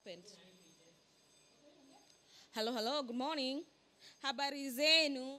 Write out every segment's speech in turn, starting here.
happened? Hello, hello, good morning. Habari zenu?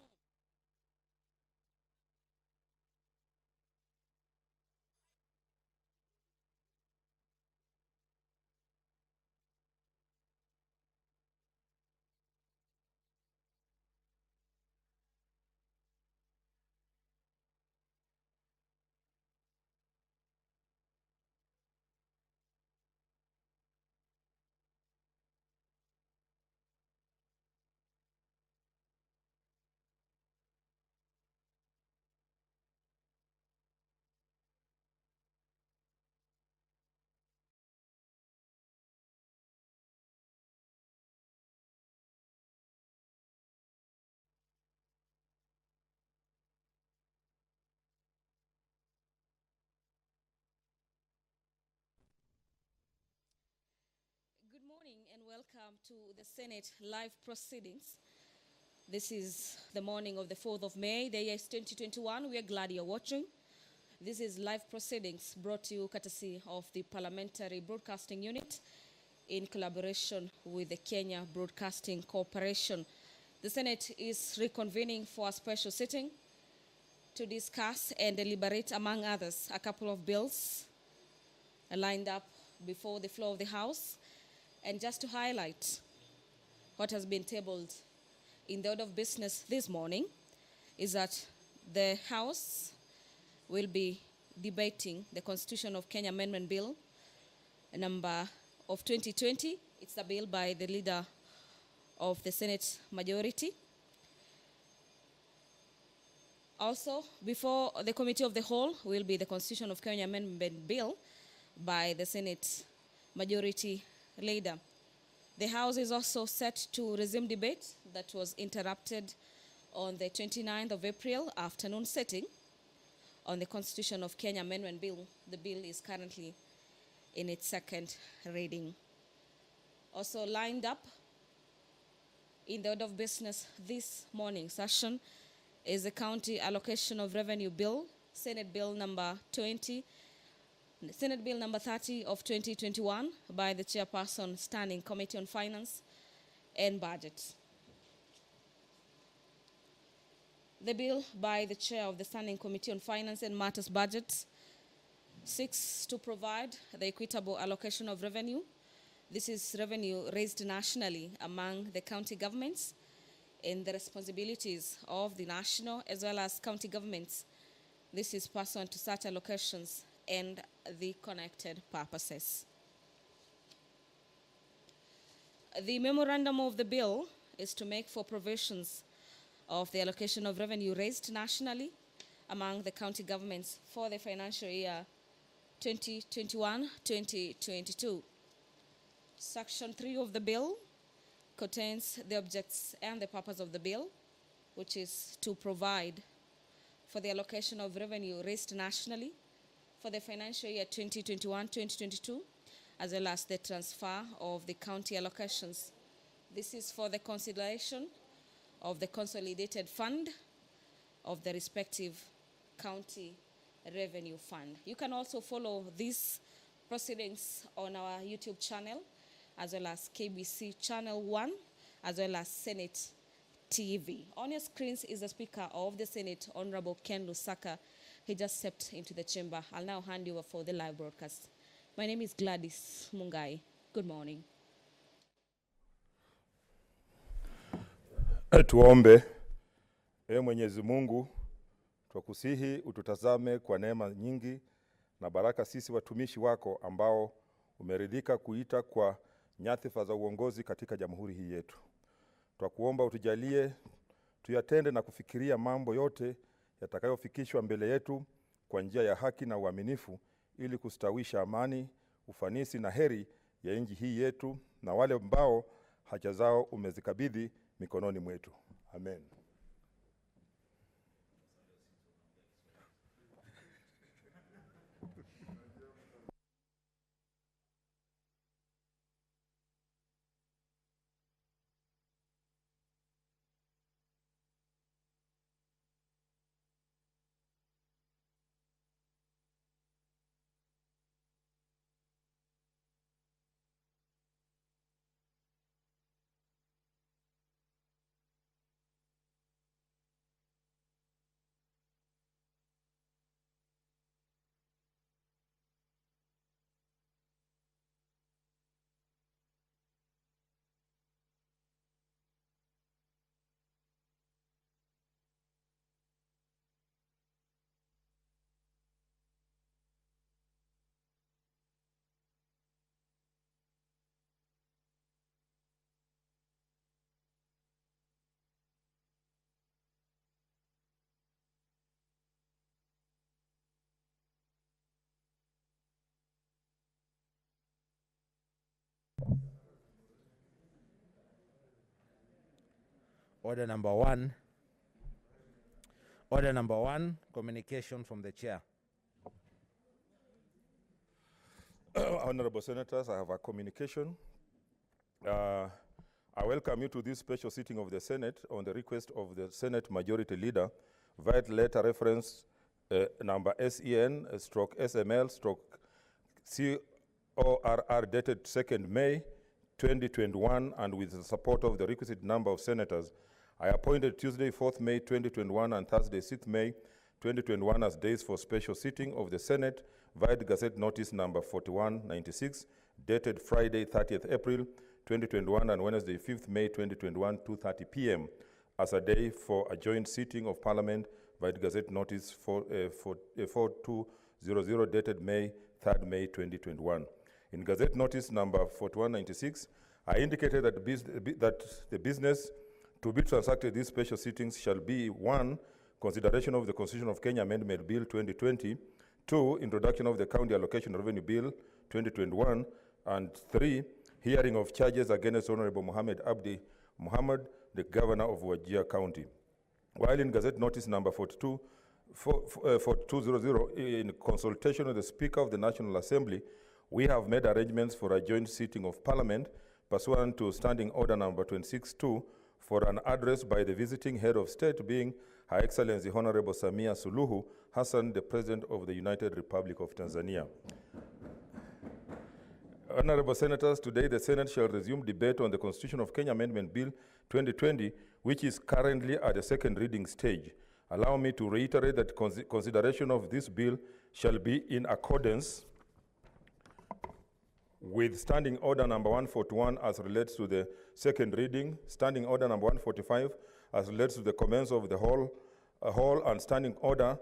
Good morning and welcome to the Senate live proceedings. This is the morning of the 4th of May, the year is 2021. We are glad you're watching. This is live proceedings brought to you courtesy of the Parliamentary Broadcasting Unit in collaboration with the Kenya Broadcasting Corporation. The Senate is reconvening for a special sitting to discuss and deliberate, among others, a couple of bills lined up before the floor of the House. And just to highlight what has been tabled in the order of business this morning is that the House will be debating the Constitution of Kenya Amendment Bill number of 2020. It's a bill by the leader of the Senate majority. Also, before the Committee of the Whole will be the Constitution of Kenya Amendment Bill by the Senate majority leader. The House is also set to resume debate that was interrupted on the 29th of April afternoon sitting on the Constitution of Kenya Amendment Bill. The bill is currently in its second reading. Also lined up in the order of business this morning session is the County Allocation of Revenue Bill, Senate Bill number 30 of 2021 by the Chairperson Standing Committee on Finance and Budget. The bill by the Chair of the Standing Committee on Finance and Matters Budget seeks to provide the equitable allocation of revenue. This is revenue raised nationally among the county governments and the responsibilities of the national as well as county governments. This is pursuant to such allocations and the connected purposes. The memorandum of the bill is to make for provisions of the allocation of revenue raised nationally among the county governments for the financial year 2021-2022. Section 3 of the bill contains the objects and the purpose of the bill, which is to provide for the allocation of revenue raised nationally for the financial year 2021-2022, as well as the transfer of the county allocations. This is for the consideration of the consolidated fund of the respective county revenue fund. You can also follow these proceedings on our YouTube channel, as well as KBC Channel 1, as well as Senate TV. On your screens is the Speaker of the Senate, Honorable Ken Lusaka. He just stepped into the chamber. I'll now hand you over for the live broadcast. My name is Gladys Mungai. Good morning. Tuombe. Mwenyezi Mungu, twakusihi ututazame kwa neema nyingi na baraka sisi watumishi wako ambao umeridhika kuita kwa nyadhifa za uongozi katika jamhuri hii yetu. Twakuomba utujalie tuyatende na kufikiria mambo yote yatakayofikishwa mbele yetu kwa njia ya haki na uaminifu, ili kustawisha amani, ufanisi na heri ya nchi hii yetu na wale ambao haja zao umezikabidhi mikononi mwetu. Amen. Order number one. Order number one, communication from the chair. Honorable Senators, I have a communication. I welcome you to this special sitting of the Senate on the request of the Senate Majority Leader via letter reference number SEN/SML/CORR dated 2nd May 2021, and with the support of the requisite number of senators, I appointed Tuesday 4th May 2021 and Thursday 6th May 2021 as days for special sitting of the Senate via Gazette Notice number 4196 dated Friday 30th April 2021 and Wednesday 5th May 2021 2:30 p.m. as a day for a joint sitting of Parliament via Gazette Notice 4200 dated May 3rd May 2021. In Gazette Notice number 4196, I indicated that the business to be transacted these special sittings shall be: 1, consideration of the Constitution of Kenya Amendment Bill 2020, 2, introduction of the County Allocation Revenue Bill 2021, and 3, hearing of charges against Honorable Mohammed Abdi Mohammed, the Governor of Wajir County. While in Gazette Notice number 4200, in consultation with the Speaker of the National Assembly, we have made arrangements for a joint sitting of Parliament pursuant to Standing Order number 26-2 for an address by the visiting head of state, being Her Excellency Honorable Samia Suluhu Hassan, the President of the United Republic of Tanzania. Honorable Senators, today the Senate shall resume debate on the Constitution of Kenya Amendment Bill 2020, which is currently at the second reading stage. Allow me to reiterate that consideration of this bill shall be in accordance with Standing Order number 141 as relates to the second reading, Standing Order number 145 as relates to the commence of the whole, and Standing Order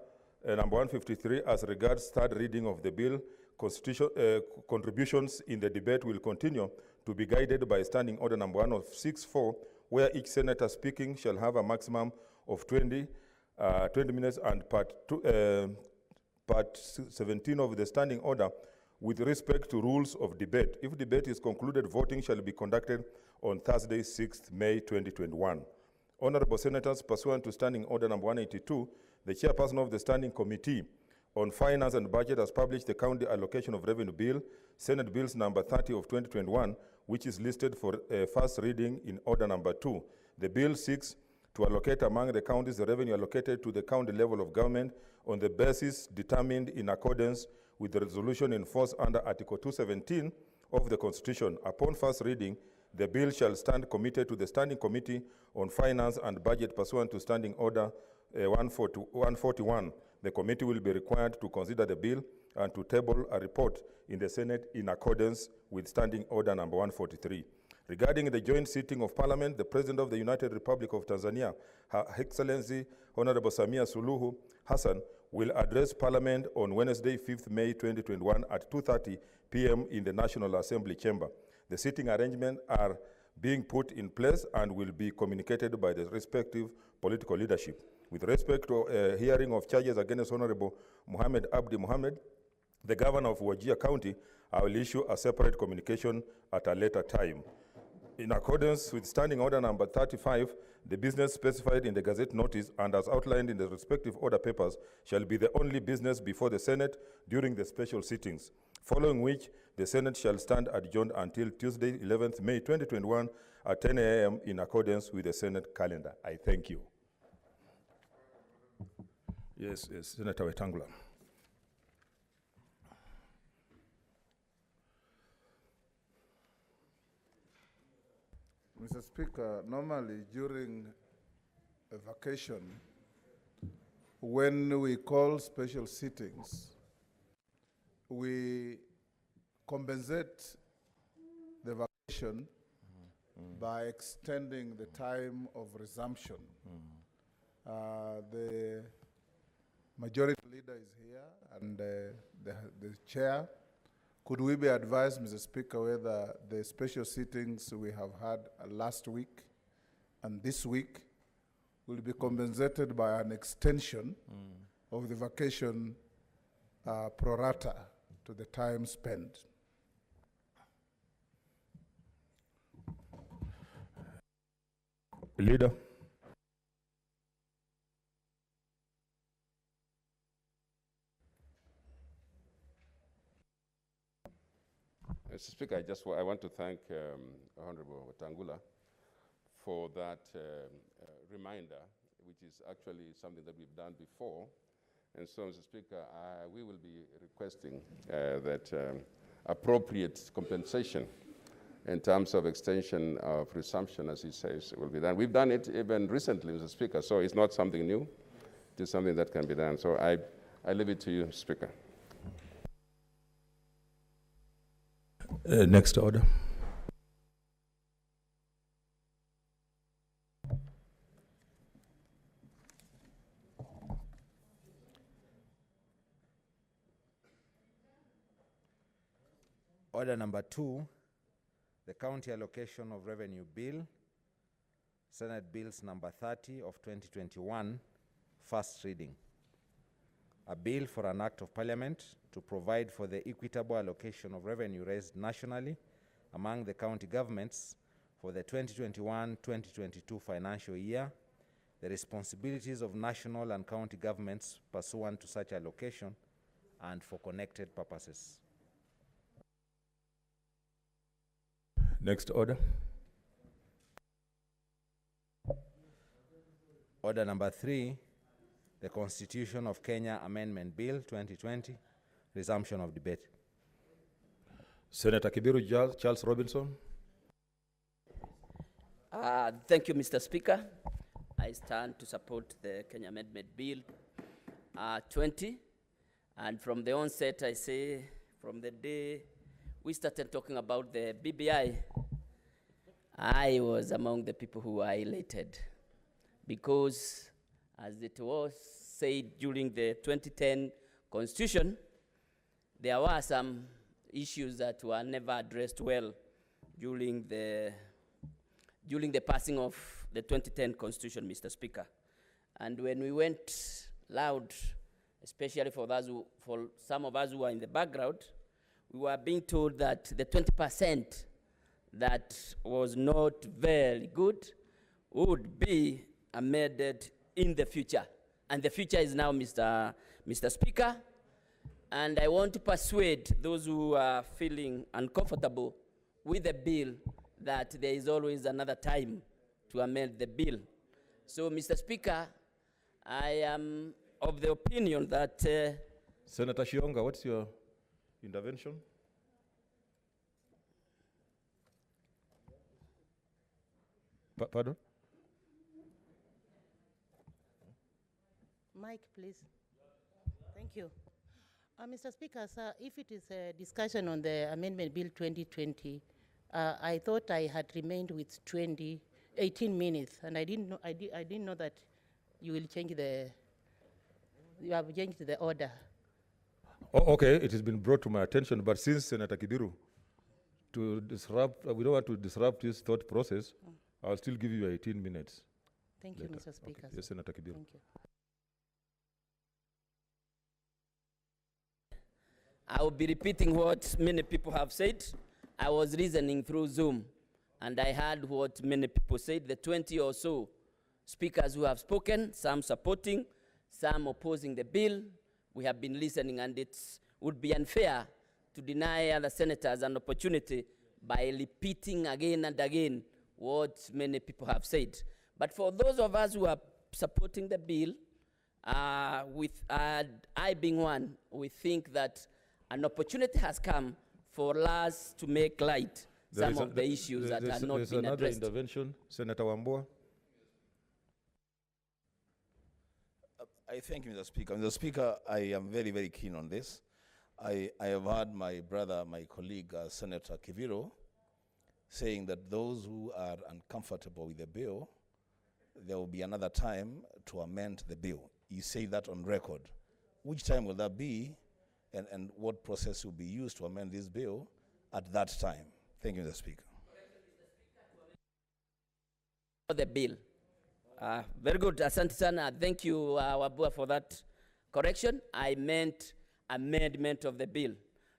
number 153 as regards third reading of the bill. Contributions in the debate will continue to be guided by Standing Order number 1064, where each senator speaking shall have a maximum of 20 minutes, and part 17 of the Standing Order with respect to rules of debate. If debate is concluded, voting shall be conducted on Thursday, 6th May 2021. Honorable Senators, pursuant to Standing Order number 182, the chairperson of the Standing Committee on Finance and Budget has published the County Allocation of Revenue Bill, Senate Bills number 30 of 2021, which is listed for first reading in Order number 2. The bill seeks to allocate among the counties the revenue allocated to the county level of government on the basis determined in accordance with the resolution in force under Article 217 of the Constitution. Upon first reading, the bill shall stand committed to the Standing Committee on Finance and Budget pursuant to Standing Order 141. The committee will be required to consider the bill and to table a report in the Senate in accordance with Standing Order number 143. Regarding the joint sitting of Parliament, the President of the United Republic of Tanzania, Her Excellency Honorable Samia Suluhu Hassan, will address Parliament on Wednesday, 5th May 2021 at 2:30 p.m. in the National Assembly chamber. The sitting arrangements are being put in place and will be communicated by the respective political leadership. With respect to hearing of charges against Honorable Mohammed Abdi Mohammed, the Governor of Wajir County, I will issue a separate communication at a later time. In accordance with Standing Order number 35, the business specified in the Gazette Notice and as outlined in the respective order papers shall be the only business before the Senate during the special sittings, following which the Senate shall stand adjourned until Tuesday, 11th May 2021 at 10 a.m. in accordance with the Senate calendar. I thank you. Yes, Senator Wetangula. Mr. Speaker, normally during a vacation, when we call special sittings, we compensate the vacation by extending the time of resumption. The majority leader is here and the chair. Could we be advised, Mr. Speaker, whether the special sittings we have had last week and this week will be compensated by an extension of the vacation pro rata to the time spent? Leader. Mr. Speaker, I want to thank Honorable Tangula for that reminder, which is actually something that we've done before. And so, Mr. Speaker, we will be requesting that appropriate compensation in terms of extension of resumption, as he says, will be done. We've done it even recently, Mr. Speaker, so it's not something new. It is something that can be done. So I leave it to you, Mr. Speaker. Next order. Order number 2, the County Allocation of Revenue Bill, Senate Bills number 30 of 2021, first reading. A bill for an act of parliament to provide for the equitable allocation of revenue raised nationally among the county governments for the 2021-2022 financial year, the responsibilities of national and county governments pursuant to such allocation, and for connected purposes. Next order. Order number 3, the Constitution of Kenya Amendment Bill 2020, resumption of debate. Senator Kibiru Charles Robinson. Thank you, Mr. Speaker. I stand to support the Kenya Amendment Bill 20. And from the onset, I say, from the day we started talking about the BBI, I was among the people who were elated because, as it was said during the 2010 Constitution, there were some issues that were never addressed well during the passing of the 2010 Constitution, Mr. Speaker. And when we went loud, especially for some of us who are in the background, we were being told that the 20% that was not very good would be amended in the future. And the future is now, Mr. Speaker. And I want to persuade those who are feeling uncomfortable with the bill that there is always another time to amend the bill. So, Mr. Speaker, I am of the opinion that... Senator Shionga, what's your intervention? Pardon? Mike, please. Thank you. Mr. Speaker, sir, if it is a discussion on the Amendment Bill 2020, I thought I had remained with 18 minutes, and I didn't know that you will change you have changed the order. Oh, okay, it has been brought to my attention, but since Senator Kibiru, we don't want to disrupt this thought process, I'll still give you 18 minutes. Thank later. you, Mr. Speaker. Okay. Yes, Senator Kibiru. Thank you. I will be repeating what many people have said. I was reasoning through Zoom, and I heard what many people said, the 20 or so speakers who have spoken, some supporting, some opposing the bill. We have been listening, and it would be unfair to deny other senators an opportunity by repeating again and again what many people have said. But for those of us who are supporting the bill, with I being one, we think that an opportunity has come for us to make light some of the issues that have not been addressed. There's another intervention, Senator Wambua. I thank you, Mr. Speaker. Mr. Speaker, I am very, very keen on this. I have heard my brother, my colleague, Senator Kiviro, saying that those who are uncomfortable with the bill, there will be another time to amend the bill. You say that on record. Which time will that be, and what process will be used to amend this bill at that time? Thank you, Mr. Speaker. The bill. Very good, Asante sana. Thank you, Wabua, for that correction. I meant amendment of the bill.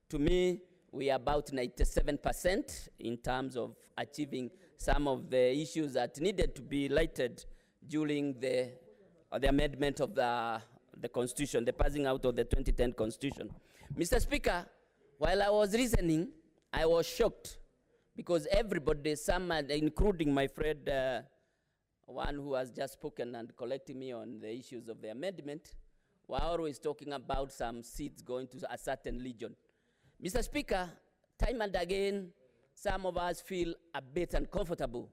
To me, we are about 97% in terms of achieving some of the issues that needed to be lighted during the amendment of the Constitution, the passing out of the 2010 Constitution. Mr. Speaker, while I was reasoning, I was shocked because everybody, some, including my friend, one who has just spoken and collecting me on the issues of the amendment, were always talking about some seats going to a certain legion. Mr. Speaker, time and again, some of us feel a bit uncomfortable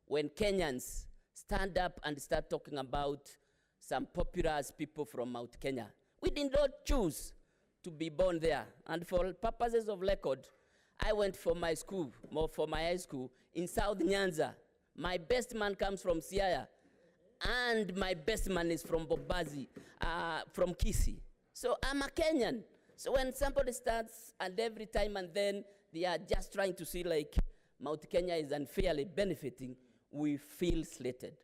when Kenyans stand up and start talking about some populous people from Mount Kenya. We did not choose to be born there. And for purposes of record, I went for my school, more for my high school, in South Nyanza. My best man comes from Siaya, and my best man is from Bobazi, from Kisii. So I'm a Kenyan. So when somebody starts, and every time and then they are just trying to see like Mount Kenya is unfairly benefiting, we feel slated.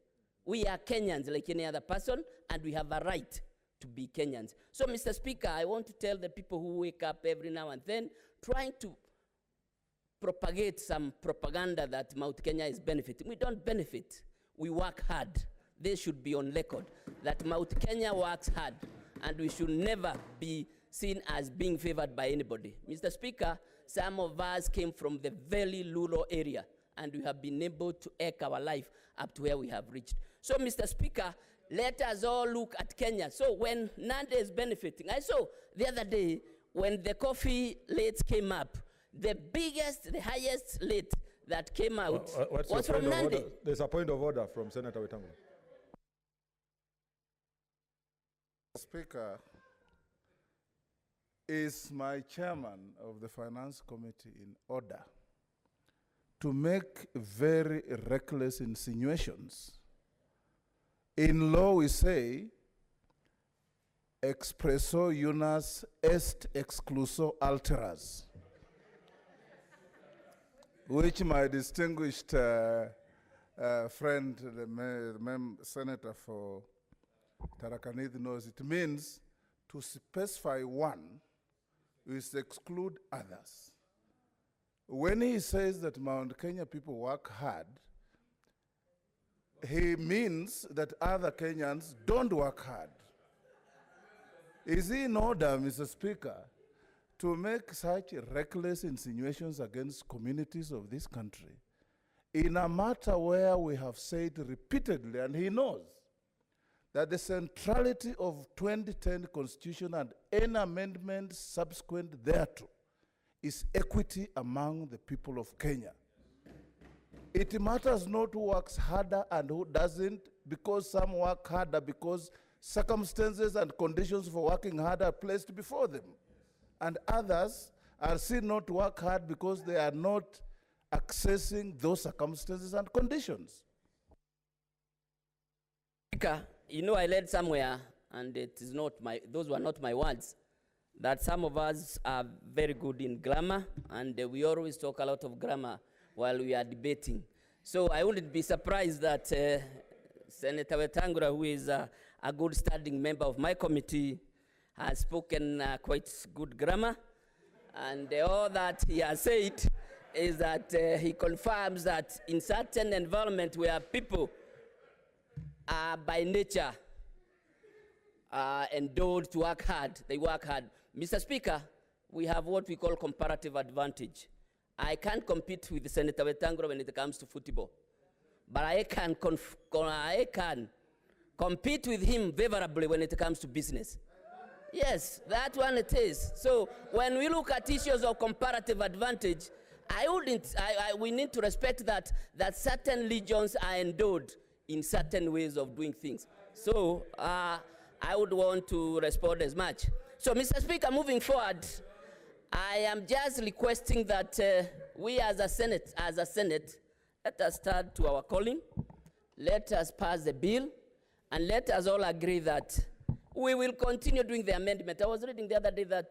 We are Kenyans like any other person, and we have a right to be Kenyans. So, Mr. Speaker, I want to tell the people who wake up every now and then trying to propagate some propaganda that Mount Kenya is benefiting. We don't benefit. We work hard. They should be on record that Mount Kenya works hard, and we should never be seen as being favored by anybody. Mr. Speaker, some of us came from the very rural area, and we have been able to eke our life up to where we have reached. So, Mr. Speaker, let us all look at Kenya. So when Nandi is benefiting, I saw the other day when the coffee rates came up, the biggest, the highest rate that came out was from Nandi. There's a point of order from Senator Wetangula. Speaker, is my chairman of the Finance Committee in order to make very reckless insinuations? In law, we say, expresso unas est excluso alteras, which my distinguished friend, the senator for Tarakanith knows. It means to specify one is to exclude others. When he says that Mount Kenya people work hard, he means that other Kenyans don't work hard. Is he in order, Mr. Speaker, to make such reckless insinuations against communities of this country in a matter where we have said repeatedly, and he knows, that the centrality of 2010 Constitution and any amendment subsequent thereto is equity among the people of Kenya. It matters not who works harder and who doesn't, because some work harder because circumstances and conditions for working harder are placed before them. And others are seen not to work hard because they are not accessing those circumstances and conditions. Speaker, you know, I read somewhere, and it is not those were not my words, that some of us are very good in grammar, and we always talk a lot of grammar while we are debating. So I wouldn't be surprised that Senator Wetangula, who is a good standing member of my committee, has spoken quite good grammar. And all that he has said is that he confirms that in certain environment where people are by nature endowed to work hard, they work hard. Mr. Speaker, we have what we call comparative advantage. I can't compete with Senator Wetangula when it comes to football, but I can compete with him favorably when it comes to business. Yes, that one it is. So when we look at issues of comparative advantage, we need to respect that certain legions are endowed in certain ways of doing things. So I would want to respond as much. So, Mr. Speaker, moving forward, I am just requesting that we as a Senate, let us start to our calling, let us pass the bill, and let us all agree that we will continue doing the amendment. I was reading the other day that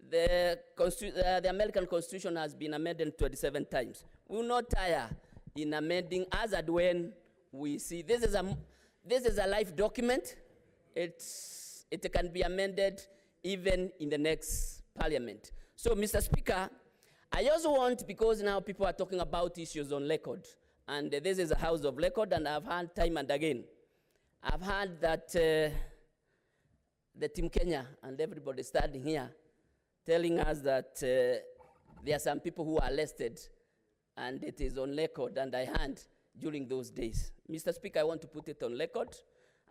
the American Constitution has been amended 27 times. We will not tire in amending as and when we see. This is a life document. It can be amended even in the next parliament. So, Mr. Speaker, I also want, because now people are talking about issues on record, and this is a house of record, and I've heard time and again, I've heard that the Team Kenya and everybody standing here telling us that there are some people who are arrested, and it is on record, and I hand during those days. Mr. Speaker, I want to put it on record,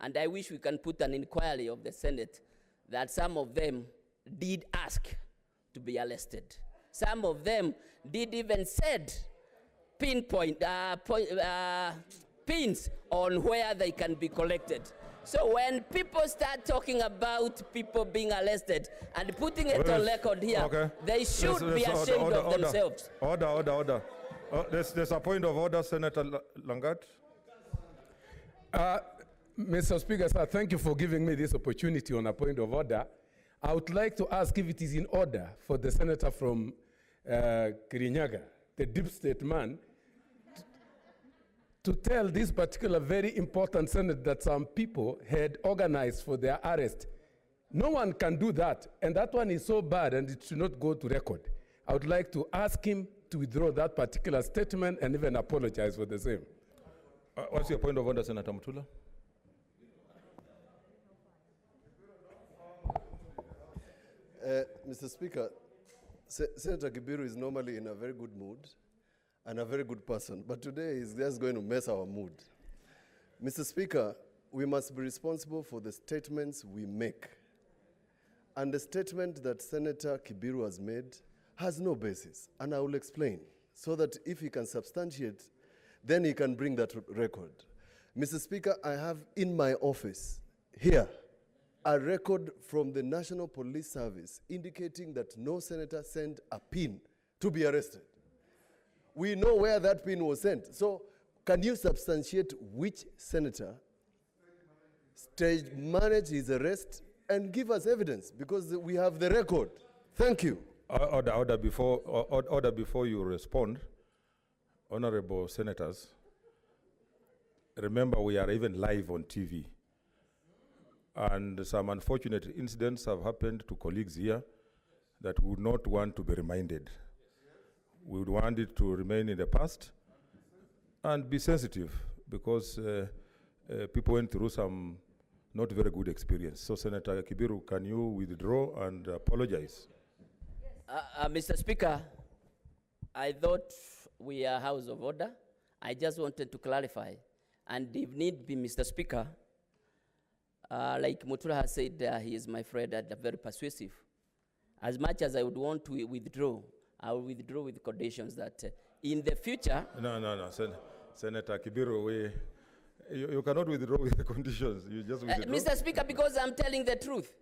and I wish we can put an inquiry of the Senate that some of them did ask to be arrested. Some of them did even said pins on where they can be collected. So when people start talking about people being arrested and putting it on record here, Okay. they should be ashamed of themselves. Order. There's a point of order, Senator Langat. Mr. Speaker, sir, thank you for giving me this opportunity on a point of order. I would like to ask if it is in order for the senator from Kirinyaga, the deep state man, to tell this particular very important Senate that some people had organized for their arrest. No one can do that, and that one is so bad and it should not go to record. I would like to ask him to withdraw that particular statement and even apologize for the same. What's your point of order, Senator Mutula? Mr. Speaker, Senator Kibiru is normally in a very good mood and a very good person, but today he's just going to mess our mood. Mr. Speaker, we must be responsible for the statements we make. And the statement that Senator Kibiru has made has no basis, and I will explain, so that if he can substantiate, then he can bring that record. Mr. Speaker, I have in my office here a record from the National Police Service indicating that no senator sent a pin to be arrested. We know where that pin was sent. So can you substantiate which senator managed his arrest and give us evidence? Because we have the record. Thank you. Order before you respond, honorable senators, remember we are even live on TV. And some unfortunate incidents have happened to colleagues here that we would not want to be reminded. We would want it to remain in the past and be sensitive, because people went through some not very good experience. So Senator Kibiru, can you withdraw and apologize? Mr. Speaker, I thought we are House of Order. I just wanted to clarify. And if need be, Mr. Speaker, like Mutula has said, he is my friend and very persuasive. As much as I would want to withdraw, I will withdraw with conditions that in the future... No. Senator Kibiru, you cannot withdraw with the conditions. You just withdraw. Mr. Speaker, because I'm telling the truth.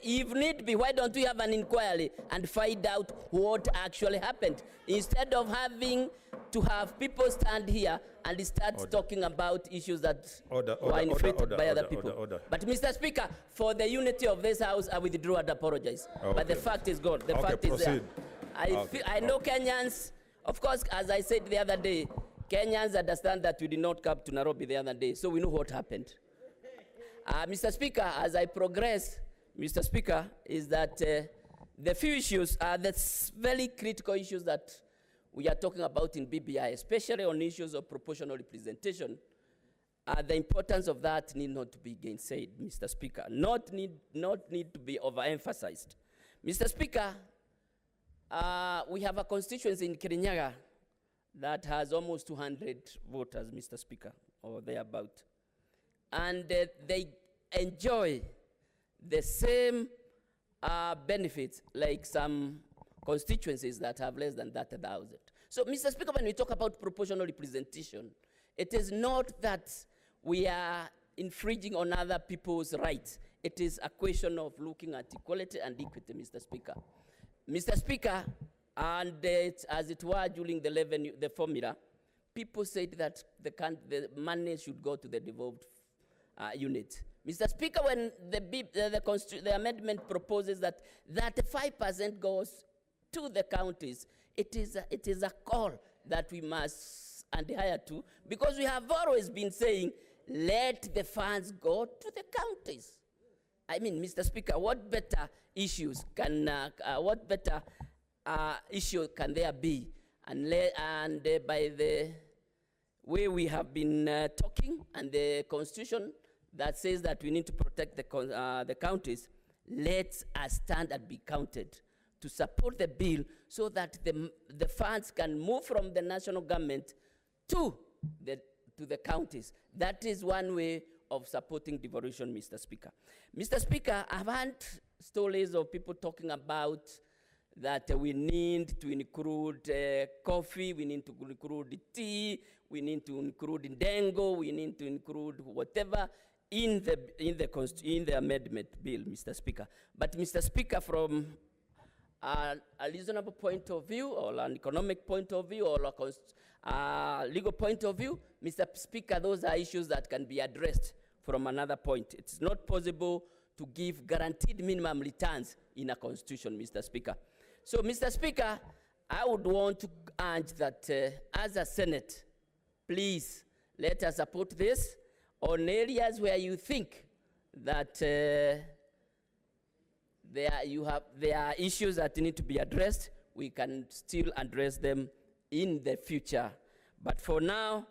If need be, why don't we have an inquiry and find out what actually happened, instead of having to have people stand here and start talking about issues that were inflated by other people. But Mr. Speaker, for the unity of this House, I withdraw and apologize. Okay. But the fact is gone. The fact is there. I know Kenyans, of course, as I said the other day, Kenyans understand that we did not come to Nairobi the other day, so we know what happened. Mr. Speaker, as I progress, Mr. Speaker, is that the few issues are the very critical issues that we are talking about in BBI, especially on issues of proportional representation. The importance of that need not to be gainsaid, Mr. Speaker, not need to be overemphasized. Mr. Speaker, we have a constituency in Kirinyaga that has almost 200 voters, Mr. Speaker, or thereabout. And they enjoy the same benefits like some constituencies that have less than 30,000. So, Mr. Speaker, when we talk about proportional representation, it is not that we are infringing on other people's rights. It is a question of looking at equality and equity, Mr. Speaker. Mr. Speaker, and as it were during the formula, people said that the money should go to the devolved unit. Mr. Speaker, when the amendment proposes that 5% goes to the counties, it is a call that we must adhere to, because we have always been saying, let the funds go to the counties. I mean, Mr. Speaker, what better issues can there be? And by the way we have been talking, and the Constitution that says that we need to protect the counties, let us stand and be counted to support the bill so that the funds can move from the national government to the counties. That is one way of supporting devolution, Mr. Speaker. Mr. Speaker, I've heard stories of people talking about that we need to include coffee, we need to include tea, we need to include ndengo, we need to include whatever in the amendment bill, Mr. Speaker. But Mr. Speaker, from a reasonable point of view, or an economic point of view, or a legal point of view, Mr. Speaker, those are issues that can be addressed from another point. It's not possible to give guaranteed minimum returns in a constitution, Mr. Speaker. So, Mr. Speaker, I would want to urge that as a Senate, please let us support this on areas where you think that there are issues that need to be addressed. We can still address them in the future. But for now,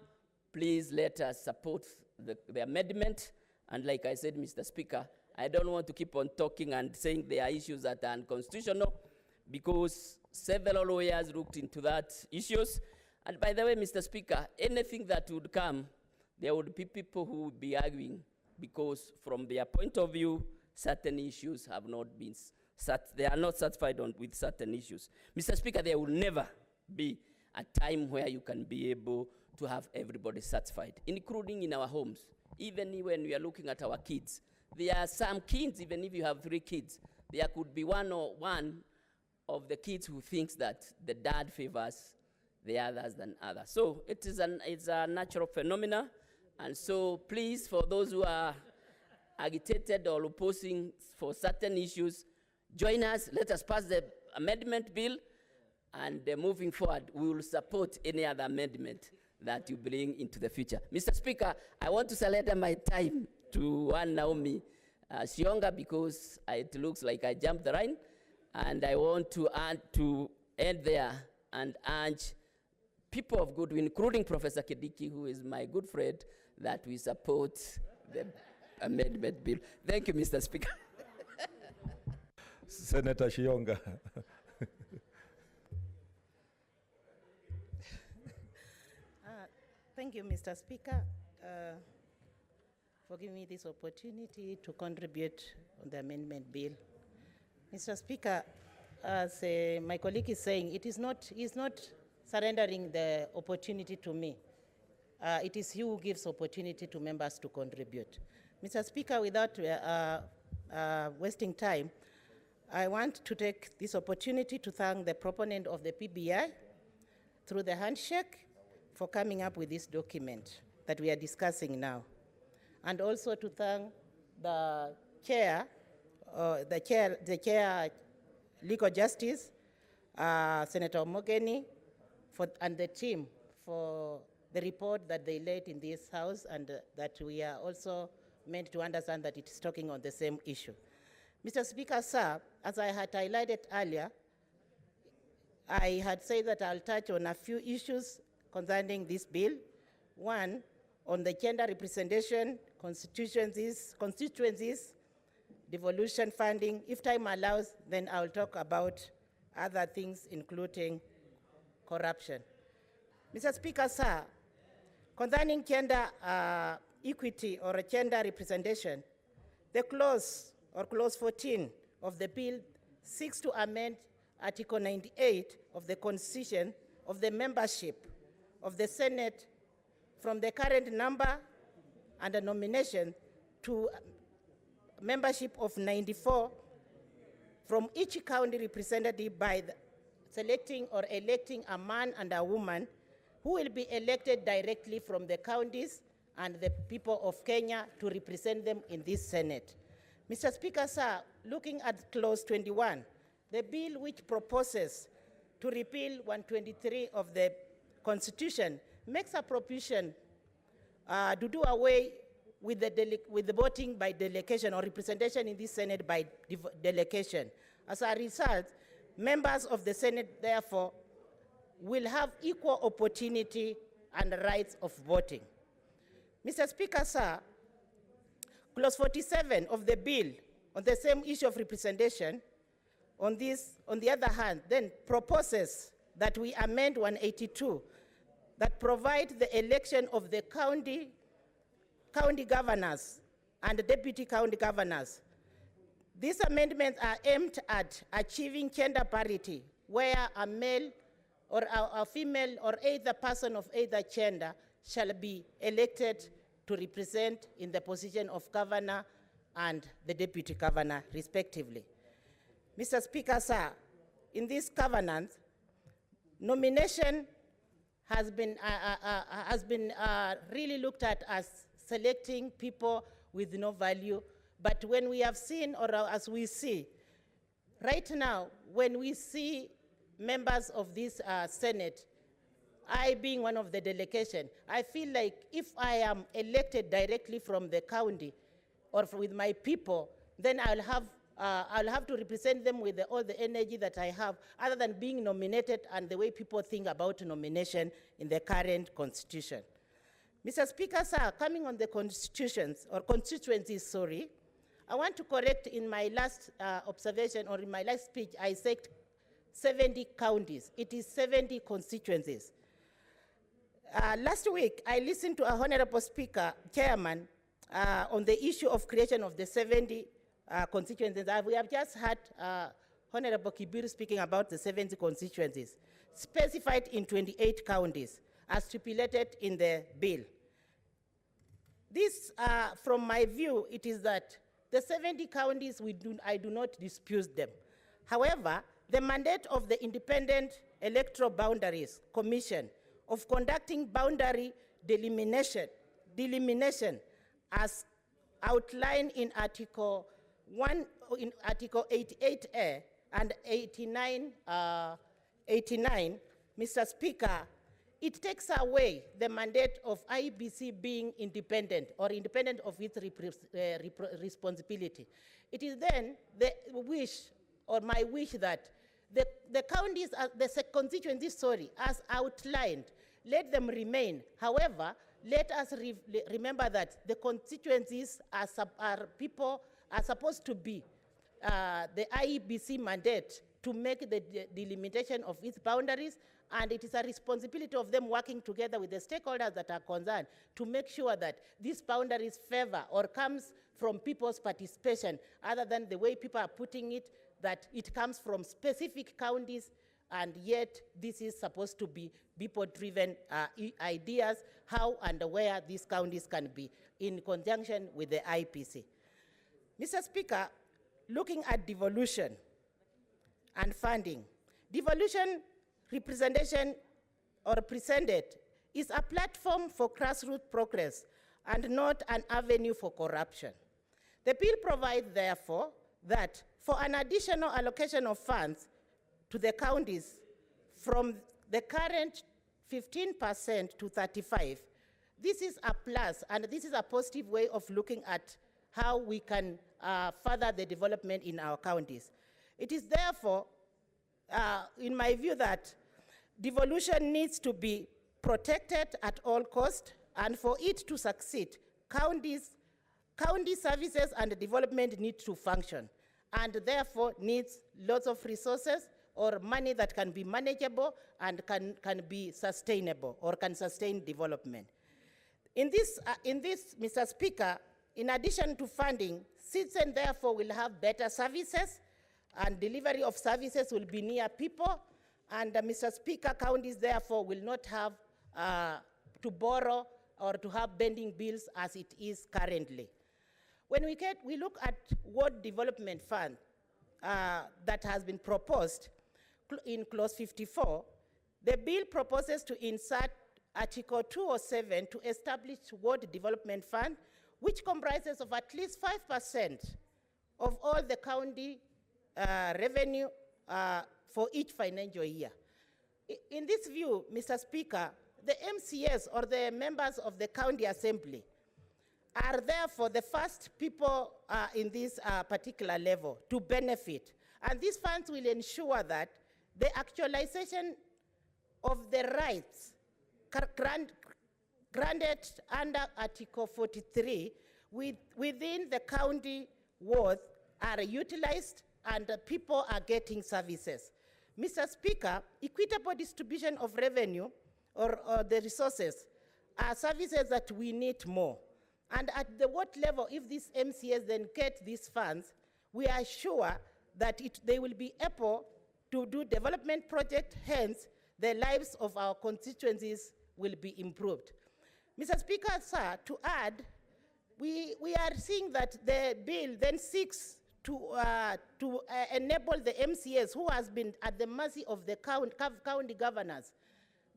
please let us support the amendment. And like I said, Mr. Speaker, I don't want to keep on talking and saying there are issues that are unconstitutional, because several lawyers looked into that issues. And by the way, Mr. Speaker, anything that would come, there would be people who would be arguing, because from their point of view, certain issues have not been, they are not satisfied with certain issues. Mr. Speaker, there will never be a time where you can be able to have everybody satisfied, including in our homes. Even when we are looking at our kids, there are some kids, even if you have 3 kids, there could be one of the kids who thinks that the dad favors the others than others. So it's a natural phenomena. And so please, for those who are agitated or opposing for certain issues, join us. Let us pass the amendment bill, and moving forward, we will support any other amendment that you bring into the future. Mr. Speaker, I want to surrender my time to one Naomi Shionga, because it looks like I jumped the line, and I want to end there and urge people of goodwill, including Professor Kidiki, who is my good friend, that we support the amendment bill. Thank you, Mr. Speaker. Senator Shionga. Thank you, Mr. Speaker, for giving me this opportunity to contribute on the amendment bill. Mr. Speaker, as my colleague is saying, he's not surrendering the opportunity to me. It is he who gives opportunity to members to contribute. Mr. Speaker, without wasting time, I want to take this opportunity to thank the proponent of the PBI through the handshake for coming up with this document that we are discussing now. And also to thank the chair, Legal Justice, Senator Mogeni, and the team for the report that they laid in this House, and that we are also meant to understand that it is talking on the same issue. Mr. Speaker, sir, as I had highlighted earlier, I had said that I'll touch on a few issues concerning this bill. One, on the gender representation, constituencies, devolution funding. If time allows, then I'll talk about other things, including corruption. Mr. Speaker, sir, concerning gender equity or gender representation, the clause 14 of the bill seeks to amend Article 98 of the Constitution of the membership of the Senate from the current number and a nomination to membership of 94 from each county representative by selecting or electing a man and a woman who will be elected directly from the counties and the people of Kenya to represent them in this Senate. Mr. Speaker, sir, looking at clause 21, the bill which proposes to repeal 123 of the Constitution makes a provision to do away with the voting by delegation or representation in this Senate by delegation. As a result, members of the Senate, therefore, will have equal opportunity and rights of voting. Mr. Speaker, sir, clause 47 of the bill on the same issue of representation on the other hand, then proposes that we amend 182 that provide the election of the county governors and deputy county governors. These amendments are aimed at achieving gender parity, where a male or a female or either person of either gender shall be elected to represent in the position of governor and the deputy governor, respectively. Mr. Speaker, sir, in this covenant, nomination has been really looked at as selecting people with no value. But when we have seen, or as we see, right now, when we see members of this Senate, I being one of the delegation, I feel like if I am elected directly from the county or with my people, then I'll have to represent them with all the energy that I have, other than being nominated and the way people think about nomination in the current constitution. Mr. Speaker, sir, coming on the constituencies, I want to correct in my last observation, or in my last speech, I said 70 counties. It is 70 constituencies. Last week, I listened to a honorable speaker, chairman, on the issue of creation of the 70 constituencies. We have just had Honorable Kibiru speaking about the 70 constituencies, specified in 28 counties, as stipulated in the bill. This, from my view, it is that the 70 counties, I do not dispute them. However, the mandate of the Independent Electoral Boundaries Commission of conducting boundary delimitation as outlined in Article 88A and 89, Mr. Speaker, it takes away the mandate of IEBC being independent or independent of its responsibility. It is then the wish, or my wish, that the counties, the constituencies, as outlined, let them remain. However, let us remember that the constituencies are supposed to be the IEBC mandate to make the delimitation of its boundaries, and it is a responsibility of them working together with the stakeholders that are concerned to make sure that these boundaries favor or comes from people's participation, other than the way people are putting it, that it comes from specific counties, and yet this is supposed to be people-driven ideas, how and where these counties can be in conjunction with the IPC. Mr. Speaker, looking at devolution and funding, devolution representation or presented is a platform for grassroots progress and not an avenue for corruption. The bill provides, therefore, that for an additional allocation of funds to the counties from the current 15% to 35%, this is a plus, and this is a positive way of looking at how we can further the development in our counties. It is therefore, in my view, that devolution needs to be protected at all costs, and for it to succeed, county services and development need to function, and therefore needs lots of resources or money that can be manageable and can be sustainable or can sustain development. In this, Mr. Speaker, in addition to funding, citizens therefore will have better services, and delivery of services will be near people, and Mr. Speaker, counties therefore will not have to borrow or to have bending bills as it is currently. When we look at ward development fund that has been proposed in clause 54, the bill proposes to insert Article 207 to establish ward development fund, which comprises of at least 5% of all the county revenue for each financial year. In this view, Mr. Speaker, the MCS, or the members of the county assembly, are therefore the first people in this particular level to benefit. And these funds will ensure that the actualization of the rights granted under Article 43 within the county wards are utilized and people are getting services. Mr. Speaker, equitable distribution of revenue or the resources are services that we need more. And at the what level, if these MCAs then get these funds, we are sure that they will be able to do development projects, hence the lives of our constituencies will be improved. Mr. Speaker, sir, to add, we are seeing that the bill then seeks to enable the MCAs who has been at the mercy of the county governors,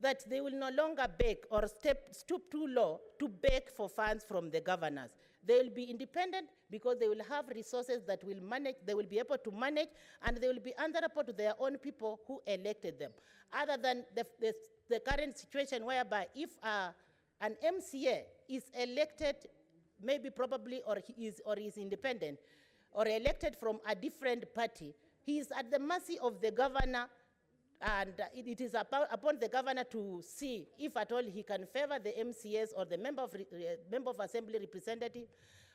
that they will no longer beg or stoop too low to beg for funds from the governors. They will be independent because they will have resources that will manage, they will be able to manage, and they will be answerable to their own people who elected them. Other than the current situation whereby if an MCA is elected, maybe probably, or is independent, or elected from a different party, he is at the mercy of the governor, and it is upon the governor to see if at all he can favor the MCAs or the member of assembly representative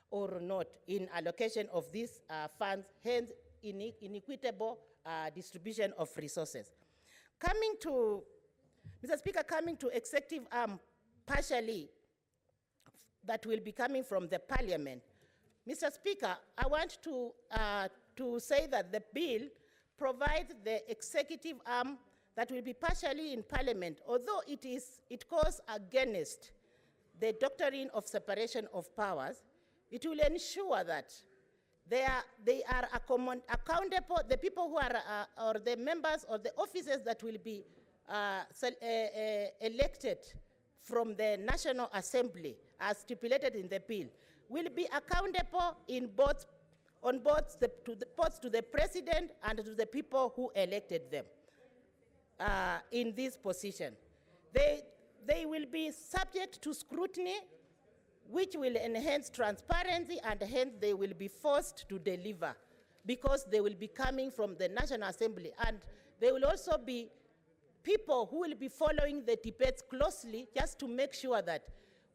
or not in allocation of these funds, hence inequitable distribution of resources. Coming to, Mr. Speaker, coming to executive arm partially that will be coming from the parliament. Mr. Speaker, I want to say that the bill provides the executive arm that will be partially in parliament, although it goes against the doctrine of separation of powers. It will ensure that they are accountable, the people who are, or the members or the officers that will be elected from the National Assembly, as stipulated in the bill, will be accountable both to the president and to the people who elected them in this position. They will be subject to scrutiny, which will enhance transparency, and hence they will be forced to deliver because they will be coming from the National Assembly. And they will also be people who will be following the debates closely just to make sure that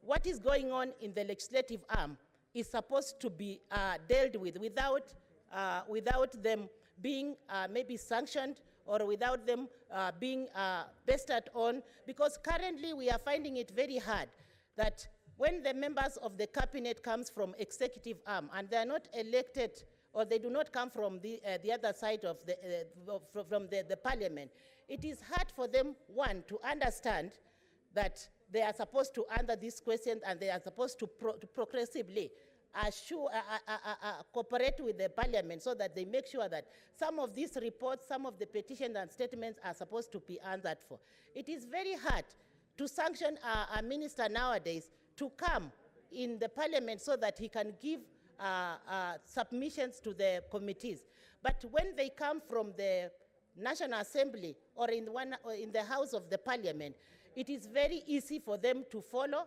what is going on in the legislative arm is supposed to be dealt with without them being maybe sanctioned or without them being bested on, because currently we are finding it very hard that when the members of the cabinet comes from executive arm and they are not elected or they do not come from the other side of the parliament, it is hard for them, one, to understand that they are supposed to answer these questions and they are supposed to progressively cooperate with the parliament so that they make sure that some of these reports, some of the petitions and statements are supposed to be answered for. It is very hard to sanction a minister nowadays to come in the parliament so that he can give submissions to the committees. But when they come from the National Assembly or in the House of the Parliament, it is very easy for them to follow.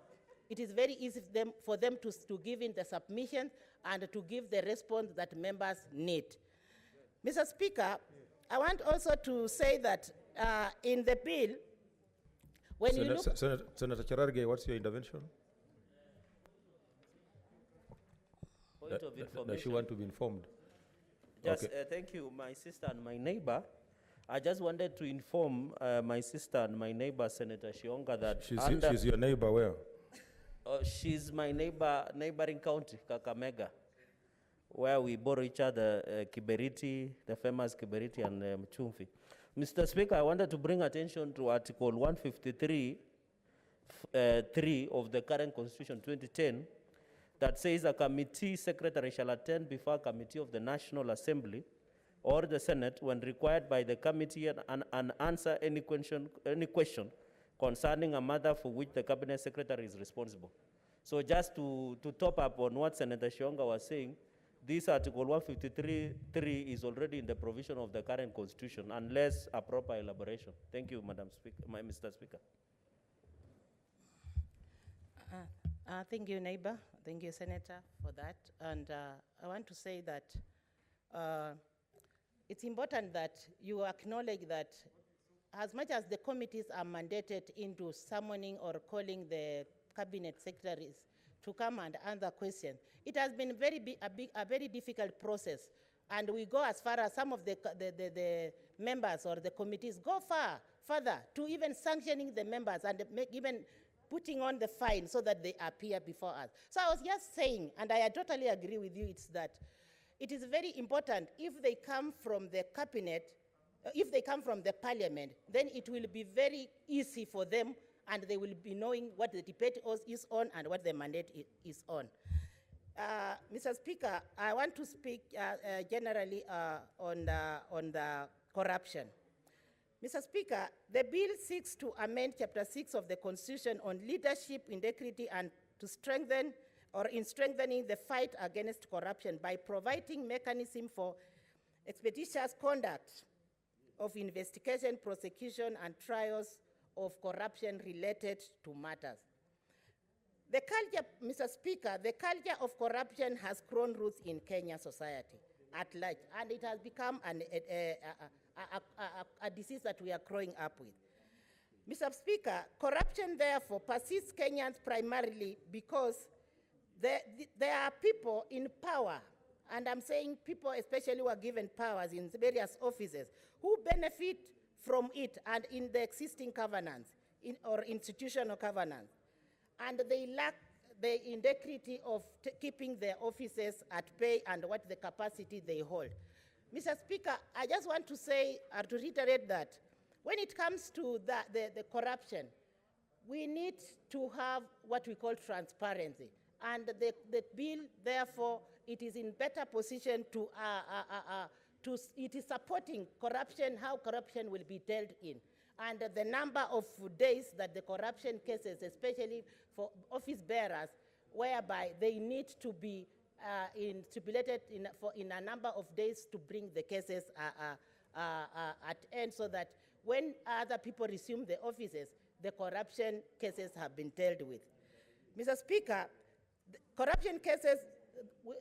It is very easy for them to give in the submission and to give the response that members need. Mr. Speaker, I want also to say that in the bill, when you look... Senator Cherargei, what's your intervention? Point of information. Does she want to be informed? Just, okay. Thank you, my sister and my neighbor. I just wanted to inform my sister and my neighbor, Senator Shionga, that she's your neighbor where? She's my neighboring county, Kakamega, where we borrow each other, Kiberiti, the famous Kiberiti and Mchumfi. Mr. Speaker, I wanted to bring attention to Article 153, 3 of the current Constitution 2010, that says a committee secretary shall attend before a committee of the National Assembly or the Senate when required by the committee and answer any question concerning a matter for which the cabinet secretary is responsible. So just to top up on what Senator Shionga was saying, this Article 153.3 is already in the provision of the current Constitution, unless a proper elaboration. Thank you, Madam Speaker, Mr. Speaker. Thank you, neighbor. Thank you, Senator, for that. And I want to say that it's important that you acknowledge that as much as the committees are mandated into summoning or calling the cabinet secretaries to come and answer questions, it has been a very difficult process and we go as far as some of the members or the committees go further to even sanctioning the members and even putting on the fine so that they appear before us. So I was just saying, and I totally agree with you, it's that it is very important if they come from the cabinet, if they come from the parliament, then it will be very easy for them and they will be knowing what the debate is on and what the mandate is on. Mr. Speaker, I want to speak generally on the corruption. Mr. Speaker, the bill seeks to amend Chapter 6 of the Constitution on leadership, integrity, and to strengthening the fight against corruption by providing mechanism for expeditious conduct of investigation, prosecution, and trials of corruption related to matters. The culture, Mr. Speaker, the culture of corruption has grown roots in Kenya society at large, and it has become a disease that we are growing up with. Mr. Speaker, corruption therefore persists Kenyans primarily because there are people in power, and I'm saying people especially who are given powers in various offices, who benefit from it and in the existing governance or institutional governance. And they lack the integrity of keeping their offices at bay and what the capacity they hold. Mr. Speaker, I just want to say, or to reiterate that, when it comes to the corruption, we need to have what we call transparency. And the bill, therefore, it is in better position it is supporting corruption, how corruption will be dealt in. And the number of days that the corruption cases, especially for office bearers, whereby they need to be stipulated in a number of days to bring the cases at end, so that when other people resume the offices, the corruption cases have been dealt with. Mr. Speaker, the corruption cases,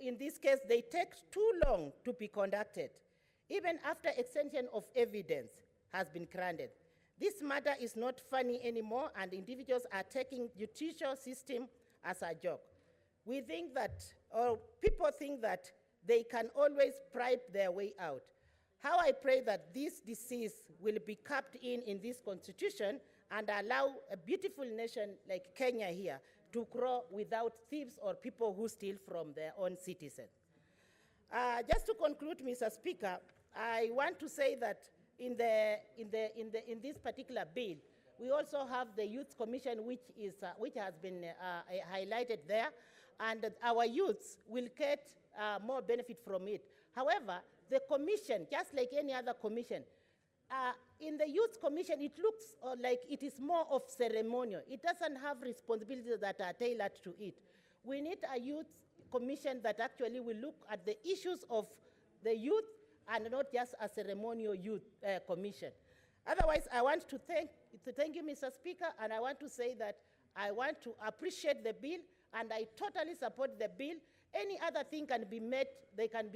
in this case, they take too long to be conducted, even after extension of evidence has been granted. This matter is not funny anymore, and individuals are taking judicial system as a joke. We think that, or people think that they can always bribe their way out. How I pray that this disease will be capped in this constitution and allow a beautiful nation like Kenya here to grow without thieves or people who steal from their own citizens. Just to conclude, Mr. Speaker, I want to say that in this particular bill, we also have the Youth Commission, which has been highlighted there, and our youths will get more benefit from it. However, the commission, just like any other commission, in the Youth Commission, it looks like it is more of ceremonial. It doesn't have responsibilities that are tailored to it. We need a Youth Commission that actually will look at the issues of the youth and not just a ceremonial youth commission. Otherwise, I want to thank you, Mr. Speaker, and I want to say that I want to appreciate the bill, and I totally support the bill. Any other thing can be made, it can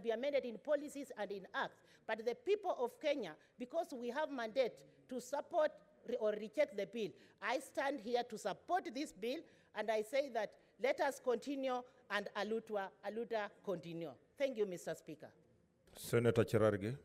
be amended in policies and in acts. But the people of Kenya, because we have mandate to support or reject the bill, I stand here to support this bill, and I say that let us continue and aluta continue. Thank you, Mr. Speaker. Senator Cherargei.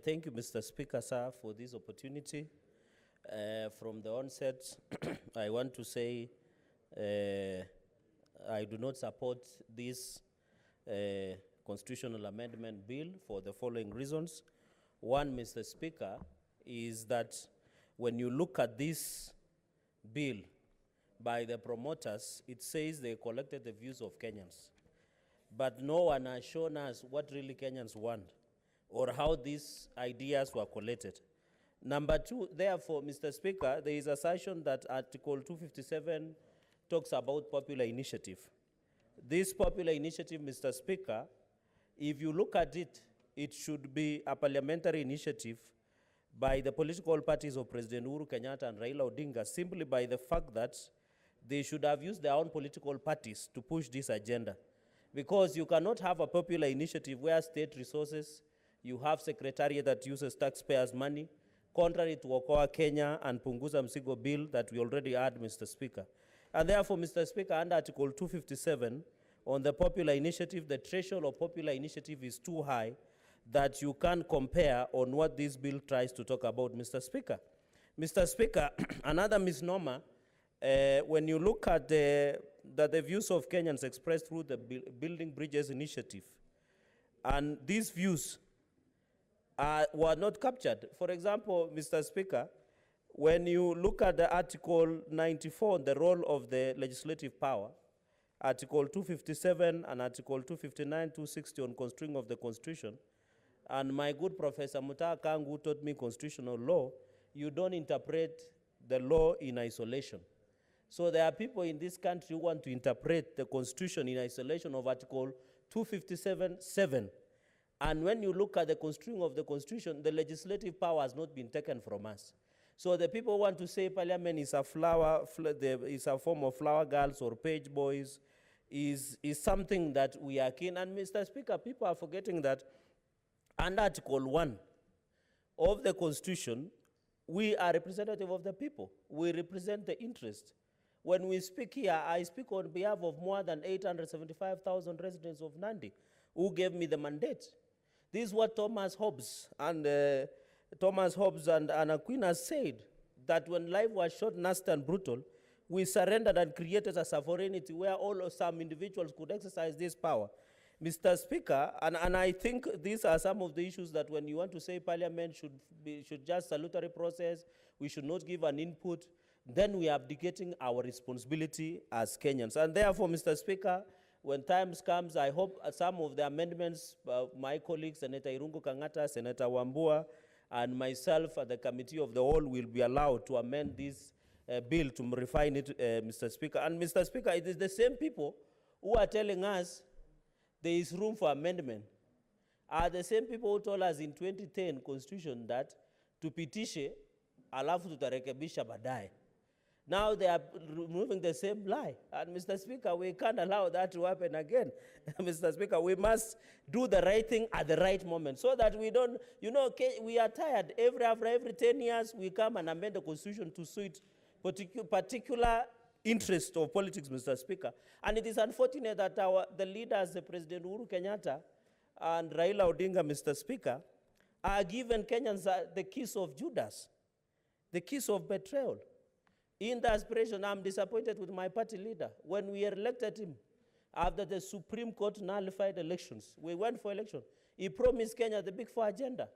Thank you, Mr. Speaker, sir, for this opportunity. From the onset, I want to say I do not support this constitutional amendment bill for the following reasons. One, Mr. Speaker, is that when you look at this bill by the promoters, it says they collected the views of Kenyans. But no one has shown us what really Kenyans want or how these ideas were collected. Number two, therefore, Mr. Speaker, there is assertion that Article 257 talks about popular initiative. This popular initiative, Mr. Speaker, if you look at it, it should be a parliamentary initiative by the political parties of President Uhuru Kenyatta and Raila Odinga, simply by the fact that they should have used their own political parties to push this agenda. Because you cannot have a popular initiative where state resources, you have secretariat that uses taxpayers' money, contrary to Okoa Kenya and Punguza Msigo bill that we already had, Mr. Speaker. And therefore, Mr. Speaker, under Article 257, on the popular initiative, the threshold of popular initiative is too high that you can't compare on what this bill tries to talk about, Mr. Speaker. Mr. Speaker, another misnomer, when you look at the views of Kenyans expressed through the Building Bridges initiative, and these views were not captured. For example, Mr. Speaker, when you look at the Article 94, the role of the legislative power, Article 257 and Article 259, 260 on construing of the Constitution, and my good Professor Mutaha Kangu taught me constitutional law, you don't interpret the law in isolation. So there are people in this country who want to interpret the Constitution in isolation of Article 257(7). And when you look at the construing of the Constitution, the legislative power has not been taken from us. So the people want to say Parliament is a is a form of flower girls or page boys, is something that we are keen. And Mr. Speaker, people are forgetting that under Article 1 of the Constitution, we are representative of the people. We represent the interest. When we speak here, I speak on behalf of more than 875,000 residents of Nandi who gave me the mandate. This is what Thomas Hobbes and Aquinas said, that when life was short, nasty, and brutal, we surrendered and created a sovereignty where some individuals could exercise this power. Mr. Speaker, and I think these are some of the issues that when you want to say Parliament should just salutary process, we should not give an input, then we are abdicating our responsibility as Kenyans. And therefore, Mr. Speaker, when times comes, I hope some of the amendments, my colleagues, Senator Irungu Kangata, Senator Wambua, and myself at the Committee of the Whole will be allowed to amend this bill to refine it, Mr. Speaker. And Mr. Speaker, it is the same people who are telling us there is room for amendment are the same people who told us in 2010 Constitution that tupitishe alafu tutarekebisha baadaye. Now they are removing the same lie. And Mr. Speaker, we can't allow that to happen again. Mr. Speaker, we must do the right thing at the right moment so that we don't, we are tired. After every 10 years, we come and amend the Constitution to suit particular interest of politics, Mr. Speaker. And it is unfortunate that the leaders, President Uhuru Kenyatta and Raila Odinga, Mr. Speaker, are given Kenyans the kiss of Judas, the kiss of betrayal. In the aspiration, I'm disappointed with my party leader. When we elected him, after the Supreme Court nullified elections, we went for election. He promised Kenya the Big Four agenda.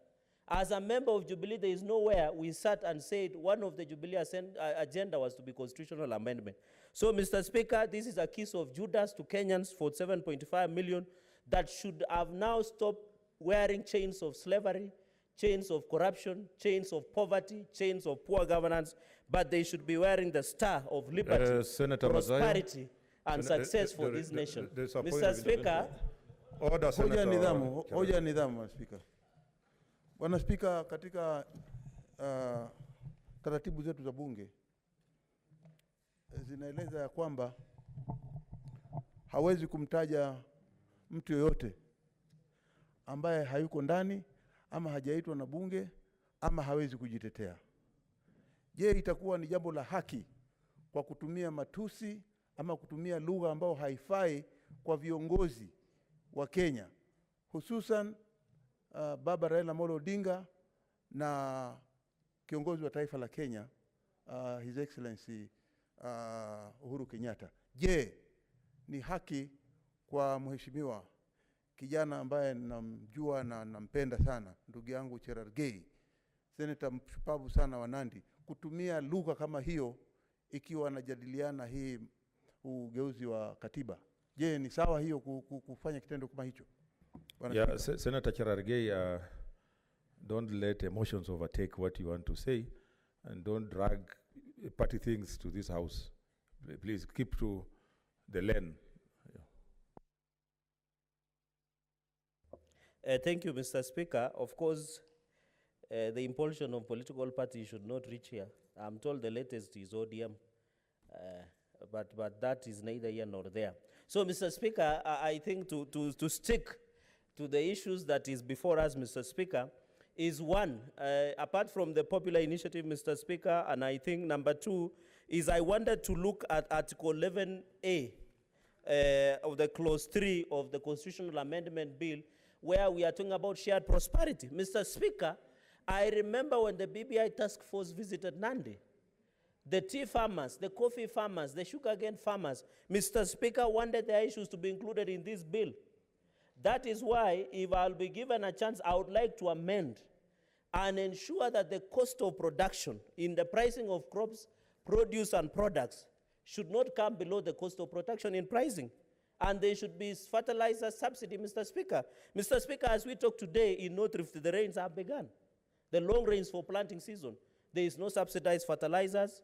As a member of Jubilee, there is nowhere we sat and said one of the Jubilee agenda was to be constitutional amendment. So, Mr. Speaker, this is a kiss of Judas to Kenyans for 7.5 million that should have now stopped wearing chains of slavery, chains of corruption, chains of poverty, chains of poor governance, but they should be wearing the star of liberty, prosperity, and success for this nation. Mr. Speaker. Order, Senator. Hoja nidhamu, Speaker. Bwana Speaker, katika taratibu zetu za bunge zinaeleza ya kwamba hawezi kumtaja mtu yoyote ambaye hayuko ndani ama hajaitwa na bunge ama hawezi kujitetea. Je, itakuwa ni jambo la haki kwa kutumia matusi ama kutumia lugha ambayo haifai kwa viongozi wa Kenya, hususan Baba Raila Amolo Odinga na kiongozi wa taifa la Kenya, His Excellency Uhuru Kenyatta? Je, ni haki kwa mheshimiwa kijana ambaye namjua na nampenda sana, ndugu yangu Cherargei, seneta mshupavu sana wa Nandi, kutumia lugha kama hiyo ikiwa anajadiliana hii ugeuzi wa katiba? Je, ni sawa hiyo kufanya kitendo kama hicho? Yeah, Senator Cherargei, don't let emotions overtake what you want to say, and don't drag party things to this house. Please keep to the lane. Thank you, Mr. Speaker. Of course, the impulsion of political parties should not reach here. I'm told the latest is ODM. but that is neither here nor there. So, Mr. Speaker, I think to stick to the issues that is before us, Mr. Speaker, is one, apart from the popular initiative, Mr. Speaker, and I think number two is I wanted to look at Article 11A of the Clause 3 of the Constitutional Amendment Bill, where we are talking about shared prosperity. Mr. Speaker, I remember when the BBI task force visited Nandi, the tea farmers, the coffee farmers, the sugarcane farmers, Mr. Speaker, wanted their issues to be included in this bill. That is why, if I'll be given a chance, I would like to amend and ensure that the cost of production in the pricing of crops, produce, and products should not come below the cost of production in pricing. And there should be fertilizer subsidy, Mr. Speaker. Mr. Speaker, as we talk today in North Rift, the rains have begun. The long rains for planting season. There is no subsidized fertilizers.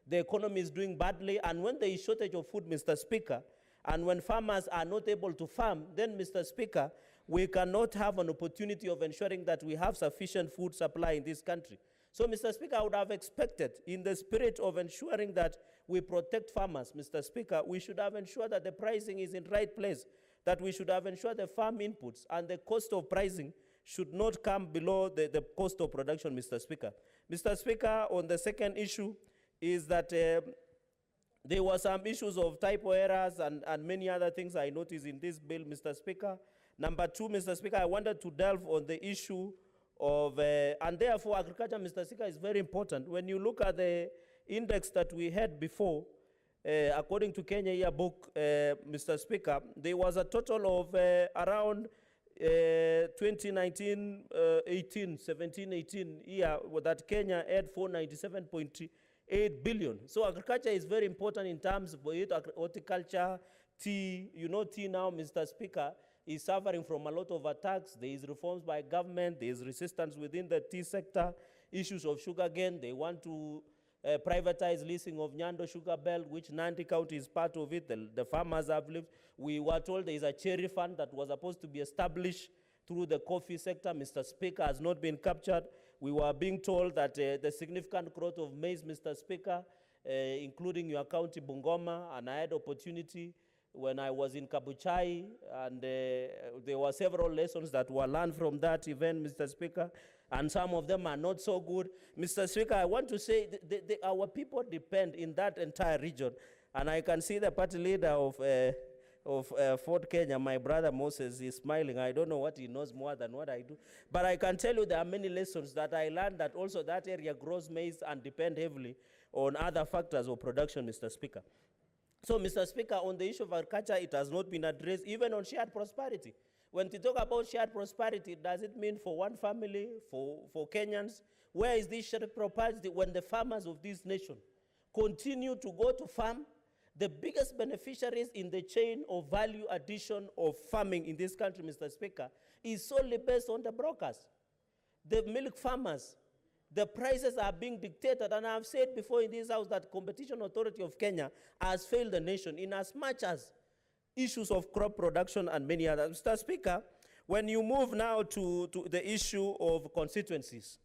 The economy is doing badly. And when there is shortage of food, Mr. Speaker, and when farmers are not able to farm, then, Mr. Speaker, we cannot have an opportunity of ensuring that we have sufficient food supply in this country. So, Mr. Speaker, I would have expected, in the spirit of ensuring that we protect farmers, Mr. Speaker, we should have ensured that the pricing is in the right place, that we should have ensured the farm inputs and the cost of pricing should not come below the cost of production, Mr. Speaker. Mr. Speaker, on the second issue is that there were some issues of typo errors and many other things I noticed in this bill, Mr. Speaker. Number two, Mr. Speaker, I wanted to delve on the issue of, and therefore agriculture, Mr. Speaker, is very important. When you look at the index that we had before, according to Kenya Yearbook, Mr. Speaker, there was a total of around 2019, 17-18 year that Kenya had 497.8 billion. So agriculture is very important in terms of horticulture, tea. You know, tea now, Mr. Speaker, is suffering from a lot of attacks. There is reforms by government. There is resistance within the tea sector. Issues of sugarcane. They want to privatize leasing of Nyando Sugar Belt, which Nandi County is part of it. The farmers have lived. We were told there is a cherry fund that was supposed to be established through the coffee sector. Mr. Speaker, has not been captured. We were being told that the significant growth of maize, Mr. Speaker, including your county, Bungoma, and I had opportunity when I was in Kabuchai, and there were several lessons that were learned from that event, Mr. Speaker, and some of them are not so good. Mr. Speaker, I want to say our people depend in that entire region, and I can see the party leader of Fort Kenya, my brother Moses, is smiling. I don't know what he knows more than what I do, but I can tell you there are many lessons that I learned, that also that area grows maize and depend heavily on other factors of production, Mr. Speaker. So, Mr. Speaker, on the issue of agriculture, it has not been addressed, even on shared prosperity. When we talk about shared prosperity, does it mean for one family, for Kenyans? Where is this shared prosperity when the farmers of this nation continue to go to farm? The biggest beneficiaries in the chain of value addition of farming in this country, Mr. Speaker, is solely based on the brokers. The milk farmers, the prices are being dictated, and I've said before in this house that Competition Authority of Kenya has failed the nation in as much as issues of crop production and many others. Mr. Speaker, when you move now to the issue of constituencies,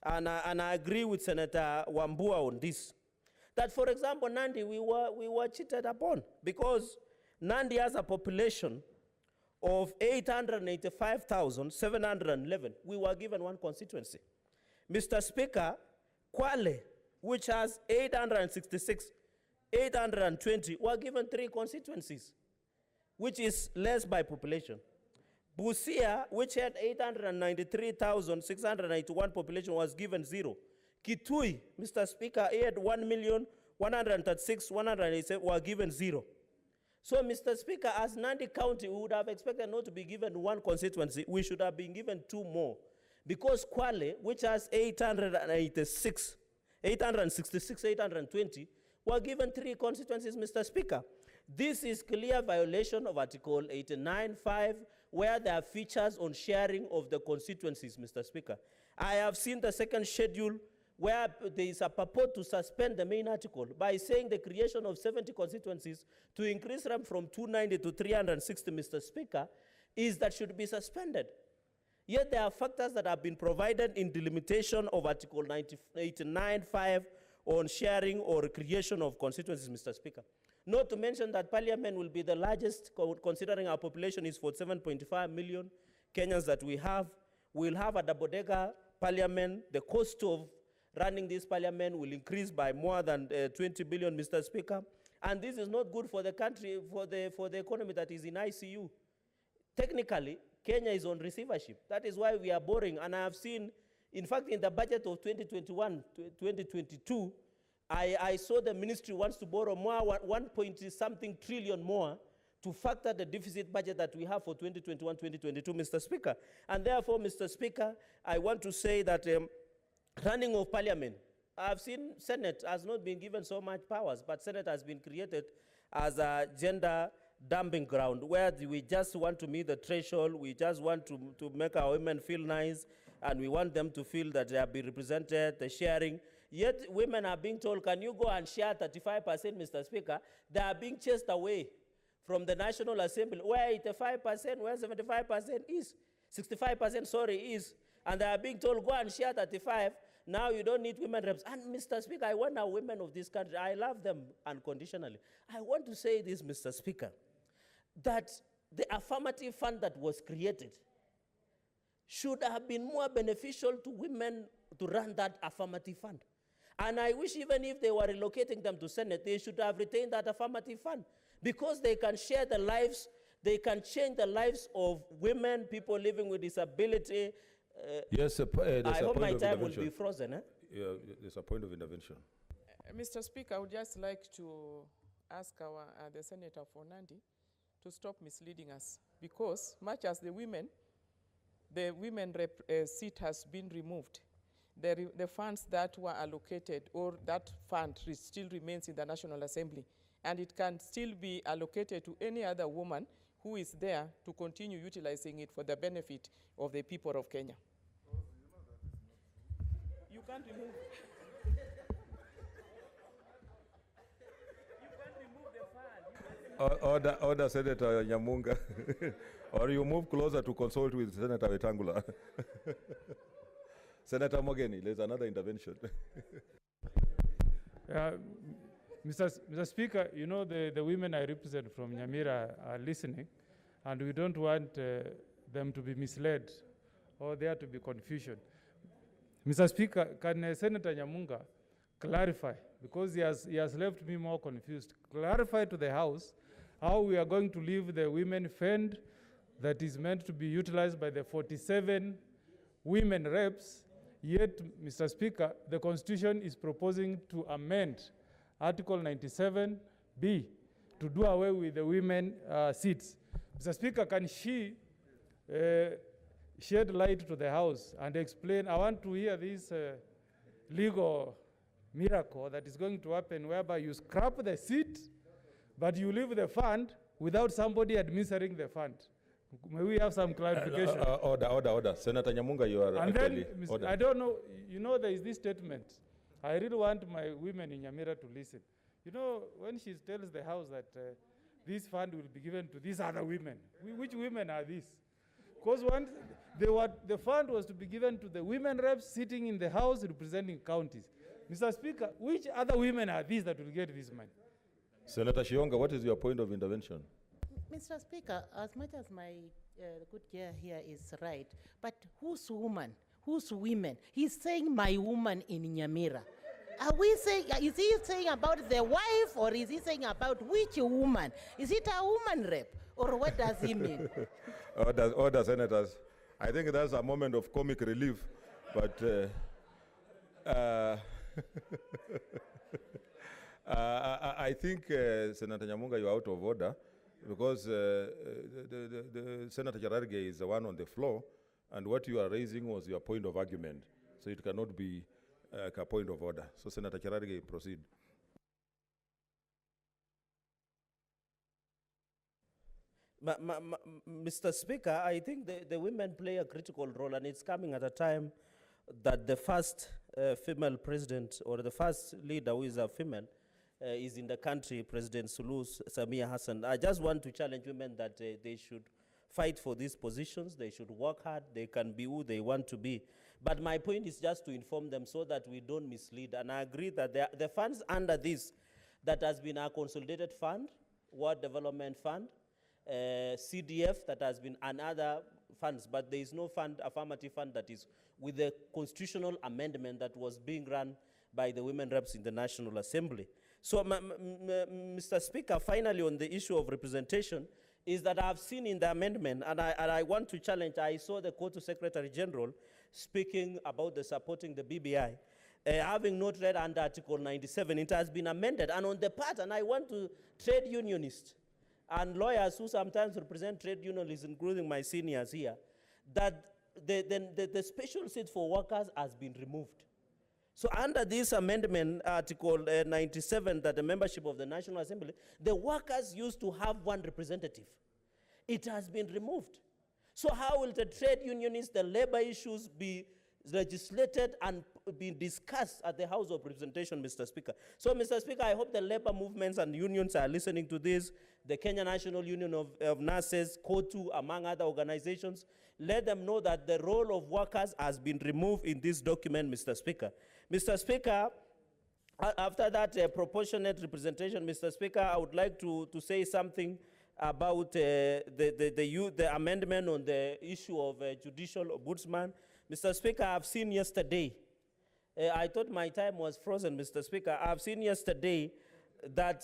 and I agree with Senator Wambua on this, that, for example, Nandi, we were cheated upon, because Nandi has a population of 885,711. We were given one constituency. Mr. Speaker, Kwale, which has 820, were given 3 constituencies, which is less by population. Busia, which had 893,691 population, was given 0. Kitui, Mr. Speaker, had 1,136,187, were given 0. So, Mr. Speaker, as Nandi County, we would have expected not to be given 1 constituency. We should have been given 2 more. Because Kwale, which has 820, were given 3 constituencies, Mr. Speaker. This is clear violation of Article 89(5), where there are features on sharing of the constituencies, Mr. Speaker. I have seen the second schedule where there is a purport to suspend the main article by saying the creation of 70 constituencies to increase them from 290 to 360, Mr. Speaker, is that should be suspended. Yet there are factors that have been provided in delimitation of Article 89(5) on sharing or creation of constituencies, Mr. Speaker. Not to mention that Parliament will be the largest, considering our population is 47.5 million Kenyans that we have. We'll have a double-decker Parliament. The cost of running this Parliament will increase by more than 20 billion, Mr. Speaker. And this is not good for the country, for the economy that is in ICU. Technically, Kenya is on receivership. That is why we are borrowing. And I have seen, in fact, in the budget of 2021, 2022, I saw the ministry wants to borrow more, 1.something trillion more to factor the deficit budget that we have for 2021-2022, Mr. Speaker. And therefore, Mr. Speaker, I want to say that running of Parliament, I've seen Senate has not been given so much powers, but Senate has been created as a gender dumping ground where we just want to meet the threshold, we just want to make our women feel nice, and we want them to feel that they have been represented, the sharing. Yet women are being told, can you go and share 35%, Mr. Speaker? They are being chased away from the National Assembly, where 85%, where 75% is, 65%, sorry, is. And they are being told, go and share 35%. Now you don't need women reps. And Mr. Speaker, I want our women of this country, I love them unconditionally. I want to say this, Mr. Speaker, that the affirmative fund that was created should have been more beneficial to women to run that affirmative fund. And I wish even if they were relocating them to Senate, they should have retained that affirmative fund because they can share the lives, they can change the lives of women, people living with disability. Yes, I hope my time will be frozen. Yeah, there's a point of intervention. Mr. Speaker, I would just like to ask the Senator for Nandi to stop misleading us, because much as the women rep seat has been removed, the funds that were allocated, or that fund still remains in the National Assembly, and it can still be allocated to any other woman who is there to continue utilizing it for the benefit of the people of Kenya. You can't remove. Order Senator Nyamunga. Or you move closer to consult with Senator Wetangula. Senator Mogeni, there's another intervention. Mr. Speaker, you know the women I represent from Nyamira are listening, and we don't want them to be misled or there to be confusion. Mr. Speaker, can Senator Nyamunga clarify, because he has left me more confused, clarify to the House how we are going to leave the women fund that is meant to be utilized by the 47 women reps, yet, Mr. Speaker, the Constitution is proposing to amend Article 97B to do away with the women seats. Mr. Speaker, can she shed light to the House and explain? I want to hear this legal miracle that is going to happen whereby you scrap the seat, but you leave the fund without somebody administering the fund. May we have some clarification? Order. Senator Nyamunga, you are and actually... then, order. I don't know, you know, there is this statement. I really want my women in Nyamira to listen. You know, when she tells the House that this fund will be given to these other women, which women are these? Because the fund was to be given to the women reps sitting in the House representing counties. Mr. Speaker, which other women are these that will get this money? Senator Shionga, what is your point of intervention? Mr. Speaker, as much as my good chair here is right, but whose woman? Whose women? He's saying my woman in Nyamira. Are we saying, is he saying about the wife, or is he saying about which woman? Is it a woman rep, or what does he mean? Order, senators. I think that's a moment of comic relief, but I think, Senator Nyamunga, you're out of order, because the Senator Cherargei is the one on the floor, and what you are raising was your point of argument, so it cannot be a point of order. So, Senator Cherargei, proceed. Mr. Speaker, I think the women play a critical role, and it's coming at a time that the first female president, or the first leader who is a female, is in the country, President Suluhu Samia Hassan. I just want to challenge women that they should fight for these positions. They should work hard. They can be who they want to be. But my point is just to inform them so that we don't mislead. And I agree that the funds under this that has been a consolidated fund, World Development Fund, CDF that has been another funds, but there is no fund, affirmative fund that is with the constitutional amendment that was being run by the women reps in the National Assembly. So, Mr. Speaker, finally on the issue of representation, is that I've seen in the amendment, and I want to challenge, I saw the Court Secretary General speaking about the supporting the BBI. Having not read under Article 97, it has been amended, and on the part, and I want to trade unionists and lawyers who sometimes represent trade unionists, including my seniors here, that the special seat for workers has been removed. So under this amendment, Article 97, that the membership of the National Assembly, the workers used to have one representative. It has been removed. So how will the trade unionists, the labor issues be legislated and be discussed at the House of Representation, Mr. Speaker? So, Mr. Speaker, I hope the labor movements and unions are listening to this, the Kenya National Union of Nurses, COTU, among other organizations. Let them know that the role of workers has been removed in this document, Mr. Speaker. Mr. Speaker, after that proportionate representation, Mr. Speaker, I would like to say something about the amendment on the issue of judicial ombudsman. Mr. Speaker, I've seen yesterday, I thought my time was frozen, Mr. Speaker. I've seen yesterday that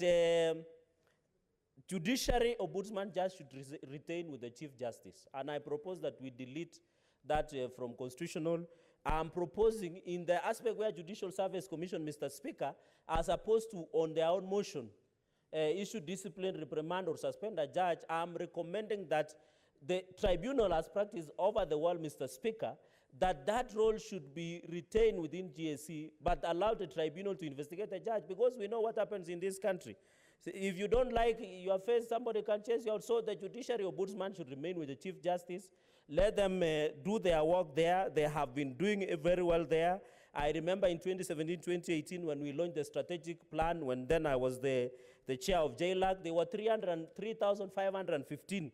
judiciary ombudsman just should retain with the Chief Justice. And I propose that we delete that from constitutional. I'm proposing in the aspect where Judicial Service Commission, Mr. Speaker, as opposed to on their own motion, issue discipline, reprimand, or suspend a judge, I'm recommending that the tribunal as practiced over the world, Mr. Speaker, that role should be retained within GSC, but allow the tribunal to investigate the judge, because we know what happens in this country. So if you don't like your face, somebody can chase you out. So the judiciary ombudsman should remain with the Chief Justice. Let them do their work there. They have been doing it very well there. I remember in 2017, 2018, when we launched the strategic plan, when then I was the chair of JLAC, there were 3,515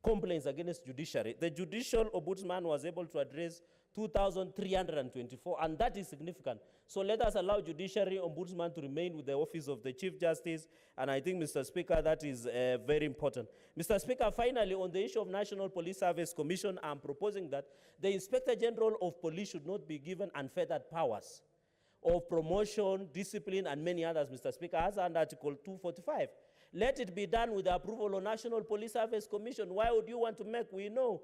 complaints against judiciary. The judicial ombudsman was able to address 2,324, and that is significant. So let us allow judiciary ombudsman to remain with the office of the Chief Justice, and I think, Mr. Speaker, that is very important. Mr. Speaker, finally, on the issue of National Police Service Commission, I'm proposing that the Inspector General of Police should not be given unfettered powers of promotion, discipline, and many others, Mr. Speaker, as under Article 245. Let it be done with the approval of National Police Service Commission. Why would you want to make? We know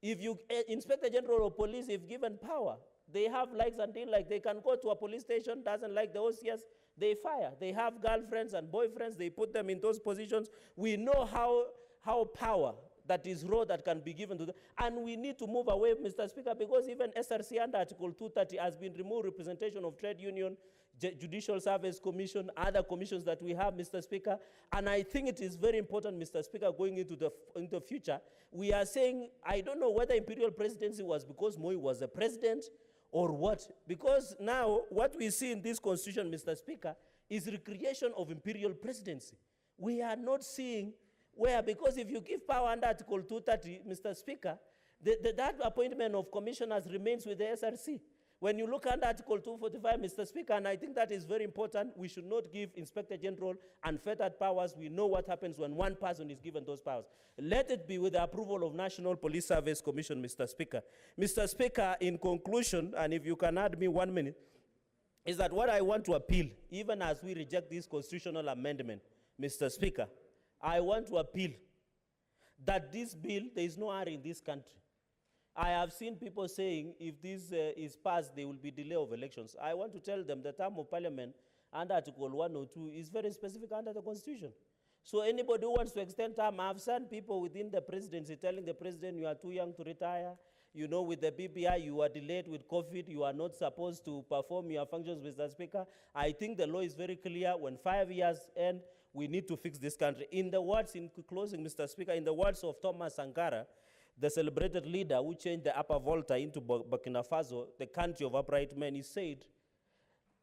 if you, Inspector General of Police, if given power, they have likes and dislikes. They can go to a police station, doesn't like the OCS, they fire. They have girlfriends and boyfriends, they put them in those positions. We know how power that is raw that can be given to them. And we need to move away, Mr. Speaker, because even SRC under Article 230 has been removed representation of trade union, Judicial Service Commission, other commissions that we have, Mr. Speaker. And I think it is very important, Mr. Speaker, going into the future. We are saying, I don't know whether imperial presidency was because Moi was a president or what. Because now what we see in this constitution, Mr. Speaker, is recreation of imperial presidency. We are not seeing where, because if you give power under Article 230, Mr. Speaker, that appointment of commissioners remains with the SRC. When you look under Article 245, Mr. Speaker, and I think that is very important, we should not give Inspector General unfettered powers. We know what happens when one person is given those powers. Let it be with the approval of National Police Service Commission, Mr. Speaker. Mr. Speaker, in conclusion, and if you can add me 1 minute, is that what I want to appeal, even as we reject this constitutional amendment, Mr. Speaker, I want to appeal that this bill, there is no hurry in this country. I have seen people saying if this is passed, there will be delay of elections. I want to tell them the term of parliament under Article 102 is very specific under the Constitution. So anybody who wants to extend term, I've seen people within the presidency telling the president you are too young to retire. You know, with the BBI, you are delayed with COVID. You are not supposed to perform your functions, Mr. Speaker. I think the law is very clear. When 5 years end, we need to fix this country. In the words, in closing, Mr. Speaker, in the words of Thomas Sankara, the celebrated leader who changed the Upper Volta into Burkina Faso, the country of upright men, he said,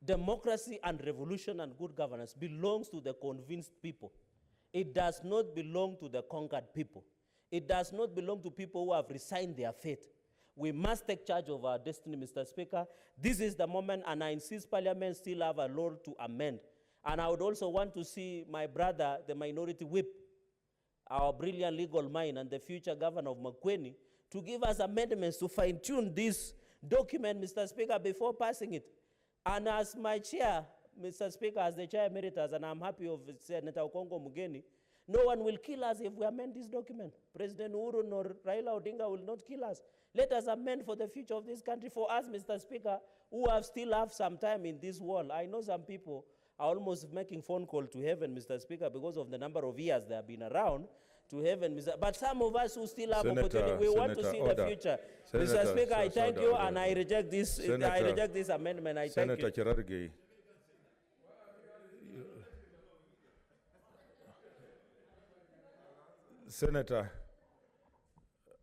democracy and revolution and good governance belongs to the convinced people. It does not belong to the conquered people. It does not belong to people who have resigned their fate. We must take charge of our destiny, Mr. Speaker. This is the moment, and I insist Parliament still have a lot to amend. And I would also want to see my brother, the Minority Whip, our brilliant legal mind and the future governor of Makueni, to give us amendments to fine-tune this document, Mr. Speaker, before passing it. And as my chair, Mr. Speaker, as the chair emeritus, and I'm happy of Senator Okongo Mugeni, no one will kill us if we amend this document. President Uhuru nor Raila Odinga will not kill us. Let us amend for the future of this country. For us, Mr. Speaker, who still have some time in this world, I know some people are almost making phone call to heaven, Mr. Speaker, because of the number of years they have been around to heaven, Mr. But some of us who still have opportunity, we want to see the future. Mr. Speaker, I thank you, and I reject this. I reject this amendment. I thank you. Senator Cherargei. Senator,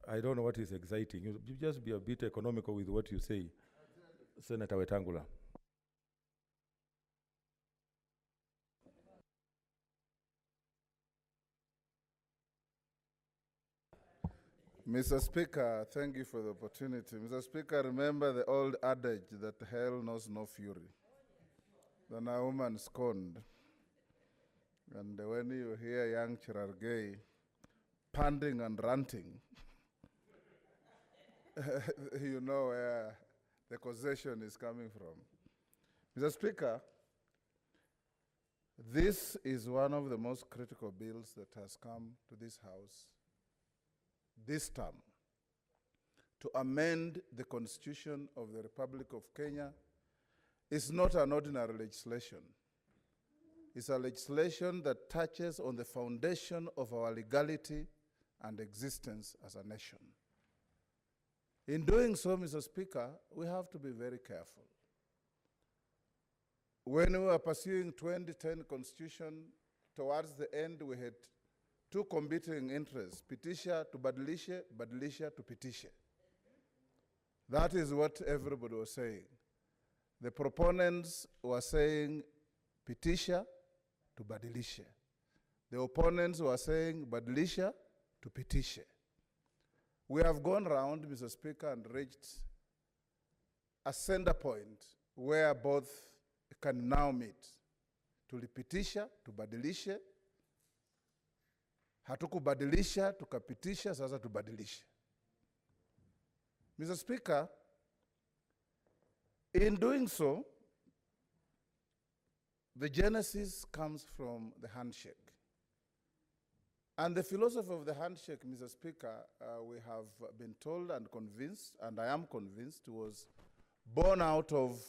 I don't know what is exciting. You just be a bit economical with what you say. Senator Wetangula. Mr. Speaker, thank you for the opportunity. Mr. Speaker, remember the old adage that hell knows no fury. Then a woman scorned. And when you hear young Cherargei panting and ranting, you know where the causation is coming from. Mr. Speaker, this is one of the most critical bills that has come to this House this term, to amend the Constitution of the Republic of Kenya. Is not an ordinary legislation. It's a legislation that touches on the foundation of our legality and existence as a nation. In doing so, Mr. Speaker, we have to be very careful. When we were pursuing 2010 Constitution, towards the end we had two competing interests, Pitisha to Badilishe, Badilisha to Pitishe. That is what everybody was saying. The proponents were saying Pitisha to Badilishe. The opponents were saying Badilisha to Pitishe. We have gone round, Mr. Speaker, and reached a center point where both can now meet. Tulipitisha, tubadilishe. Hatukubadilisha, tukapitisha, sasa tubadilishe. Mr. Speaker, in doing so, the genesis comes from the handshake. And the philosophy of the handshake, Mr. Speaker, we have been told and convinced, and I am convinced, was born out of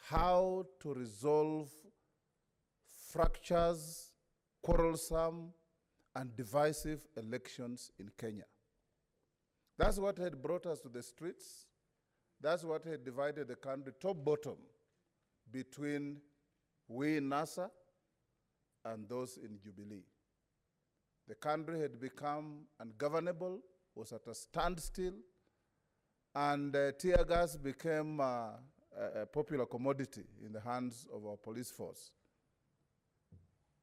how to resolve fractures, quarrelsome, and divisive elections in Kenya. That's what had brought us to the streets. That's what had divided the country top-bottom between we in NASA and those in Jubilee. The country had become ungovernable, was at a standstill, and tear gas became a popular commodity in the hands of our police force.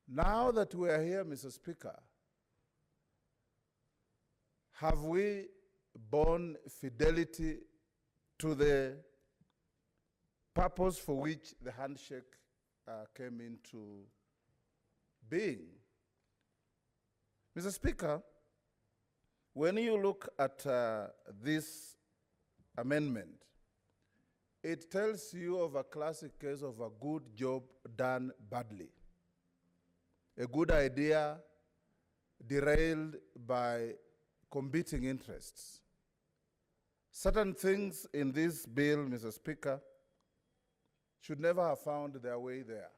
Now that we are here, Mr. Speaker, have we borne fidelity to the purpose for which the handshake came into being? Mr. Speaker, when you look at this amendment, it tells you of a classic case of a good job done badly. A good idea derailed by competing interests. Certain things in this bill, Mr. Speaker, should never have found their way there.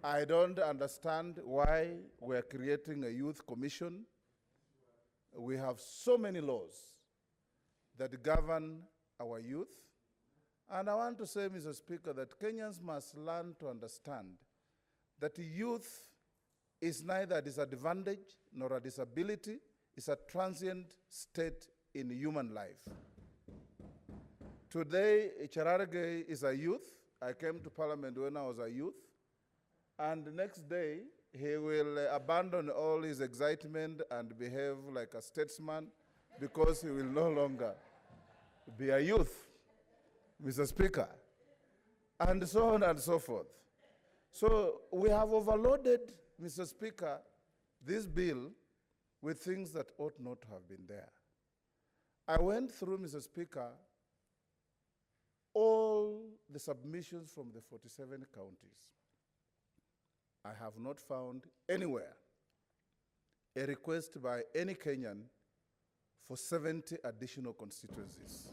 I don't understand why we're creating a youth commission. We have so many laws that govern our youth. And I want to say, Mr. Speaker, that Kenyans must learn to understand that youth is neither a disadvantage nor a disability. It's a transient state in human life. Today, Cherargei is a youth. I came to Parliament when I was a youth. And the next day, he will abandon all his excitement and behave like a statesman because he will no longer be a youth, Mr. Speaker, and so on and so forth. So we have overloaded, Mr. Speaker, this bill with things that ought not to have been there. I went through, Mr. Speaker, all the submissions from the 47 counties. I have not found anywhere a request by any Kenyan for 70 additional constituencies.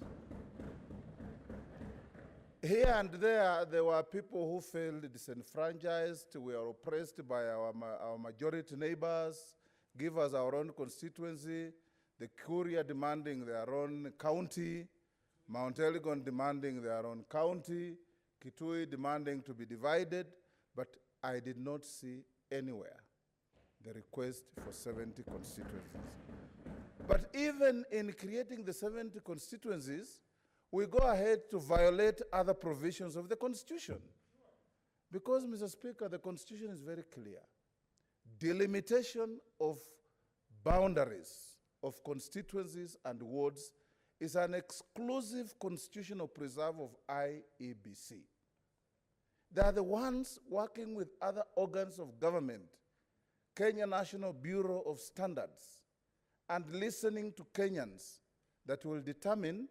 Here and there were people who felt disenfranchised. We are oppressed by our majority neighbors. Give us our own constituency. The Kuria demanding their own county. Mount Elgon demanding their own county. Kitui demanding to be divided. But I did not see anywhere the request for 70 constituencies. But even in creating the 70 constituencies, we go ahead to violate other provisions of the Constitution. Because, Mr. Speaker, the Constitution is very clear. Delimitation of boundaries of constituencies and wards is an exclusive constitutional preserve of IEBC. They are the ones working with other organs of government, Kenya National Bureau of Standards, and listening to Kenyans that will determine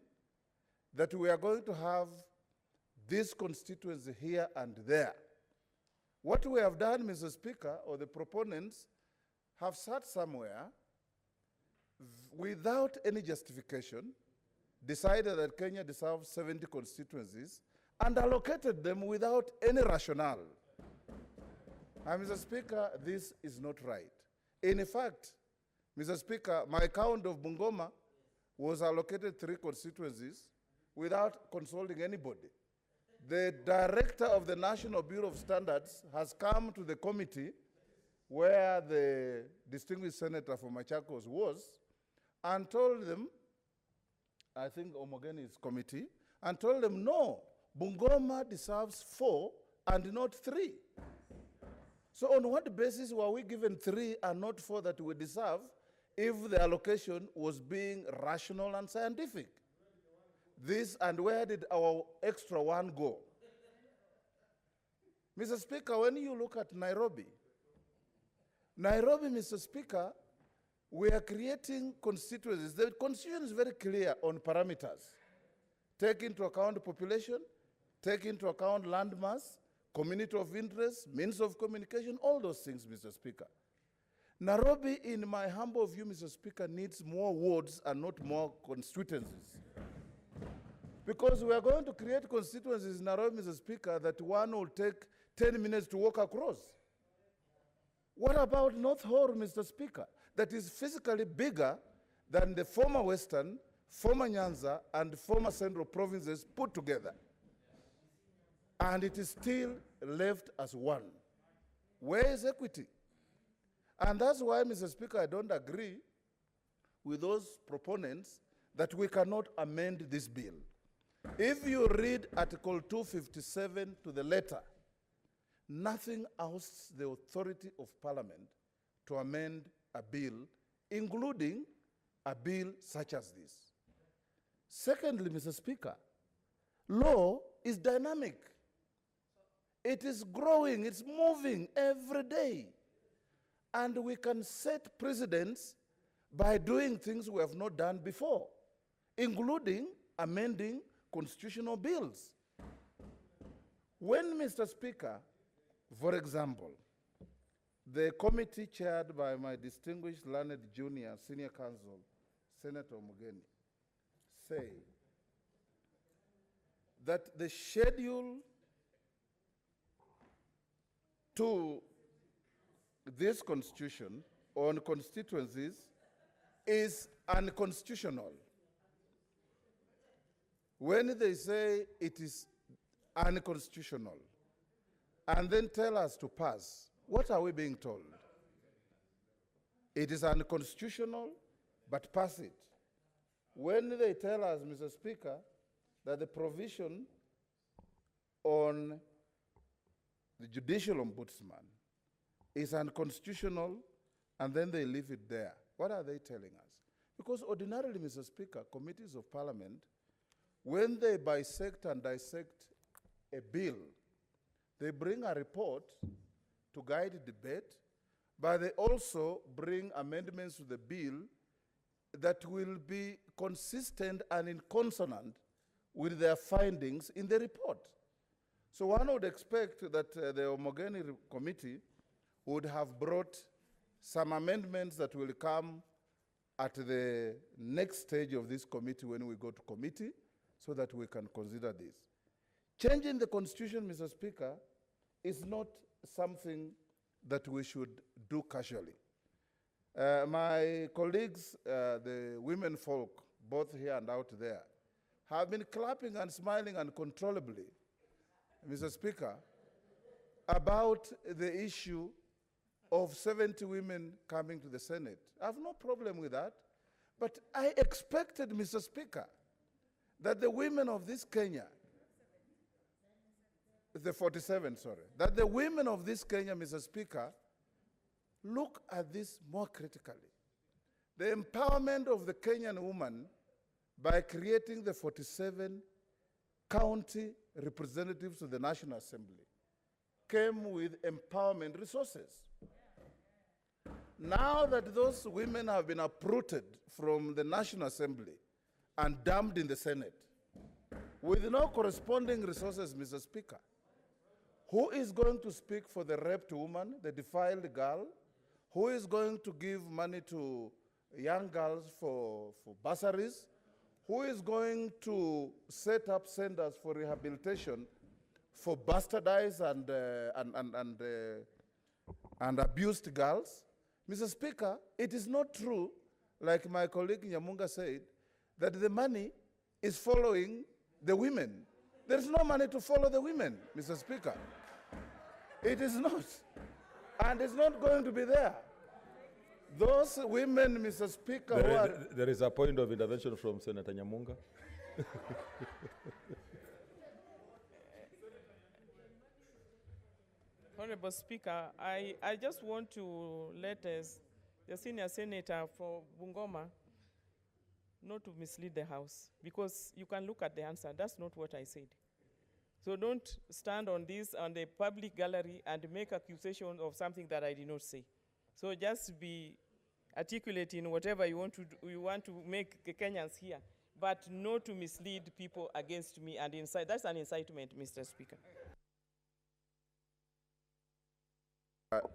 that we are going to have this constituency here and there. What we have done, Mr. Speaker, or the proponents, have sat somewhere without any justification, decided that Kenya deserves 70 constituencies, and allocated them without any rationale. And Mr. Speaker, this is not right. In fact, Mr. Speaker, my count of Bungoma was allocated 3 constituencies without consulting anybody. The director of the National Bureau of Standards has come to the committee where the distinguished senator from Machakos was and told them, I think Omogeni's committee, and told them, no, Bungoma deserves 4 and not 3. So on what basis were we given 3 and not 4 that we deserve if the allocation was being rational and scientific? This, and where did our extra 1 go? Mr. Speaker, when you look at Nairobi, Mr. Speaker, we are creating constituencies. The constitution is very clear on parameters. Take into account population, take into account land mass, community of interest, means of communication, all those things, Mr. Speaker. Nairobi, in my humble view, Mr. Speaker, needs more wards and not more constituencies. Because we are going to create constituencies in Nairobi, Mr. Speaker, that one will take 10 minutes to walk across. What about North Horr, Mr. Speaker, that is physically bigger than the former Western, former Nyanza, and former Central provinces put together? And it is still left as one. Where is equity? And that's why, Mr. Speaker, I don't agree with those proponents that we cannot amend this bill. If you read Article 257 to the letter, nothing ousts the authority of Parliament to amend a bill, including a bill such as this. Secondly, Mr. Speaker, law is dynamic. It is growing, it's moving every day. And we can set precedents by doing things we have not done before, including amending constitutional bills. When, Mr. Speaker, for example, the committee chaired by my distinguished learned junior senior counsel, Senator Omogeni, say that the schedule to this constitution on constituencies is unconstitutional. When they say it is unconstitutional and then tell us to pass, what are we being told? It is unconstitutional, but pass it. When they tell us, Mr. Speaker, that the provision on the judicial ombudsman is unconstitutional, and then they leave it there, what are they telling us? Because ordinarily, Mr. Speaker, committees of parliament, when they bisect and dissect a bill, they bring a report to guide debate, but they also bring amendments to the bill that will be consistent and in consonant with their findings in the report. So one would expect that the Homogeny Committee would have brought some amendments that will come at the next stage of this committee when we go to committee so that we can consider this. Changing the constitution, Mr. Speaker, is not something that we should do casually. My colleagues, the women folk, both here and out there, have been clapping and smiling uncontrollably, Mr. Speaker, about the issue of 70 women coming to the Senate. I have no problem with that, but I expected, Mr. Speaker, that the women of this Kenya, the 47, sorry, that the women of this Kenya, Mr. Speaker, look at this more critically. The empowerment of the Kenyan woman by creating the 47 county representatives to the National Assembly came with empowerment resources. Now that those women have been uprooted from the National Assembly and dumped in the Senate, with no corresponding resources, Mr. Speaker, who is going to speak for the raped woman, the defiled girl? Who is going to give money to young girls for bursaries? Who is going to set up centers for rehabilitation for bastardized and abused girls? Mr. Speaker, it is not true, like my colleague Nyamunga said, that the money is following the women. There is no money to follow the women, Mr. Speaker. It is not. And it's not going to be there. Those women, Mr. Speaker, there is a point of intervention from Senator Nyamunga. Honorable Speaker, I just want to let us, the senior senator for Bungoma, not to mislead the House, because you can look at the answer. That's not what I said. So don't stand on this, on the public gallery, and make accusations of something that I did not say. So just be articulate in whatever you want to make the Kenyans hear, but not to mislead people against me and incite. That's an incitement, Mr. Speaker.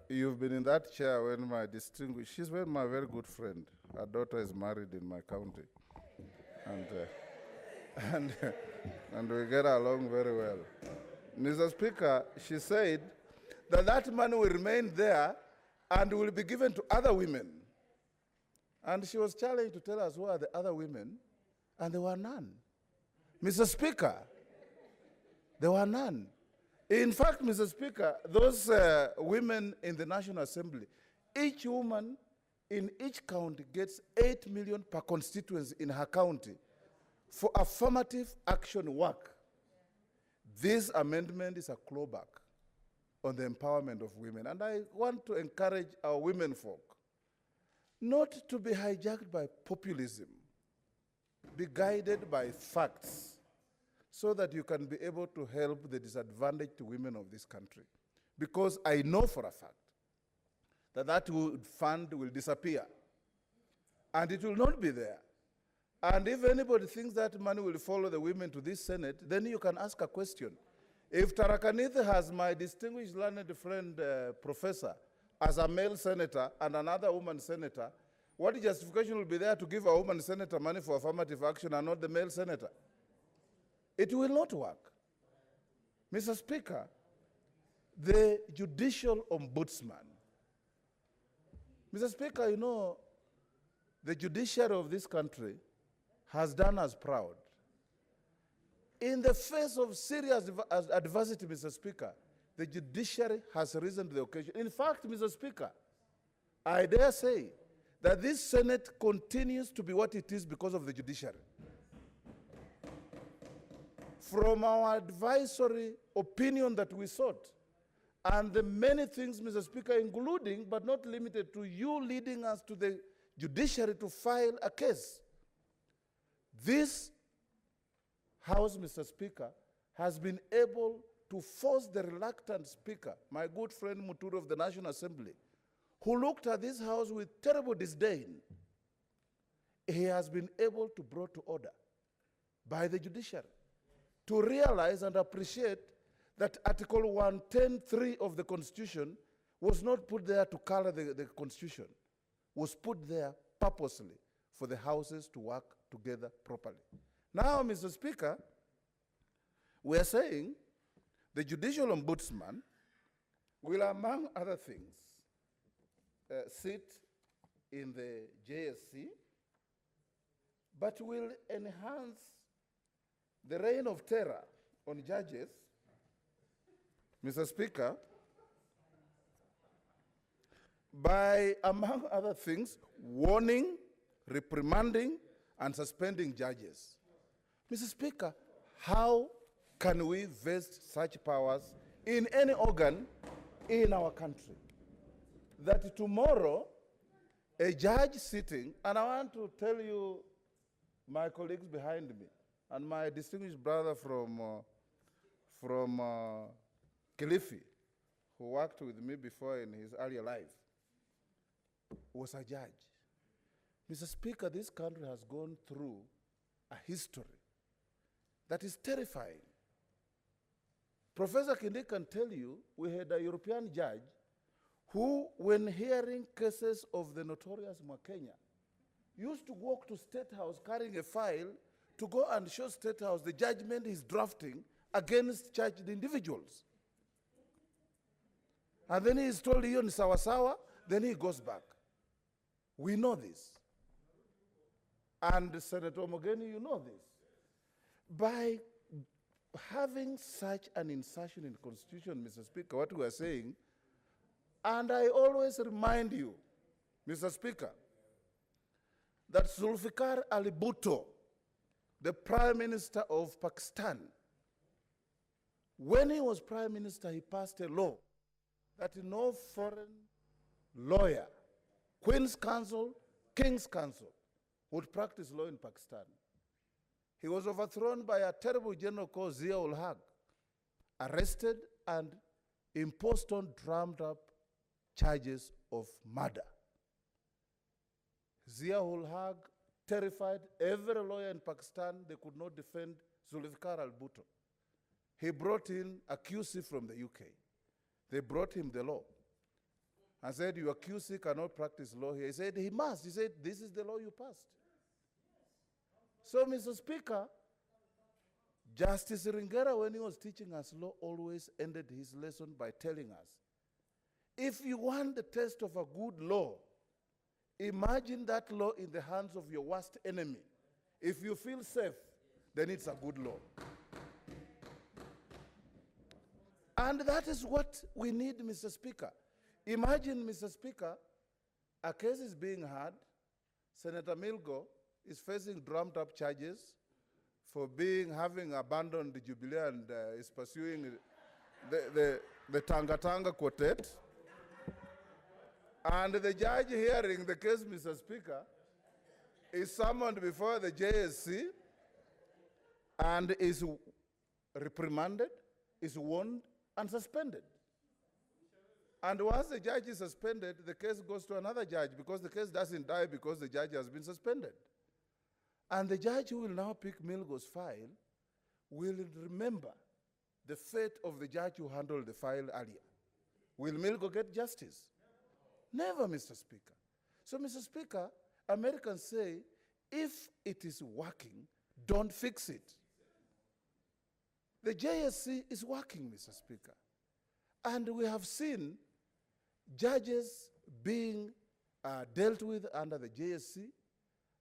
You've been in that chair when my distinguished, she's my very good friend. Her daughter is married in my county. And we get along very well. Mr. Speaker, she said that that money will remain there and will be given to other women. And she was challenged to tell us who are the other women, and there were none. Mr. Speaker, there were none. In fact, Mr. Speaker, those women in the National Assembly, each woman in each county gets 8 million per constituency in her county for affirmative action work. This amendment is a clawback on the empowerment of women. And I want to encourage our women folk not to be hijacked by populism, be guided by facts, so that you can be able to help the disadvantaged women of this country. Because I know for a fact that that fund will disappear, and it will not be there. And if anybody thinks that money will follow the women to this Senate, then you can ask a question. If Tarakanith has my distinguished learned friend, professor, as a male senator and another woman senator, what justification will be there to give a woman senator money for affirmative action and not the male senator? It will not work. Mr. Speaker, the judicial ombudsman. Mr. Speaker, you know, the judiciary of this country has done us proud. In the face of serious adversity, Mr. Speaker, the judiciary has risen to the occasion. In fact, Mr. Speaker, I dare say that this Senate continues to be what it is because of the judiciary. From our advisory opinion that we sought, and the many things, Mr. Speaker, including but not limited to you leading us to the judiciary to file a case. This House, Mr. Speaker, has been able to force the reluctant Speaker, my good friend Muturu of the National Assembly, who looked at this House with terrible disdain. He has been able to brought to order by the judiciary to realize and appreciate that Article 110(3) of the Constitution was not put there to color the Constitution, was put there purposely for the houses to work together properly. Now, Mr. Speaker, we are saying the Judicial Ombudsman will, among other things, sit in the JSC, but will enhance the reign of terror on judges, Mr. Speaker, by, among other things, warning, reprimanding, and suspending judges. Mr. Speaker, how can we vest such powers in any organ in our country? That tomorrow, a judge sitting, and I want to tell you, my colleagues behind me, and my distinguished brother from Kilifi, who worked with me before in his earlier life, was a judge. Mr. Speaker, this country has gone through a history that is terrifying. Professor Kindi can tell you, we had a European judge who, when hearing cases of the notorious Mwakenya, used to walk to State House carrying a file to go and show State House the judgment he's drafting against charged individuals. And then he's told you in sawa, then he goes back. We know this. And Senator Mogeni, you know this. By having such an insertion in the Constitution, Mr. Speaker, what we are saying, and I always remind you, Mr. Speaker, that Zulfikar Ali Bhutto, the Prime Minister of Pakistan, when he was Prime Minister, he passed a law that no foreign lawyer, Queen's Counsel, King's Counsel, would practice law in Pakistan. He was overthrown by a terrible general called Zia-ul Haq, arrested and imposed on drummed up charges of murder. Zia-ul Haq terrified every lawyer in Pakistan. They could not defend Zulfikar Ali Bhutto. He brought in a QC from the UK. They brought him the law and said, your QC cannot practice law here. He said, he must. He said, this is the law you passed. So, Mr. Speaker, Justice Ringera, when he was teaching us law, always ended his lesson by telling us, if you want the test of a good law, imagine that law in the hands of your worst enemy. If you feel safe, then it's a good law. And that is what we need, Mr. Speaker. Imagine, Mr. Speaker, a case is being heard. Senator Milgo is facing drummed up charges for having abandoned the Jubilee and is pursuing the Tanga Tanga Quartet. And the judge hearing the case, Mr. Speaker, is summoned before the JSC and is reprimanded, is warned, and suspended. And once the judge is suspended, the case goes to another judge because the case doesn't die because the judge has been suspended. And the judge who will now pick Milgo's file will remember the fate of the judge who handled the file earlier. Will Milgo get justice? Never, Mr. Speaker. So, Mr. Speaker, Americans say, if it is working, don't fix it. The JSC is working, Mr. Speaker. And we have seen judges being dealt with under the JSC.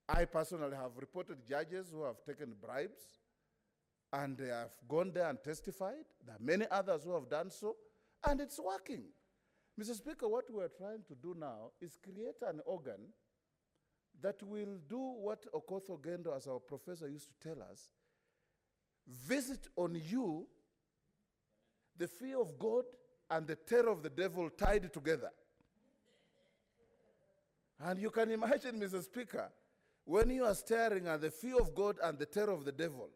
I personally have reported judges who have taken bribes and they have gone there and testified. There are many others who have done so, and it's working. Mr. Speaker, what we're trying to do now is create an organ that will do what Okoth Ogendo, as our professor used to tell us, visit on you the fear of God and the terror of the devil tied together. And you can imagine, Mr. Speaker, when you are staring at the fear of God and the terror of the devil,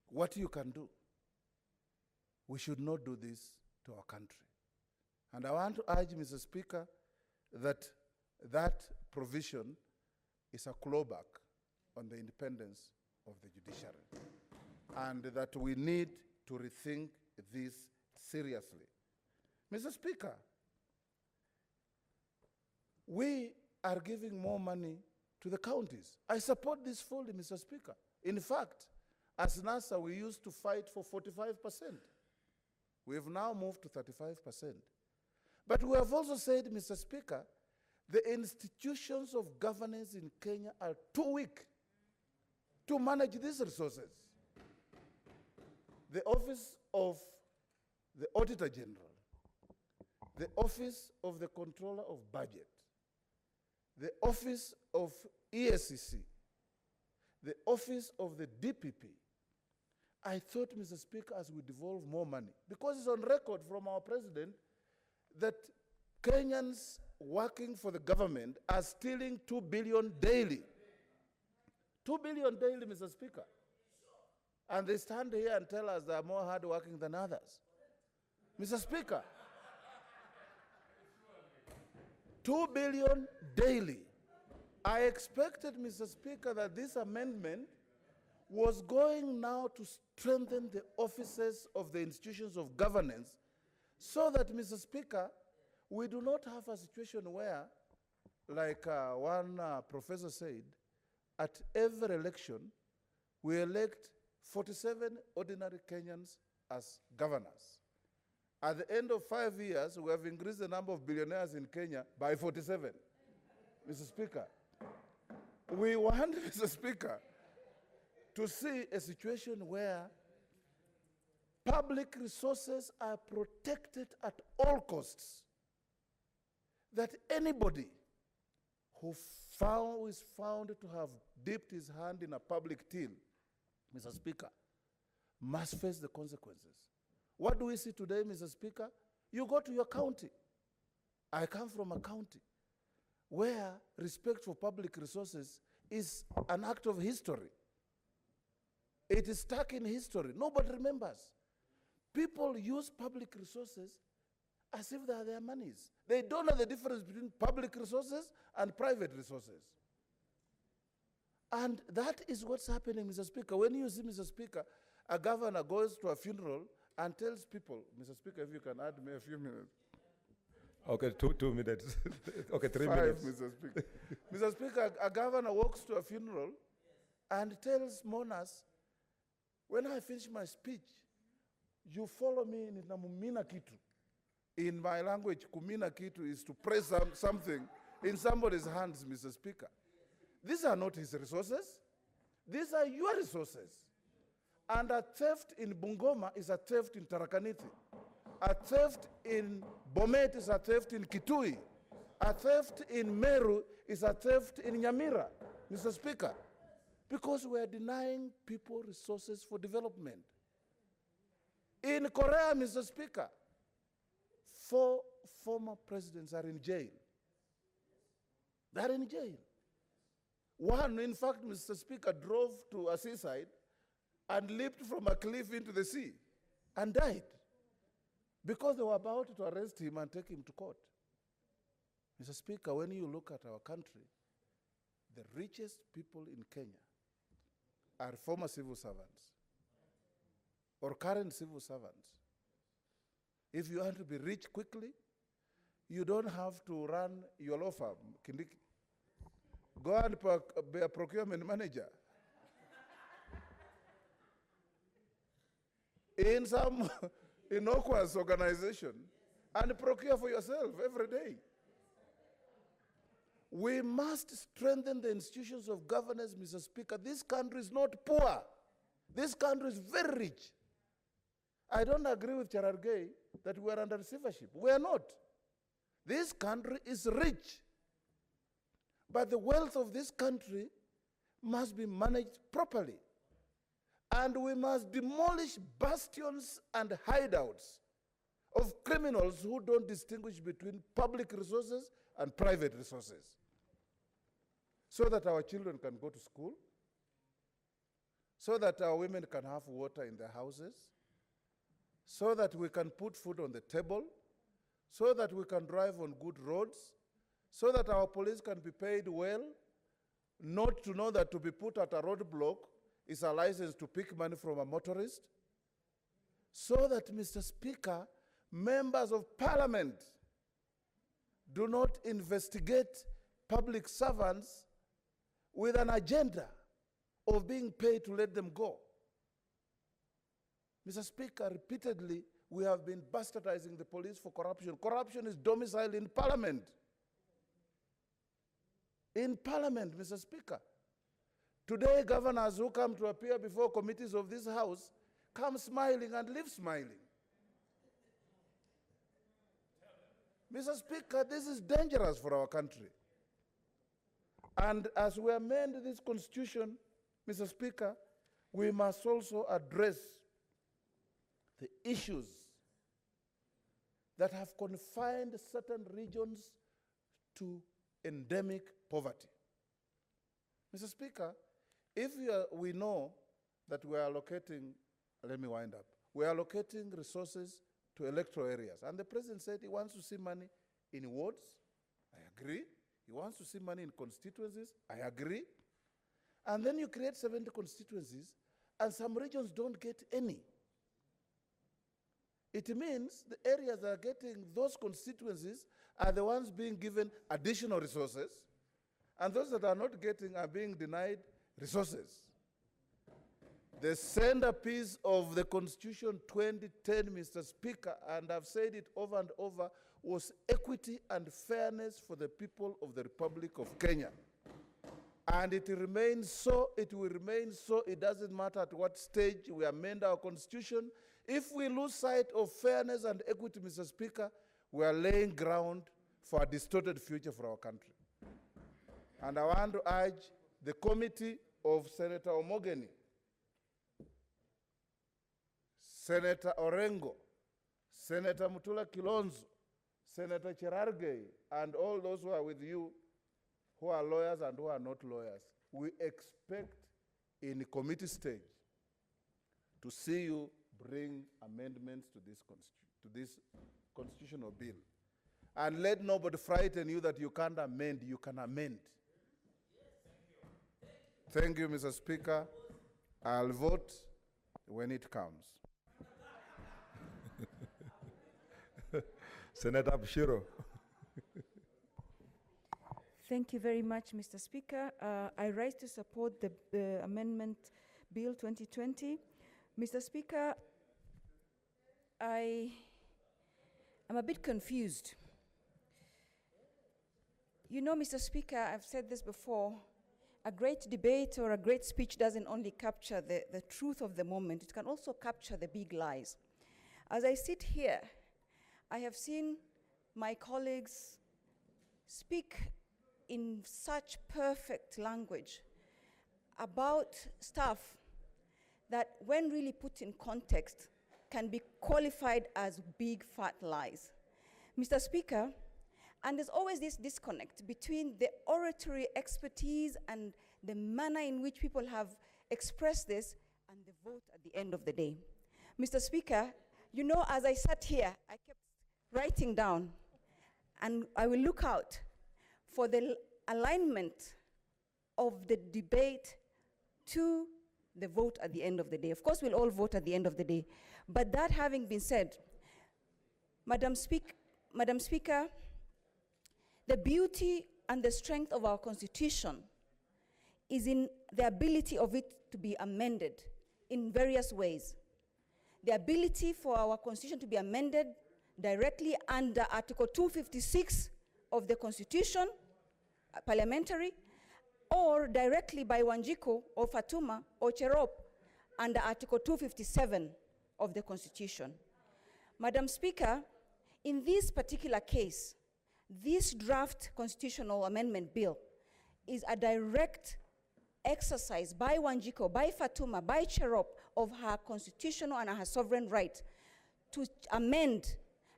what you can do. We should not do this to our country. And I want to urge, Mr. Speaker, that that provision is a clawback on the independence of the judiciary, and that we need to rethink this seriously. Mr. Speaker, we are giving more money to the counties. I support this fully, Mr. Speaker. In fact, as NASA, we used to fight for 45%. We have now moved to 35%. But we have also said, Mr. Speaker, the institutions of governance in Kenya are too weak to manage these resources. The Office of the Auditor General, the Office of the Controller of Budget, the Office of ESCC, the Office of the DPP. I thought, Mr. Speaker, as we devolve more money, because it's on record from our president that Kenyans working for the government are stealing 2 billion daily. 2 billion daily, Mr. Speaker. And they stand here and tell us they are more hardworking than others. Mr. Speaker, 2 billion daily. I expected, Mr. Speaker, that this amendment was going now to strengthen the offices of the institutions of governance so that, Mr. Speaker, we do not have a situation where, like one professor said, at every election, we elect 47 ordinary Kenyans as governors. At the end of 5 years, we have increased the number of billionaires in Kenya by 47. Mr. Speaker, we want, Mr. Speaker, to see a situation where public resources are protected at all costs. That anybody who is found to have dipped his hand in a public till, Mr. Speaker, must face the consequences. What do we see today, Mr. Speaker? You go to your county. I come from a county where respect for public resources is an act of history. It is stuck in history. Nobody remembers. People use public resources as if they are their monies. They don't know the difference between public resources and private resources. And that is what's happening, Mr. Speaker. When you see, Mr. Speaker, a governor goes to a funeral and tells people, Mr. Speaker, if you can add me a few minutes. Okay, 2 minutes. Okay, 3 5, minutes. Mr. Speaker. Mr. Speaker, a governor walks to a funeral and tells mourners, when I finish my speech, you follow me in namumina kitu. In my language, kumina kitu is to press something in somebody's hands, Mr. Speaker. These are not his resources. These are your resources. And a theft in Bungoma is a theft in Tarakaniti. A theft in Bomet is a theft in Kitui. A theft in Meru is a theft in Nyamira, Mr. Speaker. Because we are denying people resources for development. In Korea, Mr. Speaker, 4 former presidents are in jail. They are in jail. One, in fact, Mr. Speaker, drove to a seaside and leaped from a cliff into the sea and died because they were about to arrest him and take him to court. Mr. Speaker, when you look at our country, the richest people in Kenya are former civil servants or current civil servants. If you want to be rich quickly, you don't have to run your law firm, Kindiki. Go and be a procurement manager. In some innocuous organization and procure for yourself every day. We must strengthen the institutions of governance, Mr. Speaker. This country is not poor. This country is very rich. I don't agree with Charargei that we are under receivership. We are not. This country is rich. But the wealth of this country must be managed properly. And we must demolish bastions and hideouts of criminals who don't distinguish between public resources and private resources, so that our children can go to school, so that our women can have water in their houses, so that we can put food on the table, so that we can drive on good roads, so that our police can be paid well, not to know that to be put at a roadblock is a license to pick money from a motorist, so that, Mr. Speaker, members of parliament do not investigate public servants with an agenda of being paid to let them go. Mr. Speaker, repeatedly, we have been bastardizing the police for corruption. Corruption is domiciled in parliament. In parliament, Mr. Speaker. Today, governors who come to appear before committees of this house come smiling and leave smiling. Mr. Speaker, this is dangerous for our country. And as we amend this constitution, Mr. Speaker, we must also address the issues that have confined certain regions to endemic poverty. Mr. Speaker, if we know that we are allocating, let me wind up, we are allocating resources to electoral areas, and the president said he wants to see money in wards, I agree. He wants to see money in constituencies, I agree. And then you create 70 constituencies, and some regions don't get any. It means the areas that are getting those constituencies are the ones being given additional resources, and those that are not getting are being denied resources. The centerpiece of the Constitution 2010, Mr. Speaker, and I've said it over and over, was equity and fairness for the people of the Republic of Kenya. And it remains so, it will remain so, it doesn't matter at what stage we amend our Constitution. If we lose sight of fairness and equity, Mr. Speaker, we are laying ground for a distorted future for our country. And I want to urge the committee of Senator Omogeni, Senator Orengo, Senator Mutula Kilonzo, Senator Cherargei, and all those who are with you, who are lawyers and who are not lawyers. We expect in committee stage to see you bring amendments to this constitutional bill. And let nobody frighten you that you can't amend, you can amend. Thank you, Mr. Speaker. I'll vote when it comes. Senator Abshiro. Thank you very much, Mr. Speaker. I rise to support the Amendment Bill 2020. Mr. Speaker, I am a bit confused. You know, Mr. Speaker, I've said this before, a great debate or a great speech doesn't only capture the truth of the moment, it can also capture the big lies. As I sit here, I have seen my colleagues speak in such perfect language about stuff that, when really put in context, can be qualified as big fat lies. Mr. Speaker, and there's always this disconnect between the oratory expertise and the manner in which people have expressed this and the vote at the end of the day. Mr. Speaker, you know, as I sat here, I kept writing down, and I will look out for the alignment of the debate to the vote at the end of the day. Of course, we'll all vote at the end of the day. But that having been said, Madam Speaker, the beauty and the strength of our Constitution is in the ability of it to be amended in various ways. The ability for our Constitution to be amended directly under Article 256 of the Constitution, parliamentary, or directly by Wanjiku or Fatuma or Cherop under Article 257 of the Constitution. Madam Speaker, in this particular case, this draft constitutional amendment bill is a direct exercise by Wanjiku, by Fatuma, by Cherop of her constitutional and her sovereign right to amend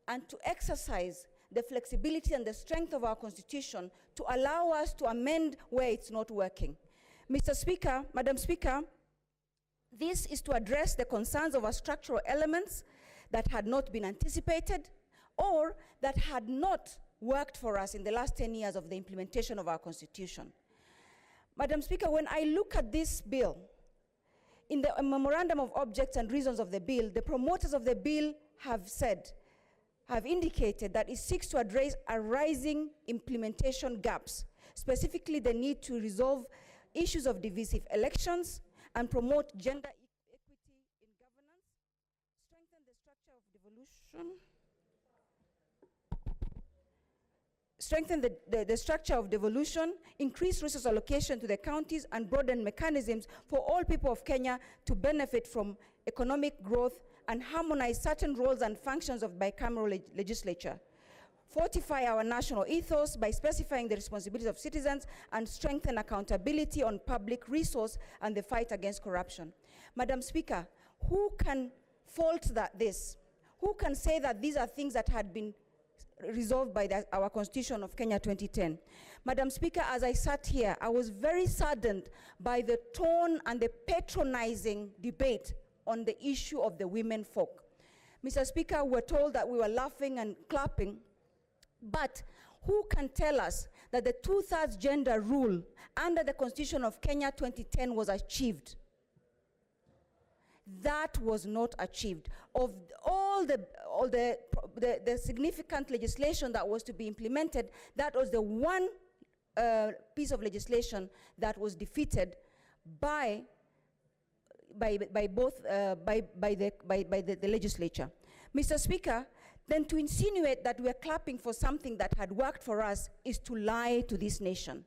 and to exercise the flexibility and the strength of our Constitution to allow us to amend where it's not working. Mr. Speaker, Madam Speaker, this is to address the concerns of our structural elements that had not been anticipated or that had not worked for us in the last 10 years of the implementation of our Constitution. Madam Speaker, when I look at this bill, in the memorandum of objects and reasons of the bill, the promoters of the bill have indicated that it seeks to address arising implementation gaps, specifically the need to resolve issues of divisive elections and promote gender equity in governance, strengthen the structure of devolution, increase resource allocation to the counties, and broaden mechanisms for all people of Kenya to benefit from economic growth, and harmonize certain roles and functions of bicameral legislature. Fortify our national ethos by specifying the responsibilities of citizens, and strengthen accountability on public resource and the fight against corruption. Madam Speaker, who can fault this? Who can say that these are things that had been resolved by our Constitution of Kenya 2010? Madam Speaker, as I sat here, I was very saddened by the tone and the patronizing debate on the issue of the women folk. Mr. Speaker, we're told that we were laughing and clapping, but who can tell us that the 2/3 gender rule under the Constitution of Kenya 2010 was achieved? That was not achieved. Of all the significant legislation that was to be implemented, that was the one piece of legislation that was defeated by the legislature. Mr. Speaker, then to insinuate that we are clapping for something that had worked for us is to lie to this nation.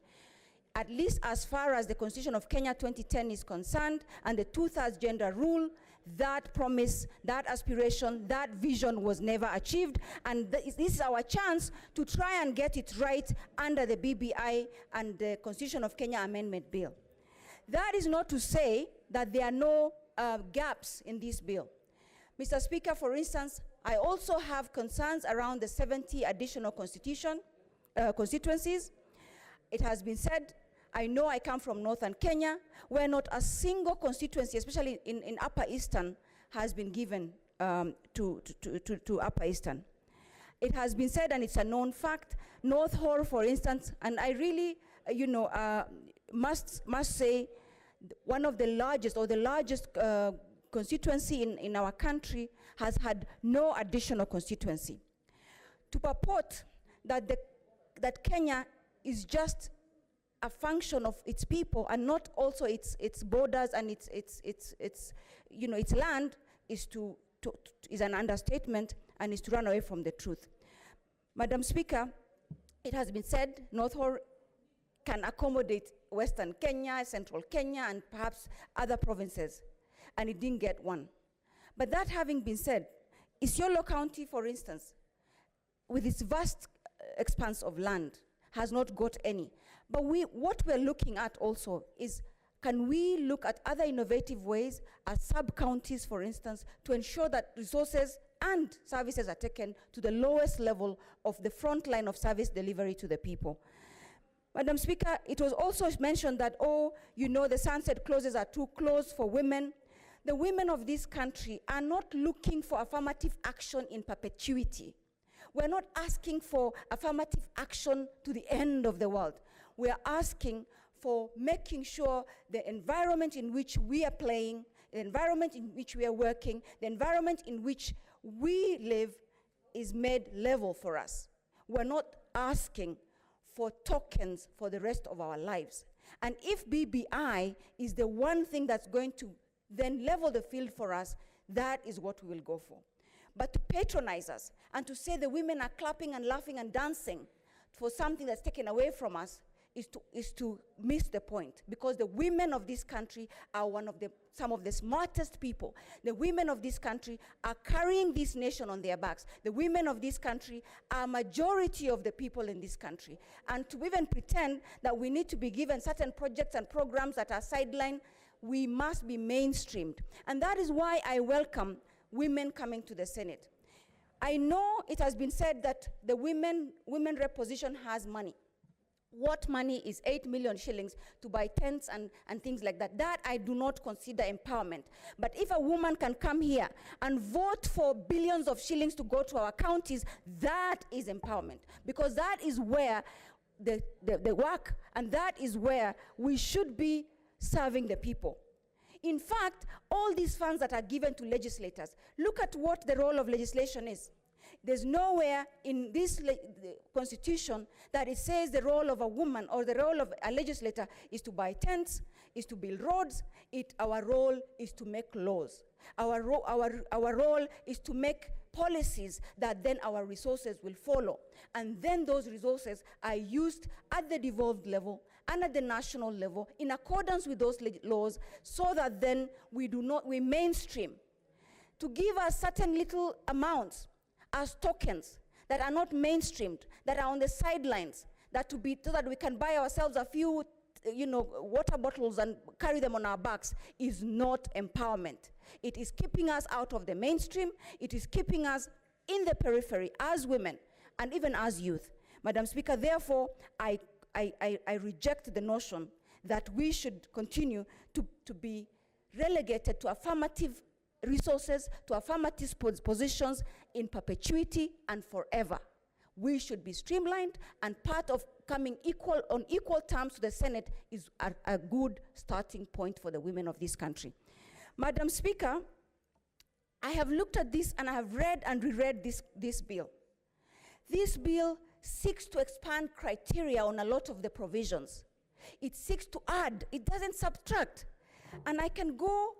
At least as far as the Constitution of Kenya 2010 is concerned, and the 2/3 gender rule, that promise, that aspiration, that vision was never achieved, and this is our chance to try and get it right under the BBI and the Constitution of Kenya Amendment Bill. That is not to say that there are no gaps in this bill. Mr. Speaker, for instance, I also have concerns around the 70 additional constituencies. It has been said, I know I come from Northern Kenya, where not a single constituency, especially in Upper Eastern, has been given to Upper Eastern. It has been said, and it's a known fact, North Horr, for instance, and I really, must say, one of the largest, or the largest constituency in our country has had no additional constituency. To purport that Kenya is just a function of its people and not also its borders and its land is an understatement and is to run away from the truth. Madam Speaker, it has been said North Horr can accommodate Western Kenya, Central Kenya, and perhaps other provinces, and it didn't get one. But that having been said, Isiolo County, for instance, with its vast expanse of land, has not got any. But what we're looking at also is, can we look at other innovative ways, as sub-counties, for instance, to ensure that resources and services are taken to the lowest level of the front line of service delivery to the people? Madam Speaker, it was also mentioned that, the sunset clauses are too close for women. The women of this country are not looking for affirmative action in perpetuity. We're not asking for affirmative action to the end of the world. We're asking for making sure the environment in which we are playing, the environment in which we are working, the environment in which we live is made level for us. We're not asking for tokens for the rest of our lives. And if BBI is the one thing that's going to then level the field for us, that is what we will go for. But to patronize us and to say the women are clapping and laughing and dancing for something that's taken away from us is to miss the point, because the women of this country are some of the smartest people. The women of this country are carrying this nation on their backs. The women of this country are majority of the people in this country. And to even pretend that we need to be given certain projects and programs that are sidelined, we must be mainstreamed. And that is why I welcome women coming to the Senate. I know it has been said that the women rep position has money. What money is 8 million shillings to buy tents and things like that? That I do not consider empowerment. But if a woman can come here and vote for billions of shillings to go to our counties, that is empowerment. Because that is where the work, and that is where we should be serving the people. In fact, all these funds that are given to legislators, look at what the role of legislation is. There's nowhere in this the constitution that it says the role of a woman or the role of a legislator is to buy tents, is to build roads. Our role is to make laws. Our role is to make policies that then our resources will follow. And then those resources are used at the devolved level and at the national level in accordance with those laws, so that then we mainstream. To give us certain little amounts as tokens that are not mainstreamed, that are on the sidelines, so that we can buy ourselves a few water bottles and carry them on our backs, is not empowerment. It is keeping us out of the mainstream. It is keeping us in the periphery as women and even as youth. Madam Speaker, therefore, I reject the notion that we should continue to be relegated to affirmative resources, to affirmative positions in perpetuity and forever. We should be streamlined, and part of coming on equal terms to the Senate is a good starting point for the women of this country. Madam Speaker, I have looked at this and I have read and reread this bill. This bill seeks to expand criteria on a lot of the provisions. It seeks to add, it doesn't subtract. And I can go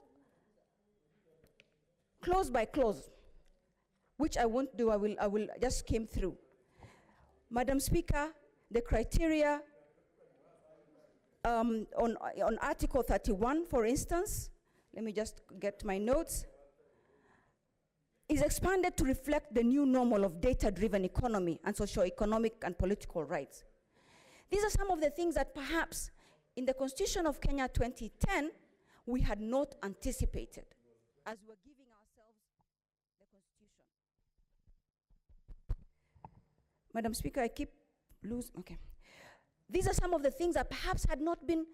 clause by clause, which I won't do. I will just skim through. Madam Speaker, the criteria on Article 31, for instance, let me just get my notes, is expanded to reflect the new normal of data-driven economy and socio-economic and political rights. These are some of the things that perhaps in the Constitution of Kenya 2010, we had not anticipated as we were giving ourselves the Constitution. Madam Speaker, I keep losing, okay. These are some of the things that perhaps had not been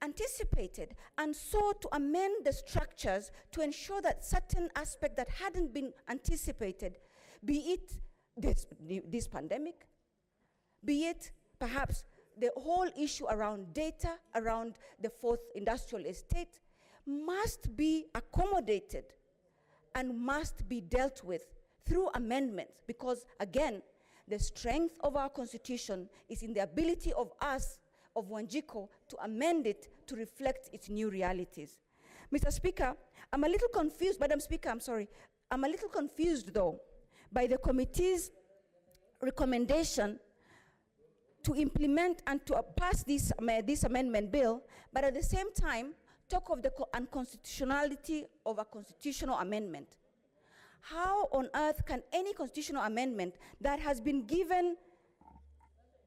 anticipated, and so to amend the structures to ensure that certain aspects that hadn't been anticipated, be it this pandemic, be it perhaps the whole issue around data, around the fourth industrial estate, must be accommodated and must be dealt with through amendments, because again, the strength of our Constitution is in the ability of us, of Wanjiko, to amend it to reflect its new realities. Mr. Speaker, I'm a little confused, Madam Speaker, I'm sorry. I'm a little confused, though, by the committee's recommendation to implement and to pass this amendment bill, but at the same time, talk of the unconstitutionality of a constitutional amendment. How on earth can any constitutional amendment that has been given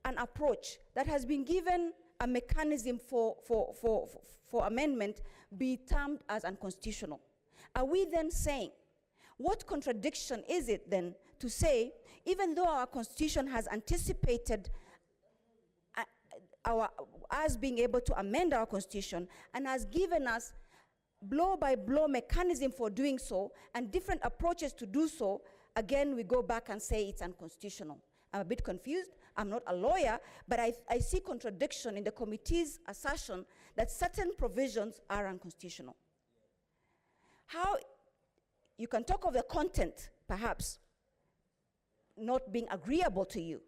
an approach, that has been given a mechanism for amendment, be termed as unconstitutional? Are we then saying, what contradiction is it then to say, even though our Constitution has anticipated us being able to amend our Constitution and has given us blow-by-blow mechanism for doing so and different approaches to do so, again we go back and say it's unconstitutional? I'm a bit confused. I'm not a lawyer, but I see contradiction in the committee's assertion that certain provisions are unconstitutional. How you can talk of the content, perhaps, not being agreeable to you,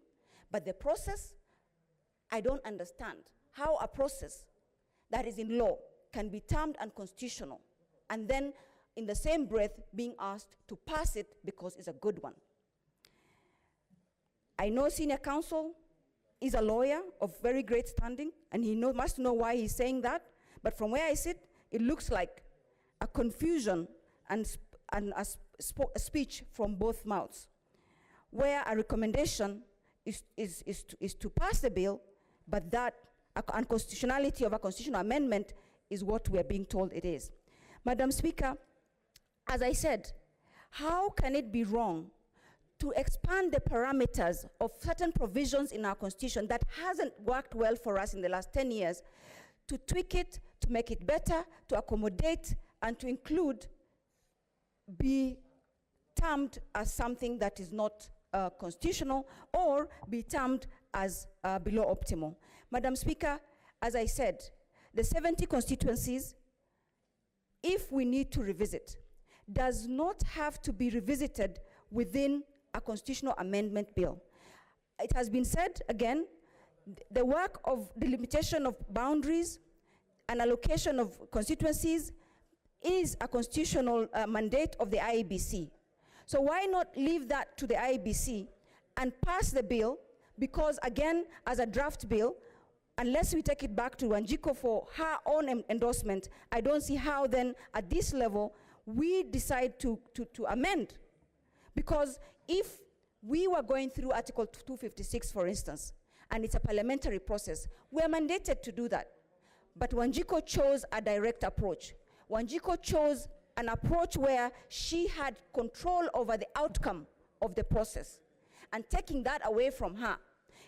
but the process, I don't understand how a process that is in law can be termed unconstitutional and then in the same breath being asked to pass it because it's a good one. I know senior counsel is a lawyer of very great standing, and he must know why he's saying that, but from where I sit, it looks like a confusion and a speech from both mouths, where a recommendation is to pass the bill, but that unconstitutionality of a constitutional amendment is what we're being told it is. Madam Speaker, as I said, how can it be wrong to expand the parameters of certain provisions in our constitution that hasn't worked well for us in the last 10 years, to tweak it, to make it better, to accommodate, and to include, be termed as something that is not constitutional, or be termed as below optimal. Madam Speaker, as I said, the 70 constituencies, if we need to revisit, does not have to be revisited within a constitutional amendment bill. It has been said again, the work of delimitation of boundaries and allocation of constituencies is a constitutional mandate of the IEBC. So why not leave that to the IEBC and pass the bill? Because again, as a draft bill, unless we take it back to Wanjiku for her own endorsement, I don't see how then at this level we decide to amend. Because if we were going through Article 256, for instance, and it's a parliamentary process, we are mandated to do that. But Wanjiku chose a direct approach. Wanjiku chose an approach where she had control over the outcome of the process. And taking that away from her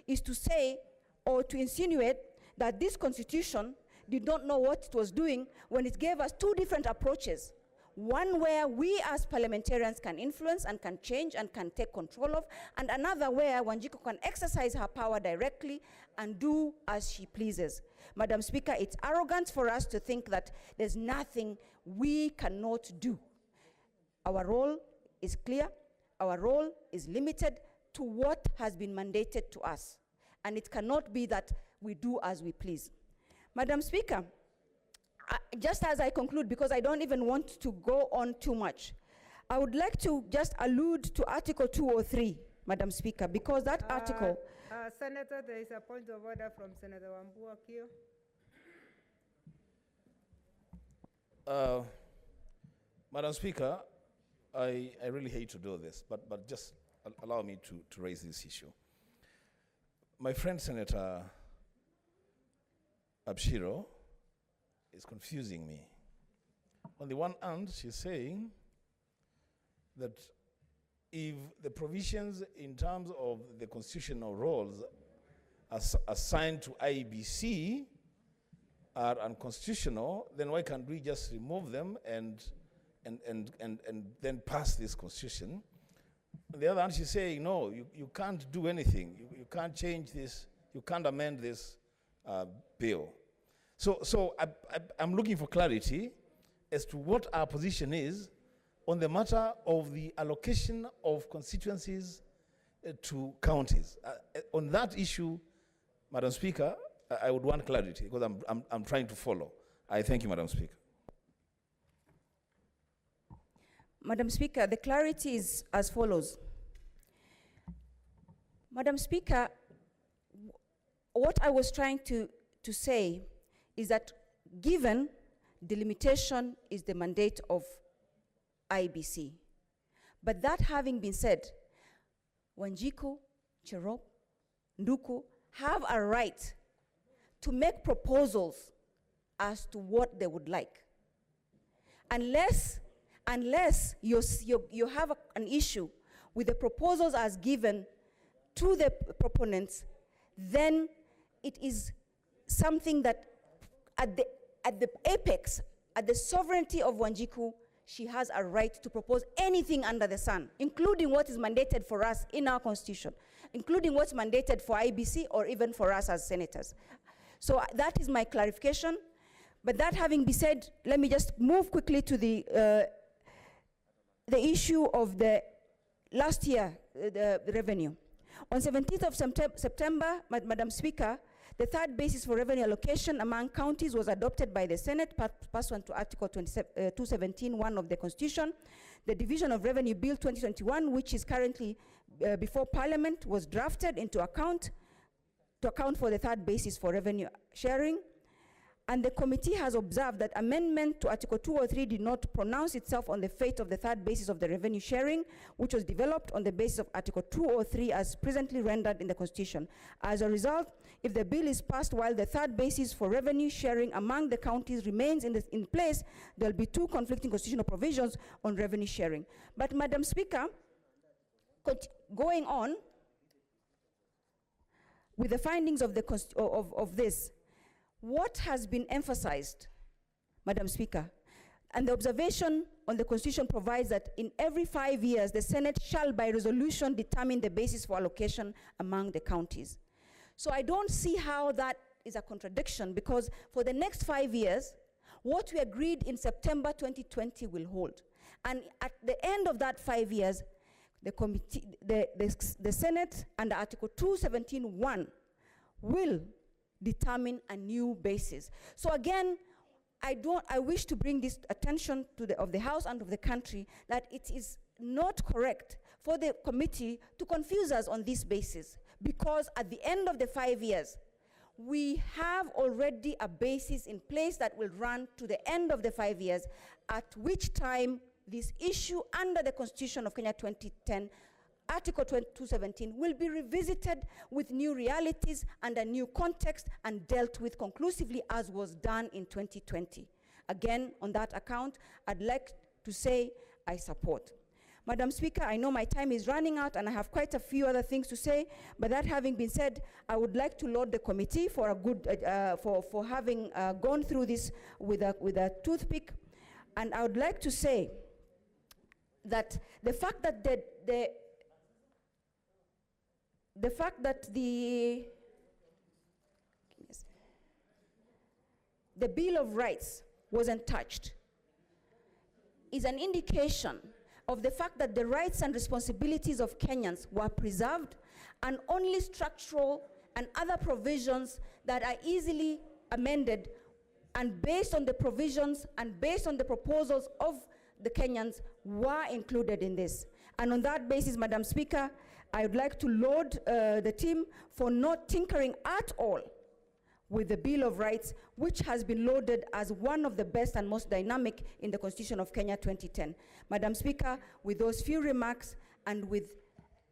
is to say, or to insinuate, that this constitution did not know what it was doing when it gave us two different approaches. One where we as parliamentarians can influence and can change and can take control of, and another where Wanjiku can exercise her power directly and do as she pleases. Madam Speaker, it's arrogant for us to think that there's nothing we cannot do. Our role is clear. Our role is limited to what has been mandated to us. And it cannot be that we do as we please. Madam Speaker, just as I conclude, because I don't even want to go on too much, I would like to just allude to Article 203, Madam Speaker, because that article... Senator, there is a point of order from Senator Wambua Kio. Madam Speaker, I really hate to do this, but just allow me to raise this issue. My friend Senator Abshiro is confusing me. On the one hand, she's saying that if the provisions in terms of the constitutional roles assigned to IEBC are unconstitutional, then why can't we just remove them and then pass this constitution? On the other hand, she's saying, no, you can't do anything. You can't change this. You can't amend this bill. So I'm looking for clarity as to what our position is on the matter of the allocation of constituencies to counties. On that issue, Madam Speaker, I would want clarity because I'm trying to follow. I thank you, Madam Speaker. Madam Speaker, the clarity is as follows. Madam Speaker, what I was trying to say is that given delimitation is the mandate of IBC, but that having been said, Wanjiku, Cherop, Nduku have a right to make proposals as to what they would like. Unless you have an issue with the proposals as given to the proponents, then it is something that at the apex, at the sovereignty of Wanjiku, she has a right to propose anything under the sun, including what is mandated for us in our constitution, including what's mandated for IBC or even for us as senators. So that is my clarification. But that having been said, let me just move quickly to the issue of the last year, the revenue. On 17th of September, Madam Speaker, the third basis for revenue allocation among counties was adopted by the Senate pursuant to Article 217(1) of the Constitution. The Division of Revenue Bill 2021, which is currently before Parliament, was drafted into account to account for the third basis for revenue sharing. And the committee has observed that amendment to Article 203 did not pronounce itself on the fate of the third basis of the revenue sharing, which was developed on the basis of Article 203 as presently rendered in the Constitution. As a result, if the bill is passed while the third basis for revenue sharing among the counties remains in place, there will be two conflicting constitutional provisions on revenue sharing. But Madam Speaker, going on with the findings of, of this, what has been emphasized, Madam Speaker, and the observation on the Constitution provides that in every 5 years, the Senate shall by resolution determine the basis for allocation among the counties. So I don't see how that is a contradiction, because for the next 5 years, what we agreed in September 2020 will hold. And at the end of that 5 years, the committee, the Senate under Article 217(1) will determine a new basis. So again, I wish to bring this attention to of the House and of the country that it is not correct for the committee to confuse us on this basis, because at the end of the 5 years, we have already a basis in place that will run to the end of the 5 years, at which time this issue under the Constitution of Kenya 2010, Article 217, will be revisited with new realities and a new context and dealt with conclusively as was done in 2020. Again, on that account, I'd like to say I support. Madam Speaker, I know my time is running out and I have quite a few other things to say, but that having been said, I would like to laud the committee for a good, for having gone through this with a toothpick. And I would like to say that the fact that the Bill of Rights wasn't touched is an indication of the fact that the rights and responsibilities of Kenyans were preserved, and only structural and other provisions that are easily amended and based on the provisions and based on the proposals of the Kenyans were included in this. And on that basis, Madam Speaker, I would like to laud the team for not tinkering at all with the Bill of Rights, which has been lauded as one of the best and most dynamic in the Constitution of Kenya 2010. Madam Speaker, with those few remarks and with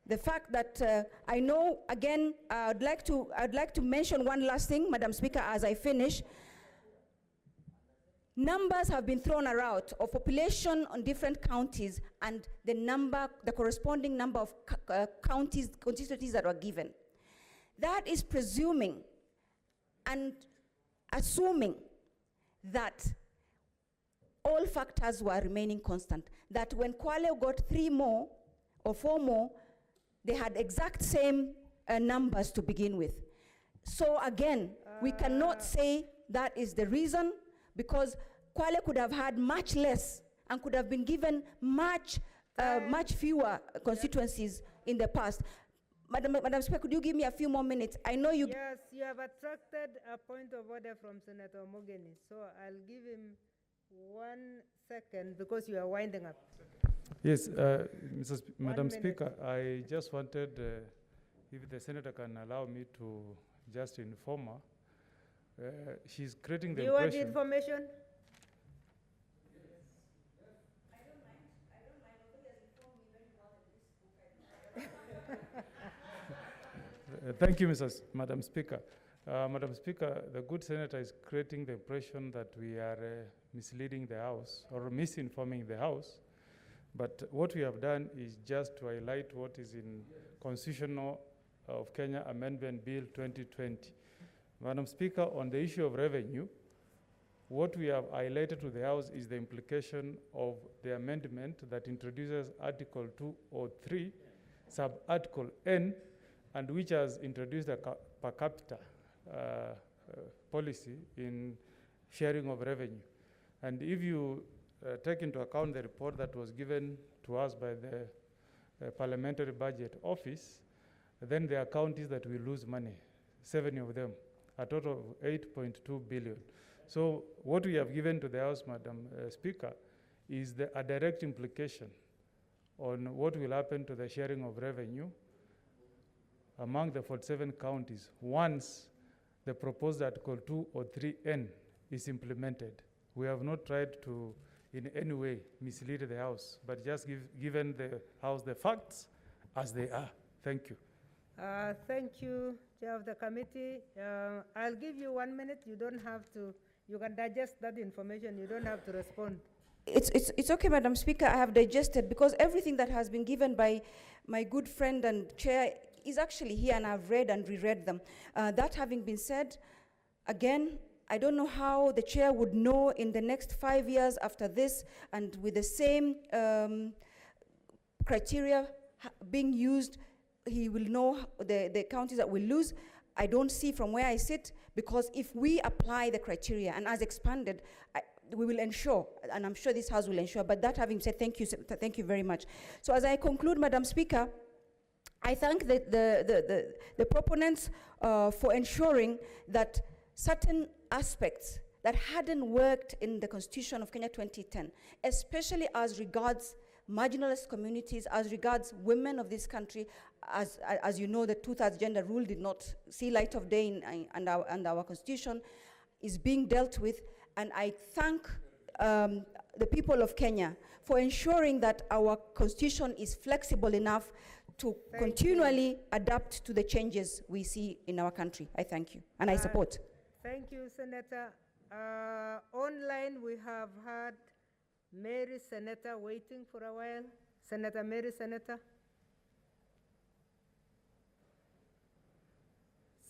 the fact that I know, again, I'd like to mention one last thing, Madam Speaker, as I finish. Numbers have been thrown around of population on different counties and the corresponding number of counties, constituencies that were given. That is presuming and assuming that all factors were remaining constant. That when Kwale got 3 more or 4 more, they had exact same numbers to begin with. So again, we cannot say that is the reason, because Kwale could have had much less and could have been given much fewer constituencies in the past. Madam Speaker, could you give me a few more minutes? I know you... Yes, you have attracted a point of order from Senator Mogeni, so I'll give him 1 second because you are winding up. Yes, Madam Speaker, I just wanted, if the Senator can allow me to just inform her, she's creating the impression... You want the information? Thank you, Madam Speaker. Madam Speaker, the good senator is creating the impression that we are misleading the House or misinforming the House. But what we have done is just to highlight what is in Constitutional of Kenya Amendment Bill 2020. Madam Speaker, on the issue of revenue, what we have highlighted to the House is the implication of the amendment that introduces Article 203, sub-article N, and which has introduced a per capita policy in sharing of revenue. And if you take into account the report that was given to us by the Parliamentary Budget Office, then the account is that we lose money, 7 of them, a total of 8.2 billion. So what we have given to the House, Madam Speaker, is a direct implication on what will happen to the sharing of revenue among the 47 counties once the proposed Article 203N is implemented. We have not tried to in any way mislead the House, but just given the House the facts as they are. Thank you. Thank you, Chair of the committee. I'll give you 1 minute. You don't have to, you can digest that information. You don't have to respond. It's okay, Madam Speaker, I have digested, because everything that has been given by my good friend and chair is actually here, and I've read and reread them. That having been said, again, I don't know how the chair would know in the next 5 years after this, and with the same criteria being used, he will know the counties that will lose. I don't see from where I sit, because if we apply the criteria and as expanded, we will ensure, and I'm sure this House will ensure. But that having said, thank you very much. So as I conclude, Madam Speaker, I thank the proponents for ensuring that certain aspects that hadn't worked in the Constitution of Kenya 2010, especially as regards marginalized communities, as regards women of this country, as you know, the 2/3 gender rule did not see light of day in our Constitution, is being dealt with. And I thank the people of Kenya for ensuring that our Constitution is flexible enough to continually adapt to the changes we see in our country. I thank you, and I support. Thank you, Senator. Online, we have had Mary Senator waiting for a while. Senator Mary Senator.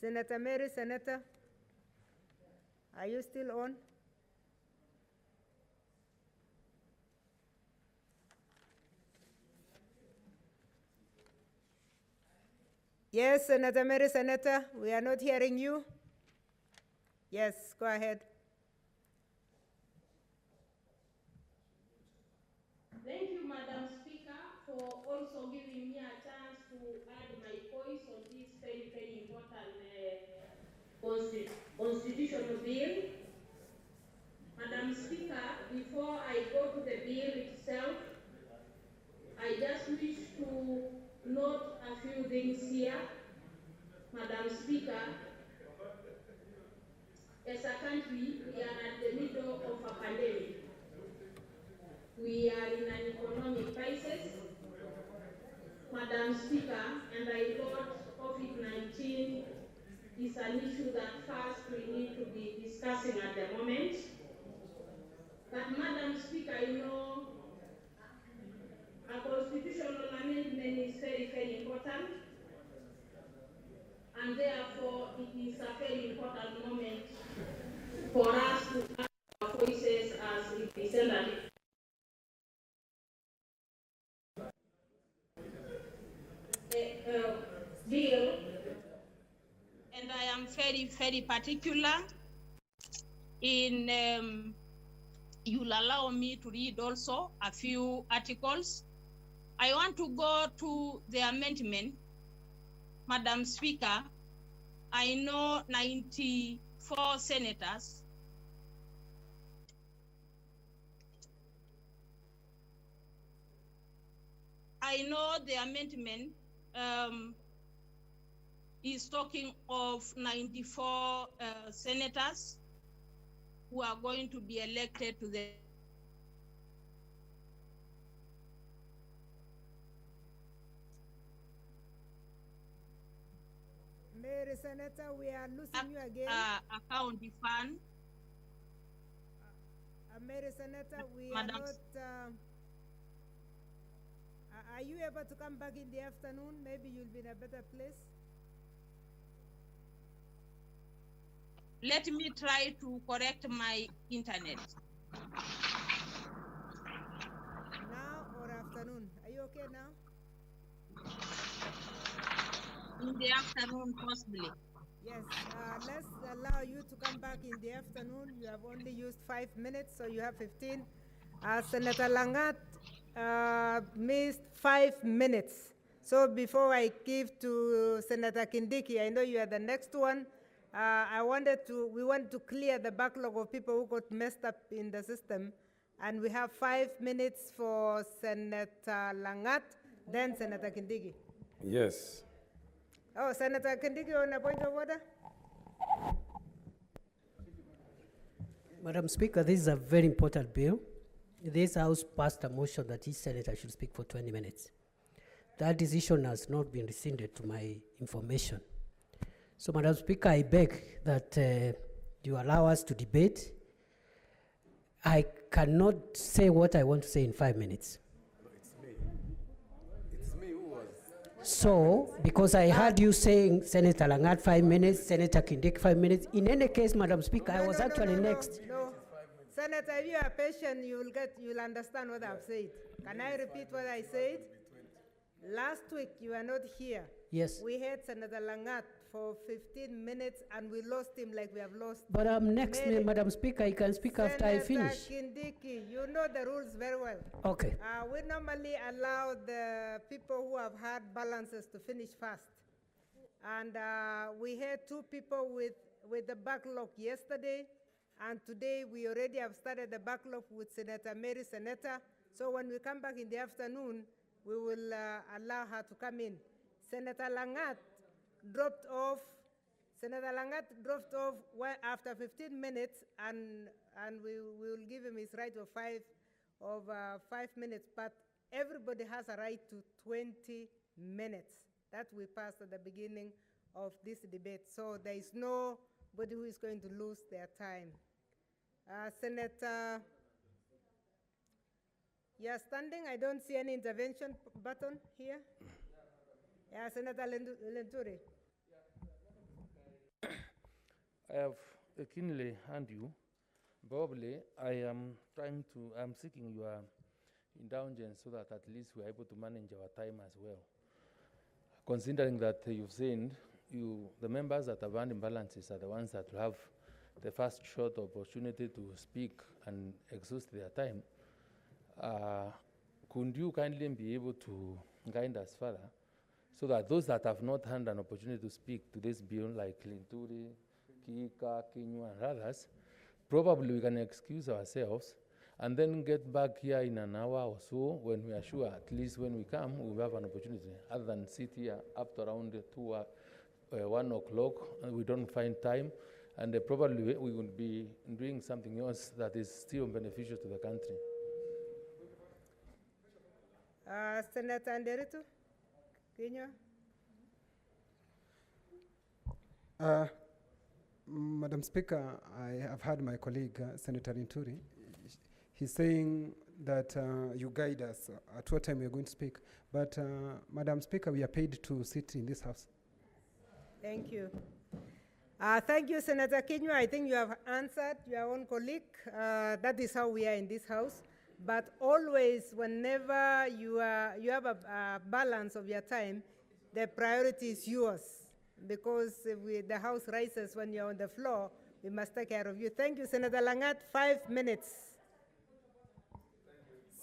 Senator Mary Senator. Are you still on? Yes, Senator Mary Senator, we are not hearing you. Yes, go ahead. Thank you, Madam Speaker, for also giving me a chance to add my voice on this very, very important constitutional bill. Madam Speaker, before I go to the bill itself, I just wish to note a few things here. Madam Speaker, as a country, we are at the middle of a pandemic. We are in an economic crisis. Madam Speaker, and I thought COVID-19 is an issue that first we need to be discussing at the moment. But Madam Speaker, you know, a constitutional amendment is very, very important. And therefore, it is a very important moment for us to add our voices as representatives. Bill, and I am very, very particular in, you'll allow me to read also a few articles. I want to go to the amendment. Madam Speaker, I know 94 senators I know the amendment is talking of 94 senators who are going to be elected to the Mary Senator, we are losing you again. Account fund. Mary Senator, we Madam. are not. Are you able to come back in the afternoon? Maybe you'll be in a better place. Let me try to correct my internet. Now or afternoon? Are you okay now? In the afternoon, possibly. Yes, let's allow you to come back in the afternoon. You have only used 5 minutes, so you have 15. Senator Langat missed 5 minutes. So before I give to Senator Kindiki, I know you are the next one. We want to clear the backlog of people who got messed up in the system. And we have 5 minutes for Senator Langat, then Senator Kindiki. Yes. Oh, Senator Kindiki on a point of order. Madam Speaker, this is a very important bill. This House passed a motion that each senator should speak for 20 minutes. That decision has not been rescinded to my information. So, Madam Speaker, I beg that you allow us to debate. I cannot say what I want to say in 5 minutes. So, because I heard you saying Senator Langat 5 minutes, Senator Kindiki 5 minutes. In any case, Madam Speaker, I was actually next. No. Senator, if you are patient, you'll understand what I've said. Can I repeat what I said? Last week, you were not here. Yes. We had Senator Langat for 15 minutes and we lost him like we have lost. But I'm next, Madam Speaker. You can speak after I finish. Senator Kindiki, you know the rules very well. Okay. We normally allow the people who have had balances to finish first. And we had 2 people with the backlog yesterday. And today we already have started the backlog with Senator Mary Senator. So when we come back in the afternoon, we will allow her to come in. Senator Langat dropped off. Senator Langat dropped off after 15 minutes, and we will give him his right of 5 minutes. But everybody has a right to 20 minutes. That we passed at the beginning of this debate. So there is nobody who is going to lose their time. Senator, you are standing. I don't see any intervention button here. Yeah, Senator Lenturi. I have keenly heard you. Probably I'm seeking your indulgence so that at least we're able to manage our time as well. Considering that you've seen the members that have earned imbalances are the ones that will have the first short opportunity to speak and exhaust their time. Could you kindly be able to guide us further so that those that have not had an opportunity to speak to this bill, like Linturi, Kika, Kinyu, and others, probably we can excuse ourselves and then get back here in an hour or so when we are sure, at least when we come, we will have an opportunity, other than sit here up to around 1 o'clock, and we don't find time, and probably we will be doing something else that is still beneficial to the country. Senator Nderitu, Kenya. Madam Speaker, I have heard my colleague, Senator Linturi. He's saying that you guide us at what time we are going to speak. But, Madam Speaker, we are paid to sit in this house. Thank you. Thank you, Senator Kinyu. I think you have answered your own colleague. That is how we are in this house. But always, whenever you have a balance of your time, the priority is yours. Because the house rises when you're on the floor, we must take care of you. Thank you, Senator Langat. 5 minutes.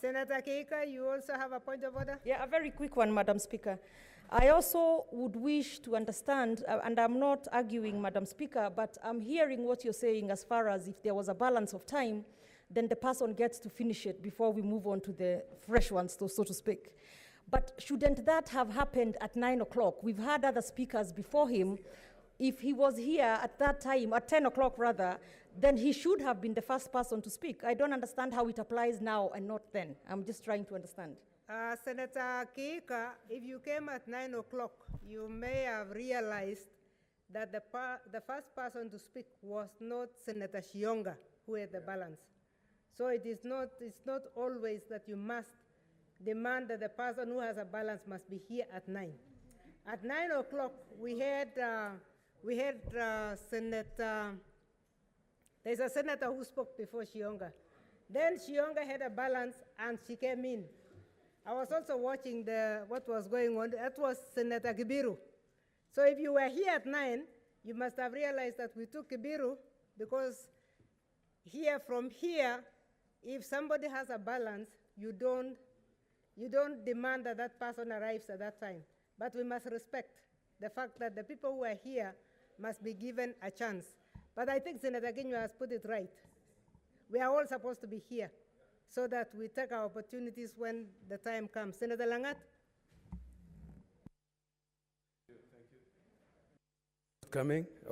Senator Keika, you also have a point of order? Yeah, a very quick one, Madam Speaker. I also would wish to understand, and I'm not arguing, Madam Speaker, but I'm hearing what you're saying as far as if there was a balance of time, then the person gets to finish it before we move on to the fresh ones, so to speak. But shouldn't that have happened at 9 o'clock? We've had other speakers before him. If he was here at that time, at 10 o'clock rather, then he should have been the first person to speak. I don't understand how it applies now and not then. I'm just trying to understand. Senator Keika, if you came at 9 o'clock, you may have realized that the first person to speak was not Senator Shionga, who had the balance. So it's not always that you must demand that the person who has a balance must be here at 9. At 9 o'clock, we had Senator, there's a senator who spoke before Shionga. Then Shionga had a balance and she came in. I was also watching what was going on. That was Senator Kibiru. So if you were here at 9, you must have realized that we took Kibiru because from here, if somebody has a balance, you don't demand that that person arrives at that time. But we must respect the fact that the people who are here must be given a chance. But I think Senator Kinyu has put it right. We are all supposed to be here so that we take our opportunities when the time comes. Senator Langat?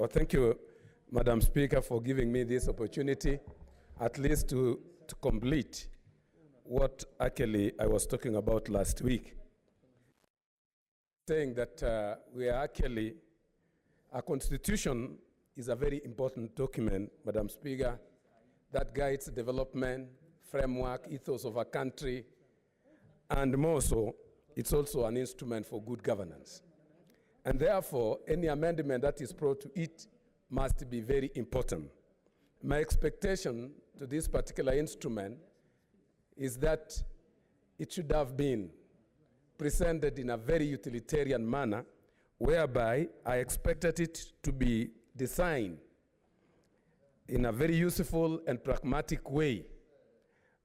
Thank you, Madam Speaker, for giving me this opportunity, at least to complete what actually I was talking about last week. Saying that we are actually, our constitution is a very important document, Madam Speaker, that guides development, framework, ethos of a country, and more so, it's also an instrument for good governance. And therefore, any amendment that is brought to it must be very important. My expectation to this particular instrument is that it should have been presented in a very utilitarian manner, whereby I expected it to be designed in a very useful and pragmatic way.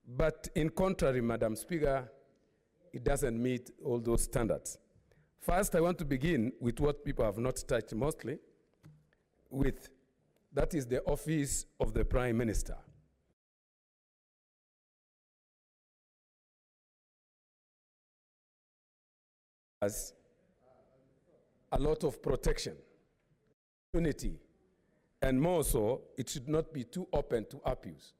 But in contrary, Madam Speaker, it doesn't meet all those standards. First, I want to begin with what people have not touched mostly, with that is the office of the Prime Minister. Has a lot of protection, unity, and more so, it should not be too open to abuse.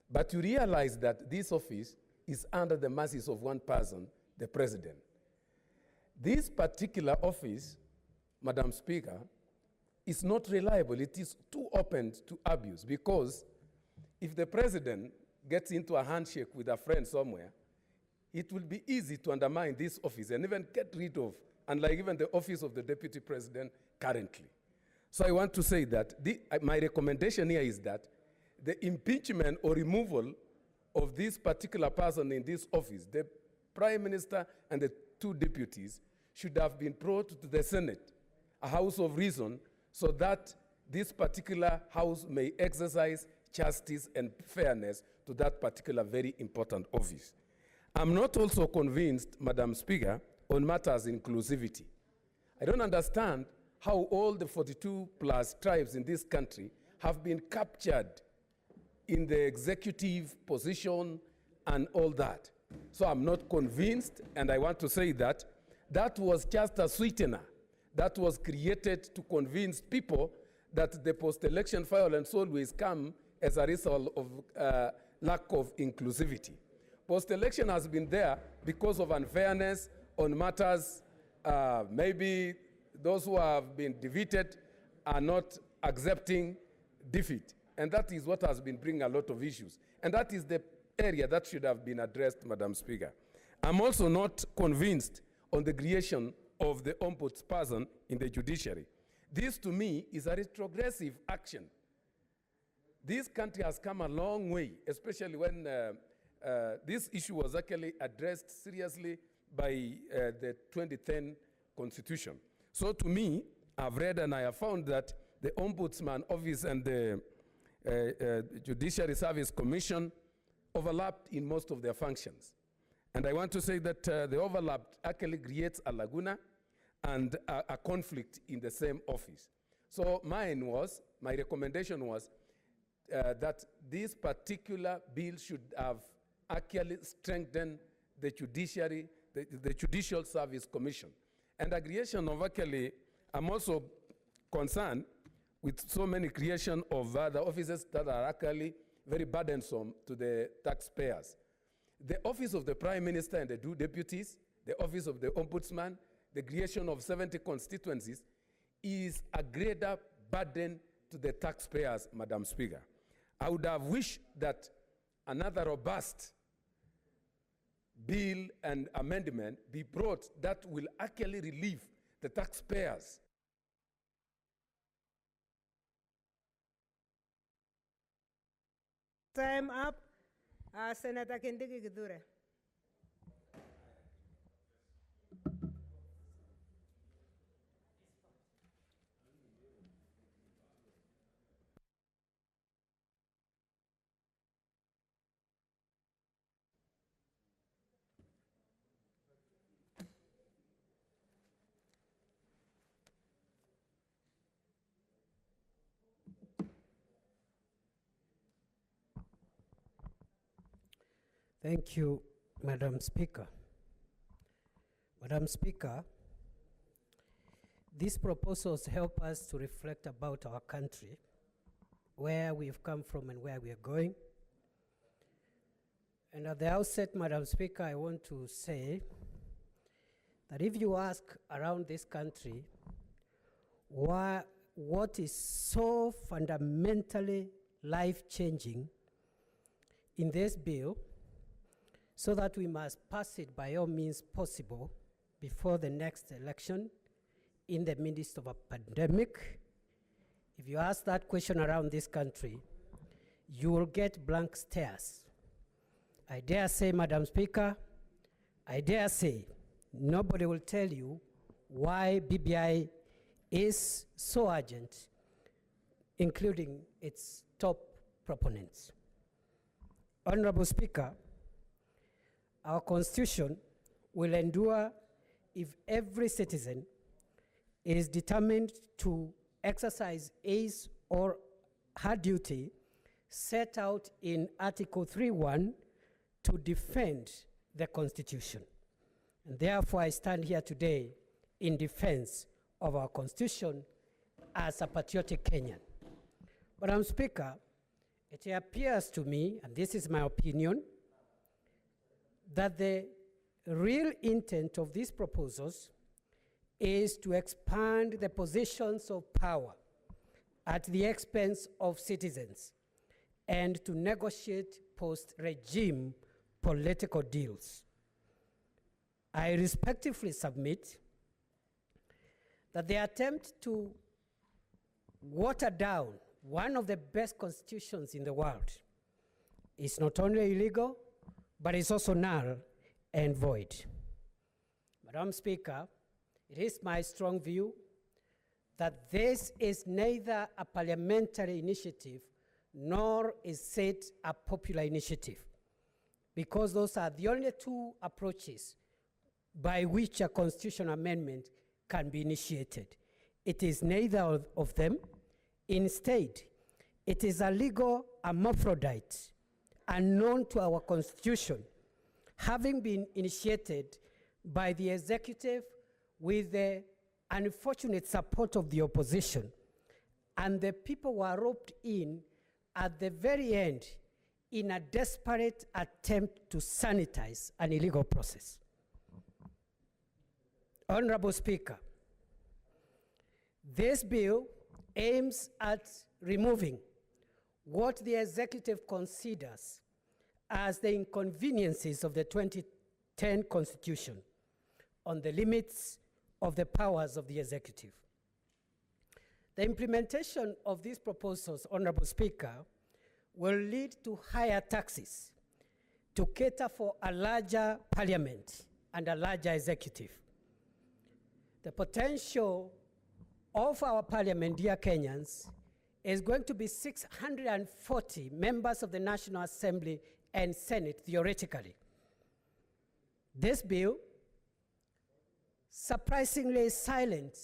But you realize that this office is under the mercies of one person, the President. This particular office, Madam Speaker, is not reliable. It is too open to abuse, because if the President gets into a handshake with a friend somewhere, it will be easy to undermine this office and even get rid of, unlike even the office of the Deputy President currently. So I want to say that my recommendation here is that the impeachment or removal of this particular person in this office, the Prime Minister and the two deputies, should have been brought to the Senate, a house of reason, so that this particular house may exercise justice and fairness to that particular very important office. I'm not also convinced, Madam Speaker, on matters inclusivity. I don't understand how all the 42 plus tribes in this country have been captured in the executive position and all that. So I'm not convinced, and I want to say that that was just a sweetener that was created to convince people that the post-election violence always come as a result of lack of inclusivity. Post-election has been there because of unfairness on matters, maybe those who have been defeated are not accepting defeat. And that is what has been bringing a lot of issues. And that is the area that should have been addressed, Madam Speaker. I'm also not convinced on the creation of the ombudsperson in the judiciary. This, to me, is a retrogressive action. This country has come a long way, especially when this issue was actually addressed seriously by the 2010 Constitution. So to me, I've read and I have found that the Ombudsman Office and the Judiciary Service Commission overlapped in most of their functions. And I want to say that the overlap actually creates a laguna and a conflict in the same office. So my recommendation was that this particular bill should have actually strengthened the judiciary, the Judicial Service Commission. And the creation of I'm also concerned with so many creation of other offices that are actually very burdensome to the taxpayers. The office of the Prime Minister and the two deputies, the office of the Ombudsman, the creation of 70 constituencies is a greater burden to the taxpayers, Madam Speaker. I would have wished that another robust bill and amendment be brought that will actually relieve the taxpayers. Time up. Senator Kindiki Gidure. Thank you, Madam Speaker. Madam Speaker, these proposals help us to reflect about our country, where we've come from and where we are going. And at the outset, Madam Speaker, I want to say that if you ask around this country what is so fundamentally life-changing in this bill, so that we must pass it by all means possible before the next election in the midst of a pandemic. If you ask that question around this country, you will get blank stares. I dare say, Madam Speaker, I dare say, nobody will tell you why BBI is so urgent, including its top proponents. Honorable Speaker, our Constitution will endure if every citizen is determined to exercise his or her duty set out in Article 3.1 to defend the Constitution. And therefore, I stand here today in defense of our Constitution as a patriotic Kenyan. Madam Speaker, it appears to me, and this is my opinion, that the real intent of these proposals is to expand the positions of power at the expense of citizens and to negotiate post-regime political deals. I respectfully submit that the attempt to water down one of the best constitutions in the world is not only illegal, but is also null and void. Madam Speaker, it is my strong view that this is neither a parliamentary initiative nor is it a popular initiative, because those are the only two approaches by which a constitutional amendment can be initiated. It is neither of them. Instead, it is a legal hermaphrodite unknown to our Constitution, having been initiated by the executive with the unfortunate support of the opposition, and the people were roped in at the very end in a desperate attempt to sanitize an illegal process. Honorable Speaker, this bill aims at removing what the executive considers as the inconveniences of the 2010 Constitution on the limits of the powers of the executive. The implementation of these proposals, Honorable Speaker, will lead to higher taxes to cater for a larger parliament and a larger executive. The potential of our parliament, dear Kenyans, is going to be 640 members of the National Assembly and Senate, theoretically. This bill surprisingly is silent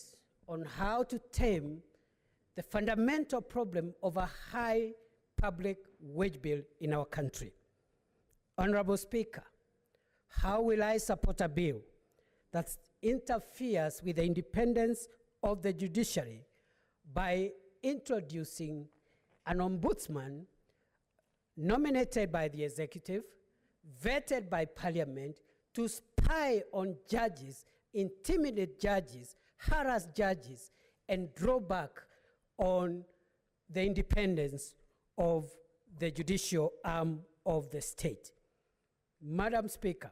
on how to tame the fundamental problem of a high public wage bill in our country. Honorable Speaker, how will I support a bill that interferes with the independence of the judiciary by introducing an ombudsman nominated by the executive, vetted by parliament, to spy on judges, intimidate judges, harass judges, and draw back on the independence of the judicial arm of the state? Madam Speaker,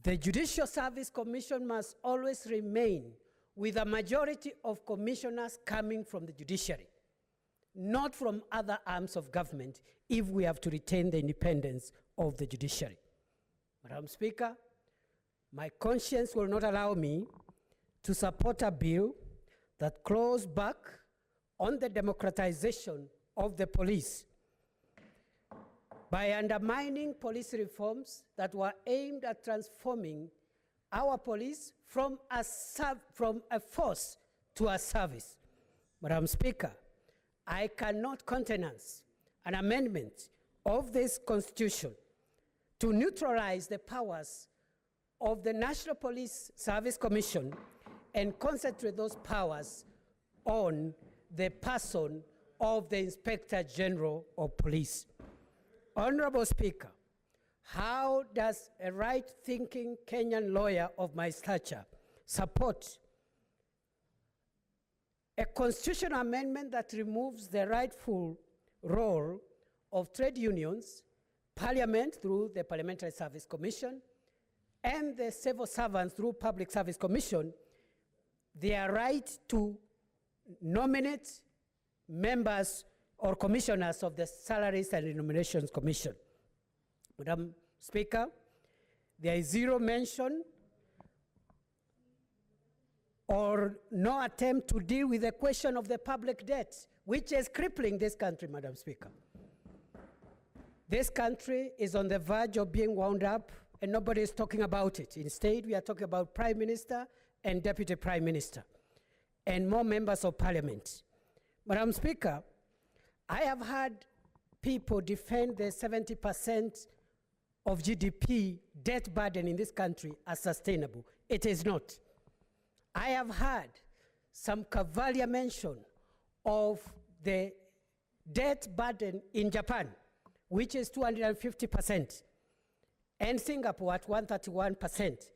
the Judicial Service Commission must always remain with a majority of commissioners coming from the judiciary, not from other arms of government, if we have to retain the independence of the judiciary. Madam Speaker, my conscience will not allow me to support a bill that claws back on the democratization of the police by undermining police reforms that were aimed at transforming our police from a force to a service. Madam Speaker, I cannot countenance an amendment of this Constitution to neutralize the powers of the National Police Service Commission and concentrate those powers on the person of the Inspector General of Police. Honorable Speaker, how does a right-thinking Kenyan lawyer of my stature support a constitutional amendment that removes the rightful role of trade unions Parliament through the Parliamentary Service Commission, and the civil servants through Public Service Commission, their right to nominate members or commissioners of the Salaries and Remunerations Commission. Madam Speaker, there is zero mention or no attempt to deal with the question of the public debt, which is crippling this country, Madam Speaker. This country is on the verge of being wound up, and nobody is talking about it. Instead, we are talking about Prime Minister and Deputy Prime Minister, and more members of Parliament. Madam Speaker, I have heard people defend the 70% of GDP debt burden in this country as sustainable. It is not. I have heard some cavalier mention of the debt burden in Japan, which is 250%, and Singapore at 131%,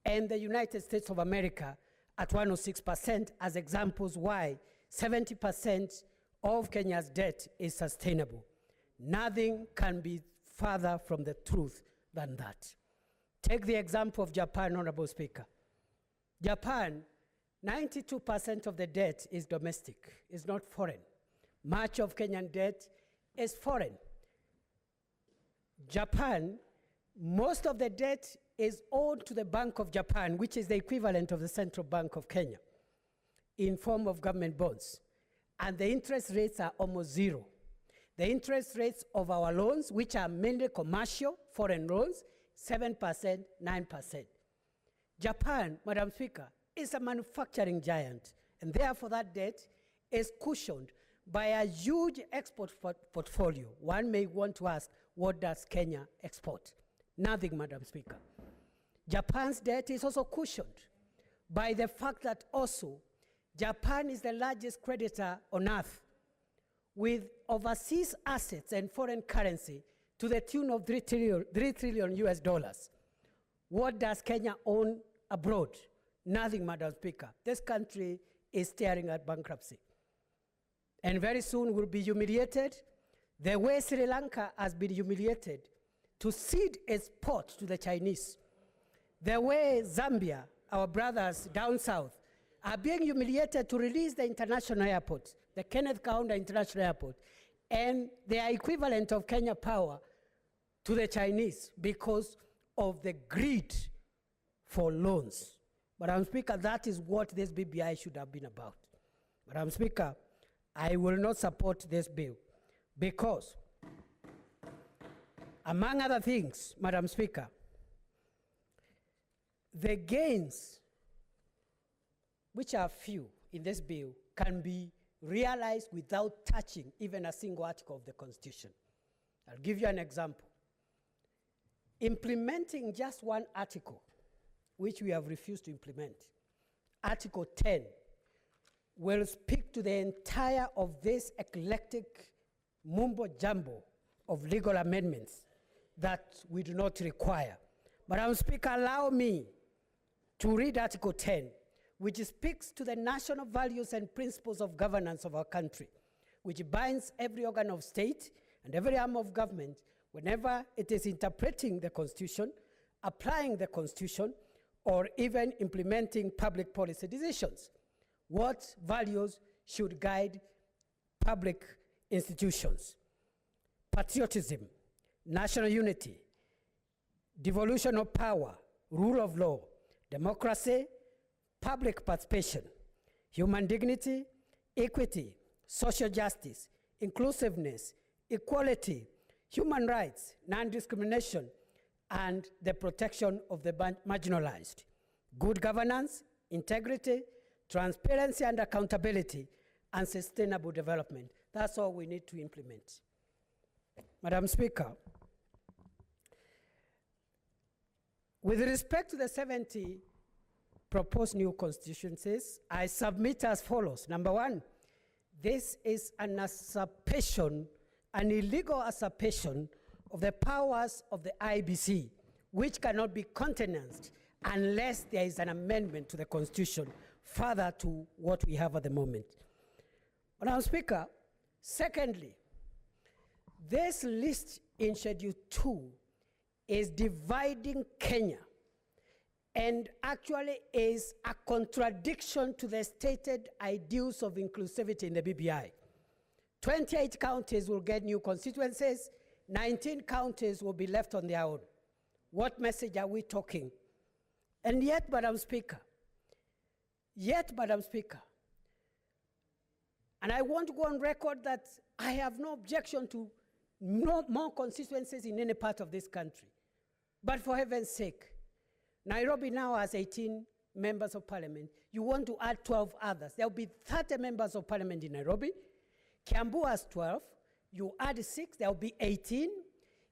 and the United States of America at 106% as examples why 70% of Kenya's debt is sustainable. Nothing can be further from the truth than that. Take the example of Japan, Honorable Speaker. Japan, 92% of the debt is domestic, is not foreign. Much of Kenyan debt is foreign. Japan, most of the debt is owed to the Bank of Japan, which is the equivalent of the Central Bank of Kenya, in form of government bonds. And the interest rates are almost zero. The interest rates of our loans, which are mainly commercial, foreign loans, 7%, 9%. Japan, Madam Speaker, is a manufacturing giant, and therefore that debt is cushioned by a huge export portfolio. One may want to ask, what does Kenya export? Nothing, Madam Speaker. Japan's debt is also cushioned by the fact that also Japan is the largest creditor on earth, with overseas assets and foreign currency to the tune of 3 trillion US dollars. What does Kenya own abroad? Nothing, Madam Speaker. This country is staring at bankruptcy. And very soon will be humiliated the way Sri Lanka has been humiliated to cede its port to the Chinese. The way Zambia, our brothers down south, are being humiliated to release the international airport, the Kenneth Kaunda International Airport, and their equivalent of Kenya Power to the Chinese because of the greed for loans. Madam Speaker, that is what this BBI should have been about. Madam Speaker, I will not support this bill because, among other things, Madam Speaker, the gains, which are few in this bill, can be realized without touching even a single article of the Constitution. I'll give you an example. Implementing just one article, which we have refused to implement, Article 10, will speak to the entire of this eclectic mumbo jumbo of legal amendments that we do not require. Madam Speaker, allow me to read Article 10, which speaks to the national values and principles of governance of our country, which binds every organ of state and every arm of government whenever it is interpreting the Constitution, applying the Constitution, or even implementing public policy decisions. What values should guide public institutions? Patriotism, national unity, devolution of power, rule of law, democracy, public participation, human dignity, equity, social justice, inclusiveness, equality, human rights, non-discrimination, and the protection of the marginalized. Good governance, integrity, transparency and accountability, and sustainable development. That's all we need to implement. Madam Speaker, with respect to the 70 proposed new constituencies, I submit as follows. Number one, this is an usurpation, an illegal usurpation of the powers of the IBC, which cannot be countenanced unless there is an amendment to the Constitution further to what we have at the moment. Madam Speaker, secondly, this list in Schedule 2 is dividing Kenya and actually is a contradiction to the stated ideals of inclusivity in the BBI. 28 counties will get new constituencies, 19 counties will be left on their own. What message are we talking? And yet, Madam Speaker, and I want to go on record that I have no objection to more constituencies in any part of this country. But for heaven's sake, Nairobi now has 18 members of parliament. You want to add 12 others. There will be 30 members of parliament in Nairobi. Kiambu has 12. You add 6, there will be 18.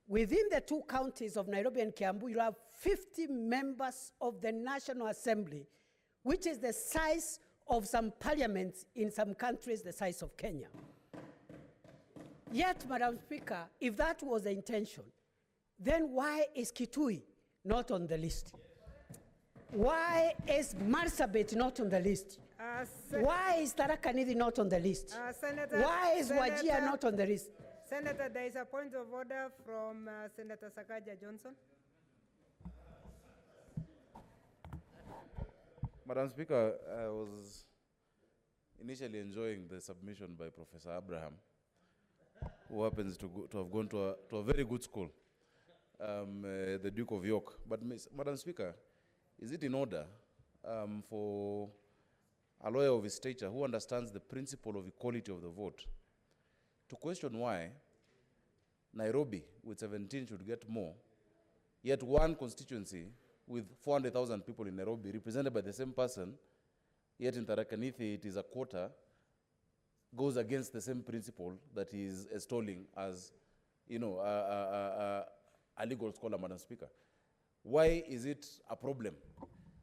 Within the 2 counties of Nairobi and Kiambu, you have 50 members of the National Assembly, which is the size of some parliaments in some countries the size of Kenya. Yet, Madam Speaker, if that was the intention, then why is Kitui not on the list? Why is Marsabit not on the list? Why is Tharaka Nithi not on the list? Why is Wajir not on the list? Senator, there is a point of order from Senator Sakaja Johnson. Madam Speaker, I was initially enjoying the submission by Professor Abraham, who happens to have gone to a very good school, the Duke of York. But Madam Speaker, is it in order for a lawyer of his stature who understands the principle of equality of the vote to question why Nairobi with 17 should get more, yet one constituency with 400,000 people in Nairobi represented by the same person, yet in Tharaka Nithi it is a quarter, goes against the same principle that he is extolling as, you know, a legal scholar, Madam Speaker. Why is it a problem?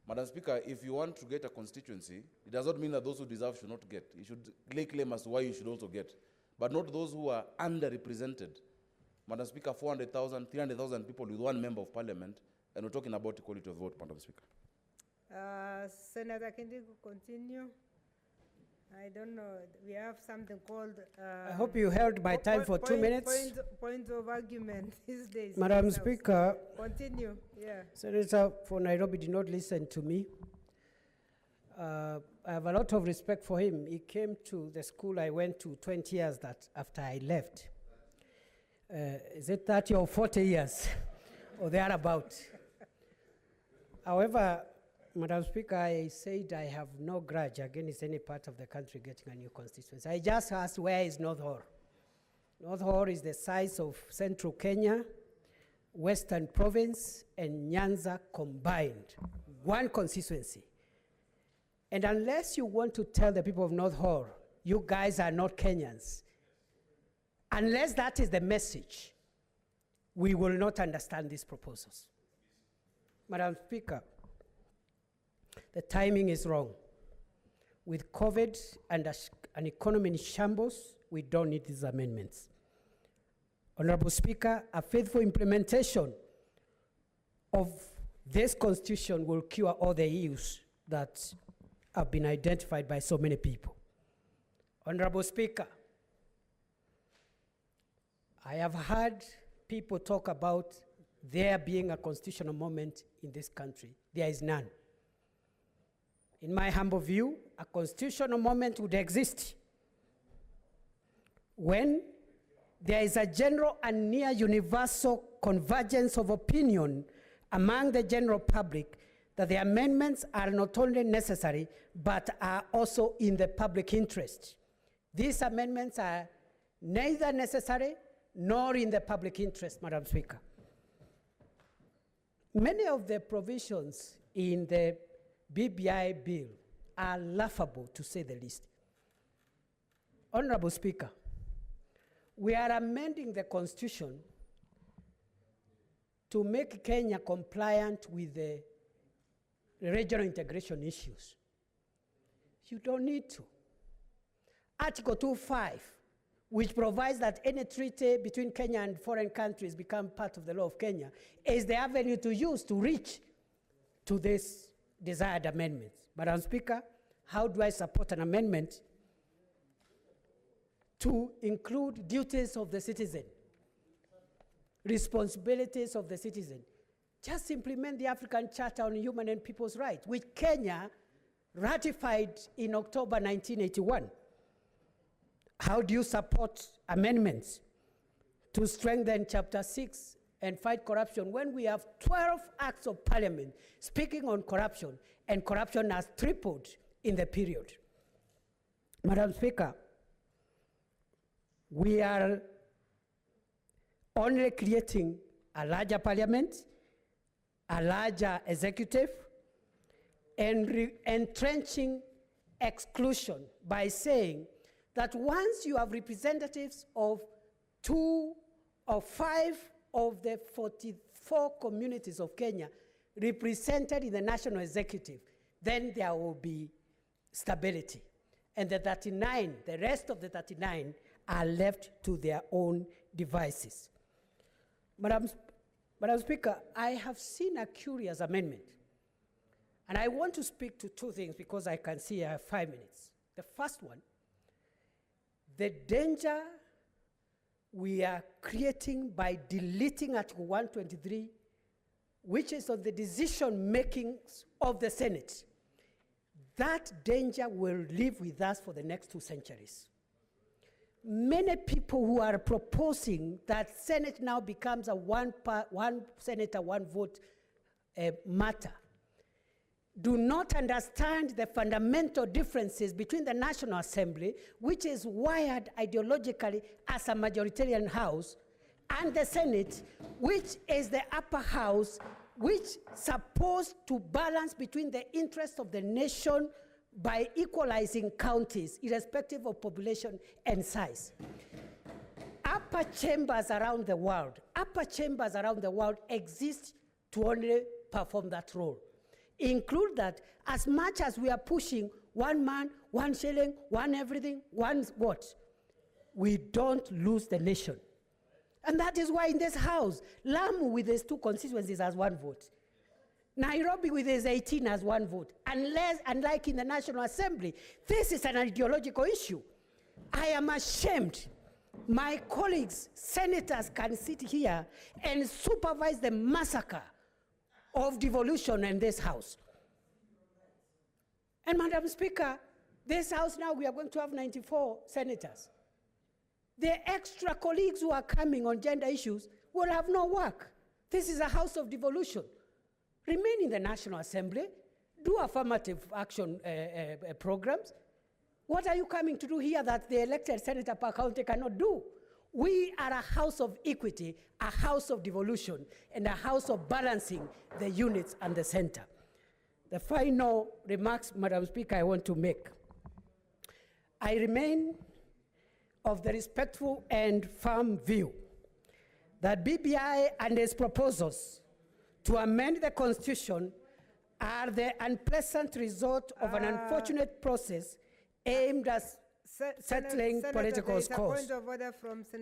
Madam Speaker, if you want to get a constituency, it does not mean that those who deserve should not get. You should lay claim as to why you should also get, but not those who are underrepresented. Madam Speaker, 400,000, 300,000 people with 1 member of parliament, and we're talking about equality of vote, Madam Speaker. Senator Kindi, continue. I don't know, we have something called... I hope you held my time for 2 minutes. Point of argument these days. Madam Speaker. Continue, yeah. Senator for Nairobi did not listen to me. I have a lot of respect for him. He came to the school I went to 20 years after I left. Is it 30 or 40 years or thereabout? However, Madam Speaker, I said I have no grudge against any part of the country getting a new constituency. I just asked, where is North Horr? North Horr is the size of central Kenya, Western Province, and Nyanza combined. 1 constituency. And unless you want to tell the people of North Horr, you guys are not Kenyans, unless that is the message, we will not understand these proposals. Madam Speaker, the timing is wrong. With COVID and an economy in shambles, we don't need these amendments. Honorable Speaker, a faithful implementation of this constitution will cure all the ills that have been identified by so many people. Honorable Speaker, I have heard people talk about there being a constitutional moment in this country. There is none. In my humble view, a constitutional moment would exist when there is a general and near universal convergence of opinion among the general public that the amendments are not only necessary, but are also in the public interest. These amendments are neither necessary nor in the public interest, Madam Speaker. Many of the provisions in the BBI bill are laughable, to say the least. Honorable Speaker, we are amending the Constitution to make Kenya compliant with the regional integration issues. You don't need to. Article 2.5, which provides that any treaty between Kenya and foreign countries become part of the law of Kenya, is the avenue to use to reach to this desired amendments. Madam Speaker, how do I support an amendment to include duties of the citizen? responsibilities of the citizen. Just implement the African Charter on Human and People's Rights, which Kenya ratified in October 1981. How do you support amendments to strengthen Chapter 6 and fight corruption when we have 12 acts of parliament speaking on corruption, and corruption has tripled in the period? Madam Speaker, we are only creating a larger parliament, a larger executive, and entrenching exclusion by saying that once you have representatives of 2 or 5 of the 44 communities of Kenya represented in the national executive, then there will be stability. And the 39, the rest of the 39 are left to their own devices. Madam Speaker, I have seen a curious amendment. And I want to speak to two things because I can see I have 5 minutes. The first one, the danger we are creating by deleting Article 123, which is on the decision making of the Senate. That danger will live with us for the next 2 centuries. Many people who are proposing that Senate now becomes a one senator, one vote matter do not understand the fundamental differences between the National Assembly, which is wired ideologically as a majoritarian house, and the Senate, which is the upper house, which is supposed to balance between the interests of the nation by equalizing counties, irrespective of population and size. Upper chambers around the world exist to only perform that role. Include that as much as we are pushing 1 man, 1 shilling, 1 everything, 1 what, we don't lose the nation. And that is why in this house, Lamu with its 2 constituencies has 1 vote. Nairobi with its 18 has 1 vote. Unlike in the National Assembly, this is an ideological issue. I am ashamed. My colleagues, senators, can sit here and supervise the massacre of devolution in this house. And Madam Speaker, this house now, we are going to have 94 senators. The extra colleagues who are coming on gender issues will have no work. This is a house of devolution. Remain in the National Assembly, do affirmative action programs. What are you coming to do here that the elected senator per county cannot do? We are a house of equity, a house of devolution, and a house of balancing the units and the center. The final remarks, Madam Speaker, I want to make. I remain of the respectful and firm view that BBI and its proposals to amend the Constitution are the unpleasant result of an unfortunate process aimed at settling political scores.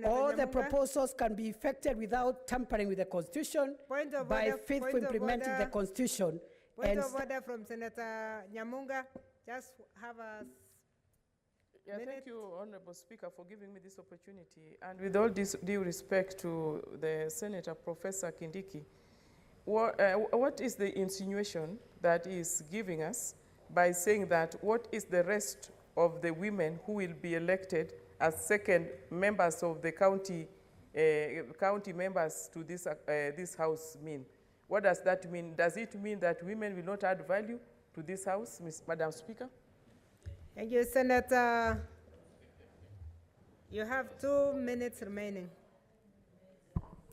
All the proposals can be effected without tampering with the Constitution by faithfully implementing the Constitution. Point of order from Senator Nyamunga. Just have a minute. Thank you, Honorable Speaker, for giving me this opportunity. And with all this due respect to the Senator, Professor Kindiki, what is the insinuation that is giving us by saying that what is the rest of the women who will be elected as second members of the county members to this house mean? What does that mean? Does it mean that women will not add value to this house, Madam Speaker? Thank you, Senator. You have 2 minutes remaining.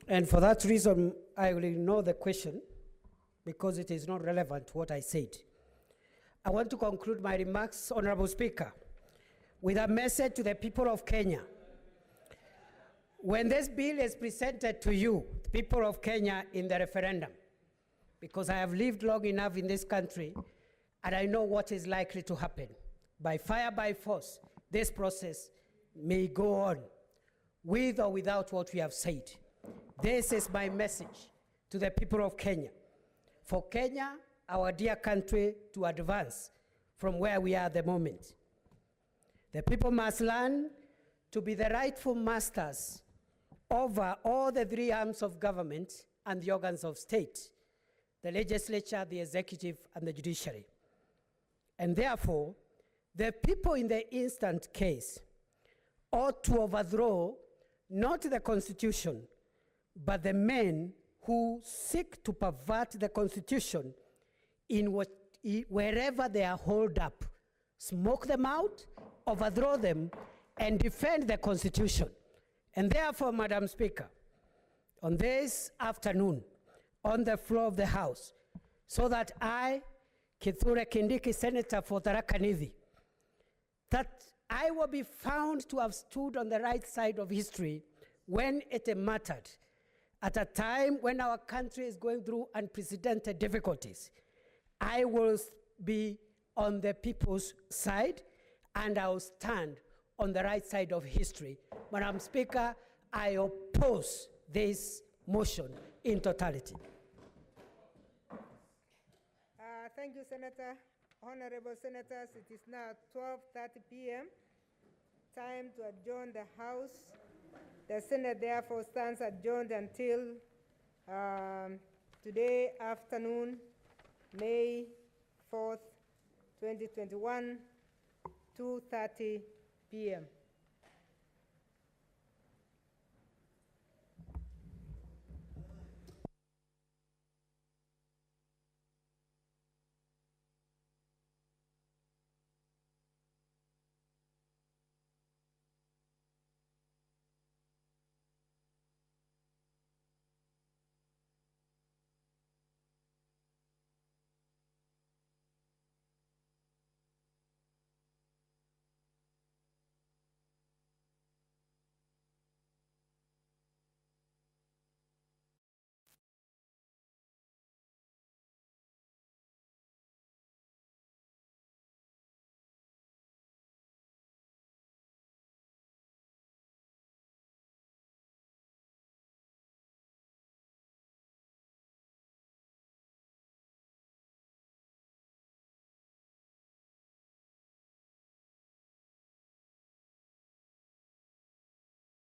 And for that reason, I will ignore the question because it is not relevant to what I said. I want to conclude my remarks, Honorable Speaker, with a message to the people of Kenya. When this bill is presented to you, the people of Kenya, in the referendum, because I have lived long enough in this country, and I know what is likely to happen. By fire, by force, this process may go on, with or without what we have said. This is my message to the people of Kenya. For Kenya, our dear country, to advance from where we are at the moment. The people must learn to be the rightful masters over all the three arms of government and the organs of state, the legislature, the executive, and the judiciary. And therefore, the people in the instant case ought to overthrow not the Constitution, but the men who seek to pervert the Constitution wherever they are holed up. Smoke them out, overthrow them, and defend the Constitution. And therefore, Madam Speaker, on this afternoon, on the floor of the House, so that I, Kithure Kindiki, Senator for Tharaka Nithi, that I will be found to have stood on the right side of history when it mattered, at a time when our country is going through unprecedented difficulties. I will be on the people's side, and I will stand on the right side of history. Madam Speaker, I oppose this motion in totality. Thank you, Senator. Honorable Senators, it is now 12:30 p.m. Time to adjourn the House. The Senate therefore stands adjourned until today afternoon, May 4th, 2021, 2:30 p.m.